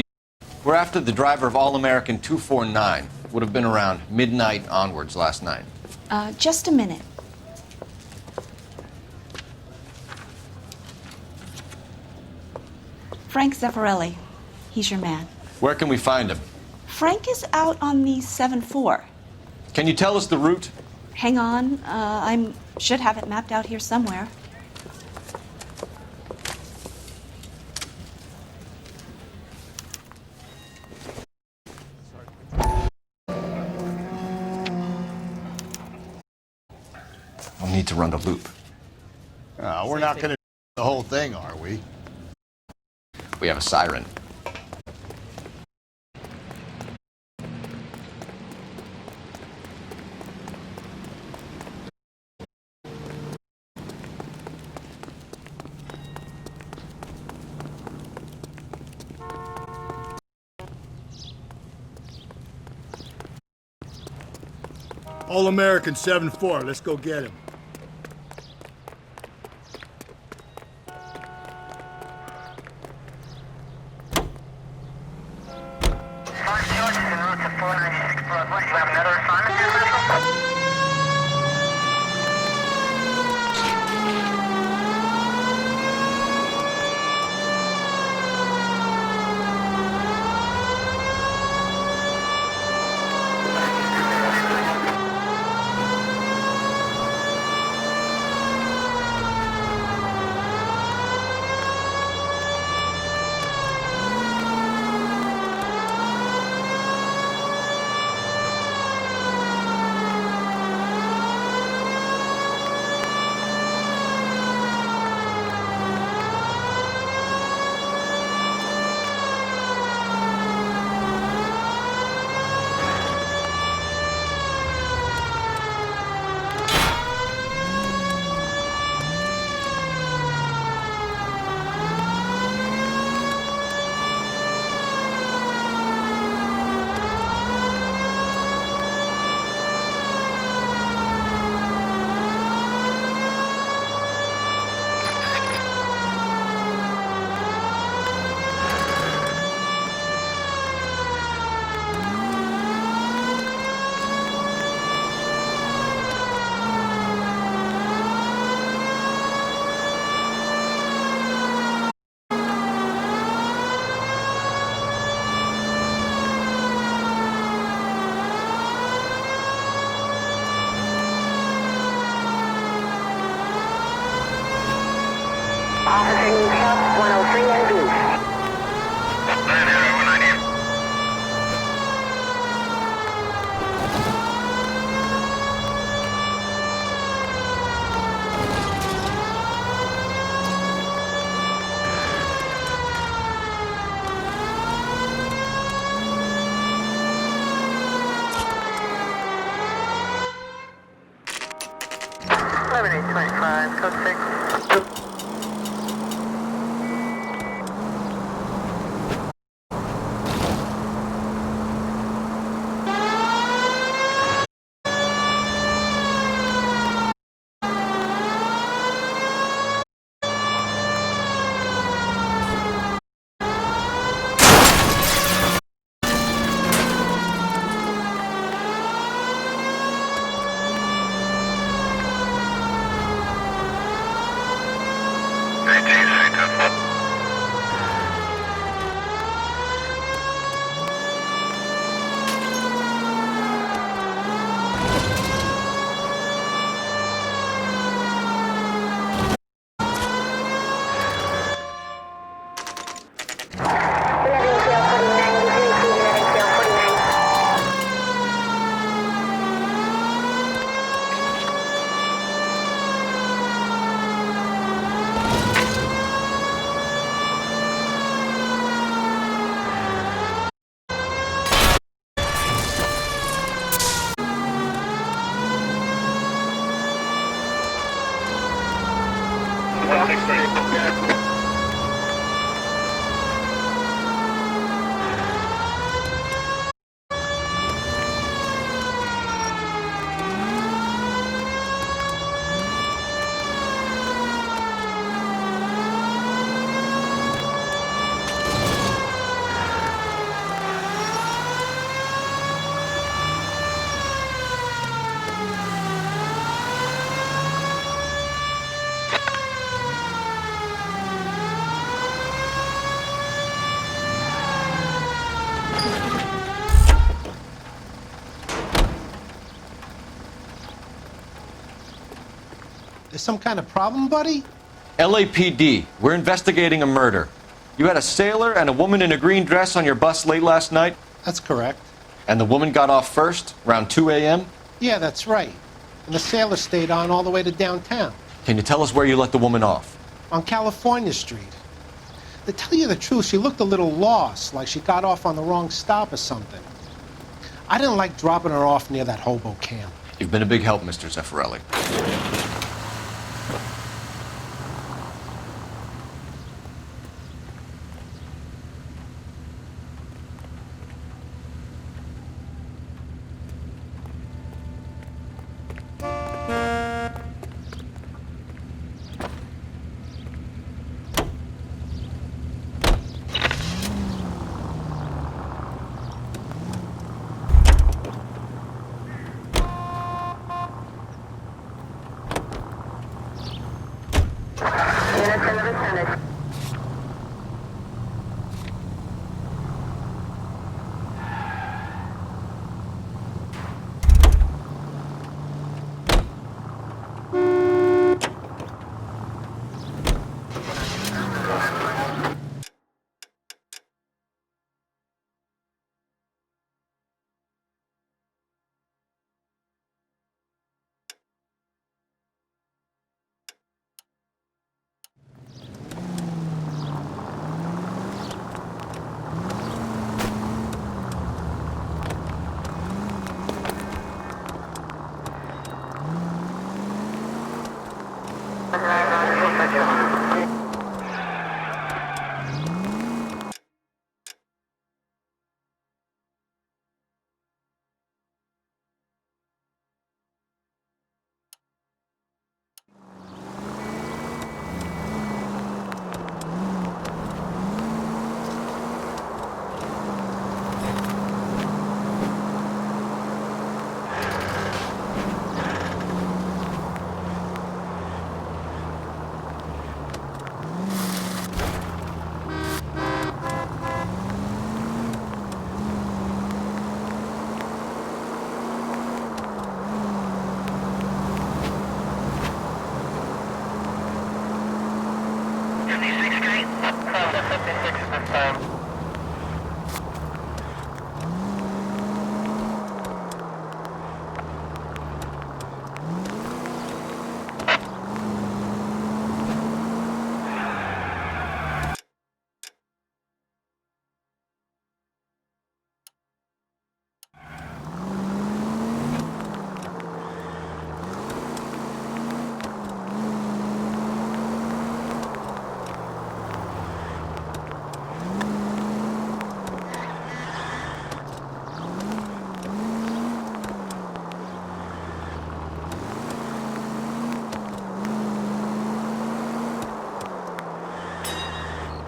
S3: We're after the driver of All-American 249. Would have been around midnight onwards last night.
S19: Just a minute. Frank Zeffirelli. He's your man.
S3: Where can we find him?
S19: Frank is out on the 7-4.
S3: Can you tell us the route?
S19: Hang on. I should have it mapped out here somewhere.
S3: I'll need to run the loop.
S4: We're not going to do the whole thing, are we?
S3: We have a siren.
S9: All-American 7-4. Let's go get him.
S5: 7825, code 6.
S7: There's some kind of problem, buddy?
S12: LAPD, we're investigating a murder. You had a sailor and a woman in a green dress on your bus late last night?
S7: That's correct.
S12: And the woman got off first, around 2 a.m.?
S7: Yeah, that's right. And the sailor stayed on all the way to downtown.
S12: Can you tell us where you let the woman off?
S7: On California Street. To tell you the truth, she looked a little lost, like she got off on the wrong stop or something. I didn't like dropping her off near that hobo camp.
S12: You've been a big help, Mr. Zeffirelli.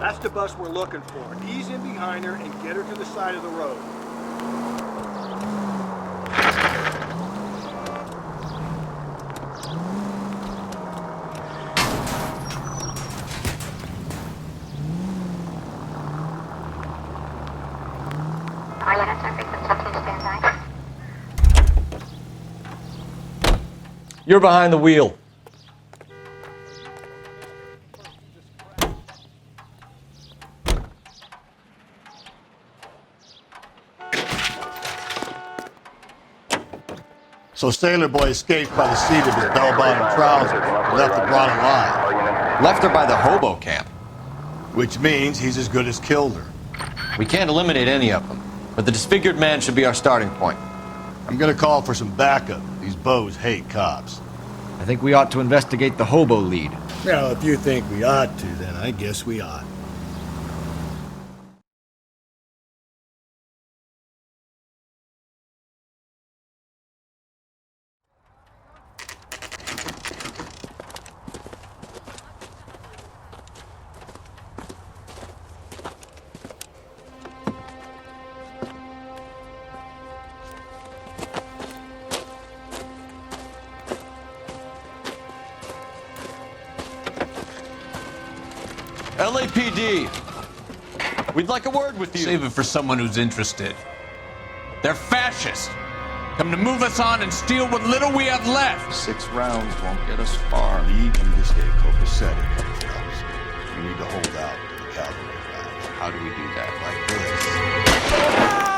S9: That's the bus we're looking for. Ease in behind her and get her to the side of the road.
S12: You're behind the wheel.
S4: So Sailor Boy escaped by the seat of his bell-bottom trousers and left the broad alive.
S3: Left her by the hobo camp.
S4: Which means he's as good as killed her.
S3: We can't eliminate any of them, but the disfigured man should be our starting point.
S4: I'm gonna call for some backup. These bows hate cops.
S12: I think we ought to investigate the hobo lead.
S9: Well, if you think we ought to, then I guess we ought.
S3: LAPD, we'd like a word with you.
S18: Save it for someone who's interested. They're fascists. Come to move us on and steal what little we have left.
S4: 6 rounds won't get us far. I need you to stay copacetic, Phelps. You need to hold out to the cavalry rounds.
S3: How do we do that?
S4: Like this.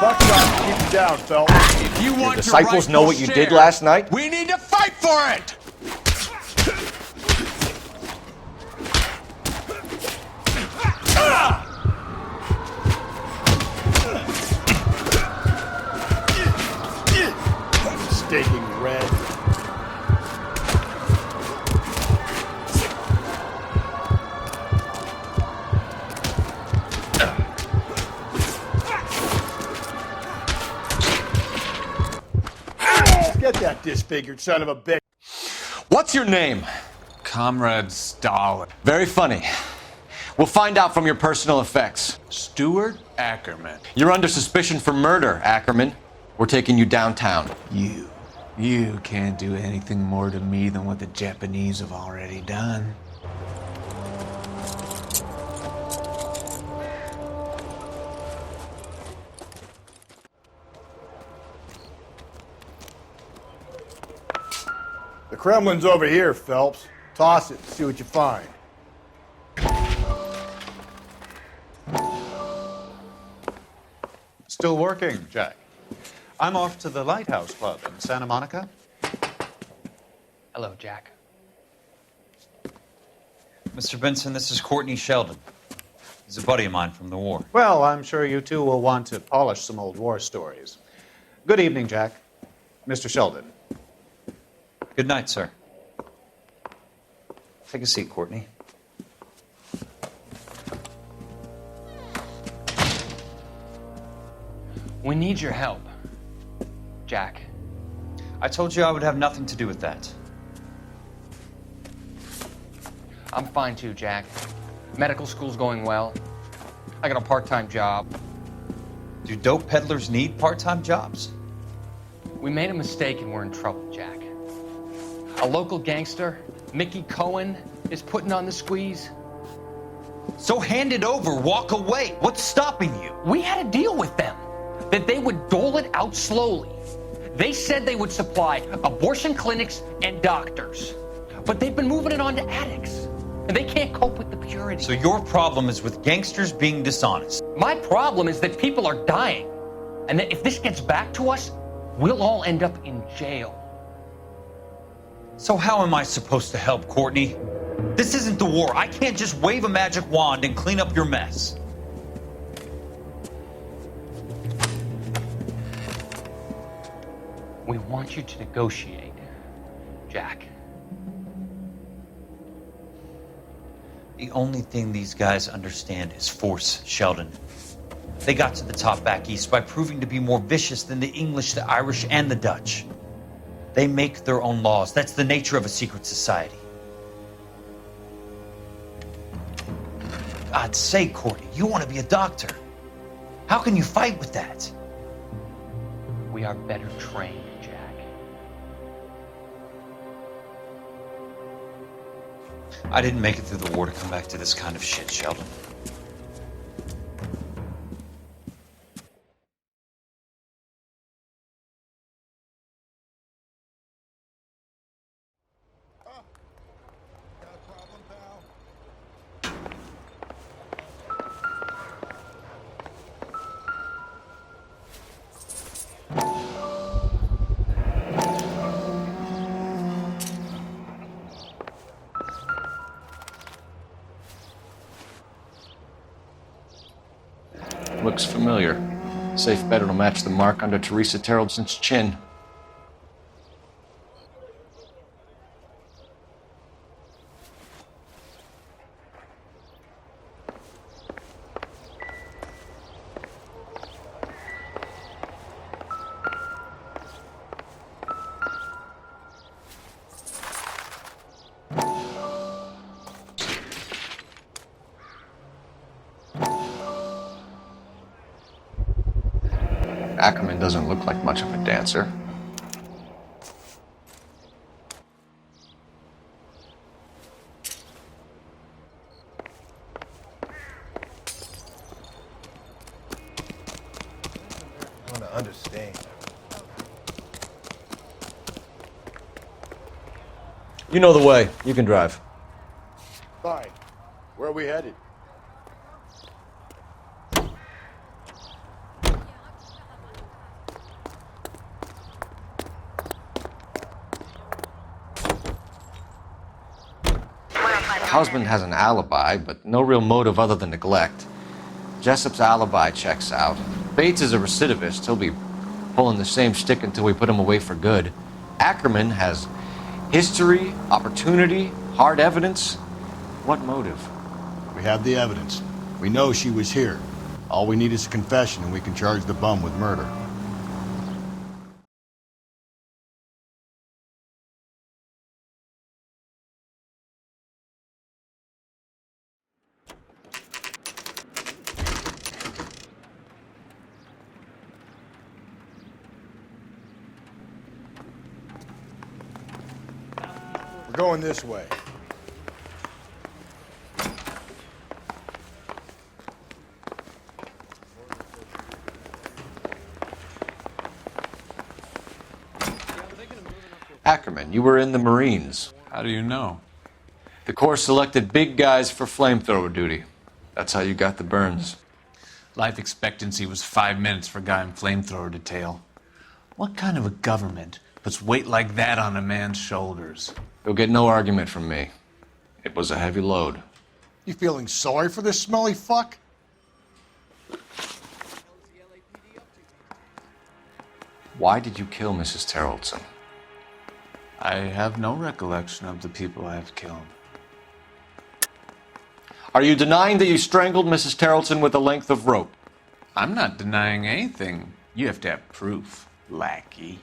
S4: Buck shot, keep it down, Phelps.
S18: If you want
S3: Your disciples
S18: your
S3: know what you
S18: share,
S3: did last night?
S18: We need to fight for it!
S4: Staking red. Get that disfigured son of a bitch.
S3: What's your name?
S18: Comrade Stalin.
S3: Very funny. We'll find out from your personal effects.
S18: Stuart Ackerman.
S3: You're under suspicion for murder, Ackerman. We're taking you downtown.
S18: You can't do anything more to me than what the Japanese have already done.
S9: The Kremlin's over here, Phelps. Toss it and see what you find.
S10: Still working, Jack. I'm off to the Lighthouse Club in Santa Monica.
S20: Hello, Jack.
S15: Mr. Benson, this is Courtney Sheldon. He's a buddy of mine from the war.
S10: Well, I'm sure you two will want to polish some old war stories. Good evening, Jack. Mr. Sheldon.
S15: Good night, sir. Take a seat, Courtney.
S20: We need your help, Jack.
S15: I told you I would have nothing to do with that.
S20: I'm fine too, Jack. Medical school's going well. I got a part-time job.
S15: Do dope peddlers need part-time jobs?
S20: We made a mistake and we're in trouble, Jack. A local gangster, Mickey Cohen, is putting on the squeeze.
S15: So hand it over, walk away. What's stopping you?
S20: We had a deal with them that they would dole it out slowly. They said they would supply abortion clinics and doctors, but they've been moving it on to addicts, and they can't cope with the purity.
S15: So your problem is with gangsters being dishonest.
S20: My problem is that people are dying, and that if this gets back to us, we'll all end up in jail.
S15: So how am I supposed to help, Courtney? This isn't the war. I can't just wave a magic wand and clean up your mess.
S20: We want you to negotiate, Jack.
S15: The only thing these guys understand is force, Sheldon. They got to the top back east by proving to be more vicious than the English, the Irish, and the Dutch. They make their own laws. That's the nature of a secret society. God's sake, Courtney, you want to be a doctor. How can you fight with that? We are better trained, Jack. I didn't make it through the war to come back to this kind of shit, Sheldon.
S3: Looks familiar. Safe bet it'll match the mark under Teresa Terreldson's chin. Ackerman doesn't look like much of a dancer.
S4: I want to understand.
S3: You know the way. You can drive.
S4: Fine. Where are we headed?
S3: Husband has an alibi, but no real motive other than neglect. Jessup's alibi checks out. Bates is a recidivist. He'll be pulling the same shtick until we put him away for good. Ackerman has history, opportunity, hard evidence. What motive?
S4: We have the evidence. We know she was here. All we need is a confession, and we can charge the bum with murder. We're going this way.
S3: Ackerman, you were in the Marines.
S18: How do you know?
S3: The Corps selected big guys for flamethrower duty. That's how you got the burns.
S18: Life expectancy was 5 minutes for a guy in flamethrower detail. What kind of a government puts weight like that on a man's shoulders?
S3: You'll get no argument from me. It was a heavy load.
S4: You feeling sorry for this smelly fuck?
S3: Why did you kill Mrs. Terreldson?
S18: I have no recollection of the people I have killed.
S3: Are you denying that you strangled Mrs. Terreldson with a length of rope?
S18: I'm not denying anything. You have to have proof, lackey.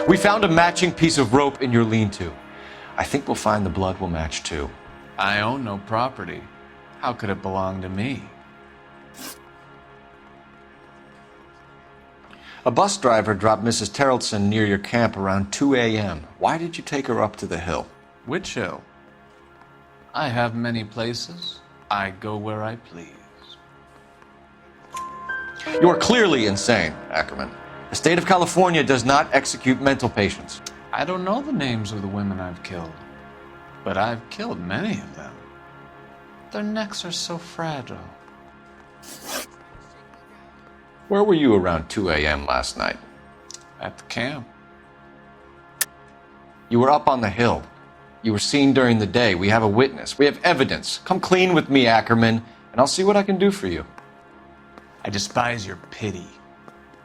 S3: We found a matching piece of rope in your lean-to. I think we'll find the blood will match too.
S18: I own no property. How could it belong to me?
S3: A bus driver dropped Mrs. Terreldson near your camp around 2 a.m. Why did you take her up to the hill?
S18: Which hill? I have many places. I go where I please.
S3: You are clearly insane, Ackerman. The state of California does not execute mental patients.
S18: I don't know the names of the women I've killed, but I've killed many of them. Their necks are so fragile.
S3: Where were you around 2 a.m. last night?
S18: At the camp.
S3: You were up on the hill. You were seen during the day. We have a witness. We have evidence. Come clean with me, Ackerman, and I'll see what I can do for you.
S18: I despise your pity.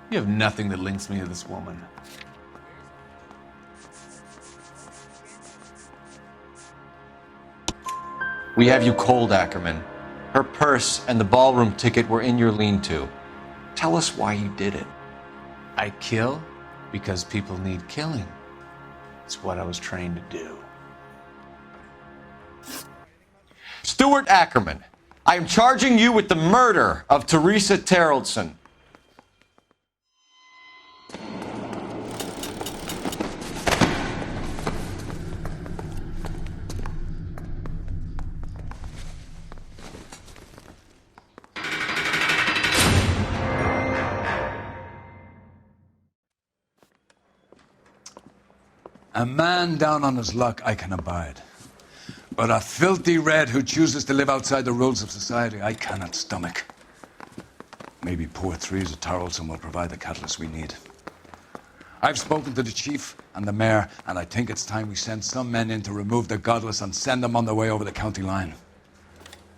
S18: You have nothing that links me to this woman.
S3: We have you cold, Ackerman. Her purse and the ballroom ticket were in your lean-to. Tell us why you did it.
S18: I kill because people need killing. It's what I was trained to do.
S3: Stuart Ackerman, I am charging you with the murder of Teresa Terrellson.
S2: A man down on his luck I can abide. But a filthy red who chooses to live outside the rules of society, I cannot stomach. Maybe poor Teresa Terrellson will provide the catalyst we need. I've spoken to the chief and the mayor, and I think it's time we send some men in to remove the godless and send them on their way over the county line.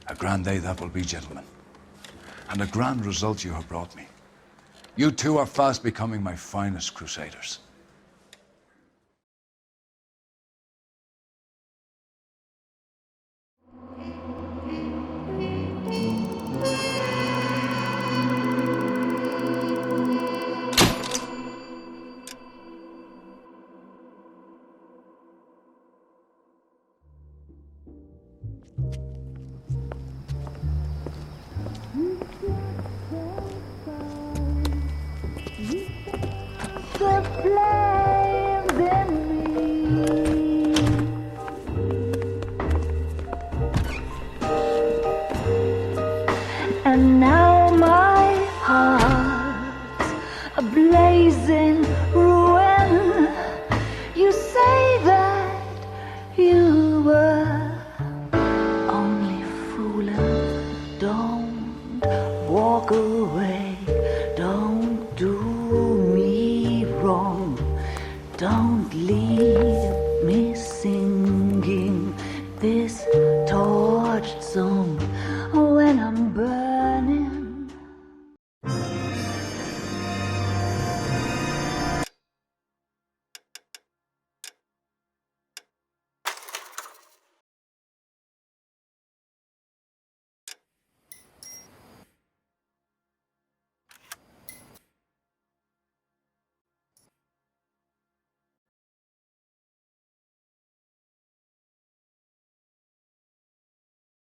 S2: A grand day that will be, gentlemen. And a grand result you have brought me. You two are fast becoming my finest crusaders.
S11: And now my heart's a blazing ruin. You say that you were only fooling. Don't walk away.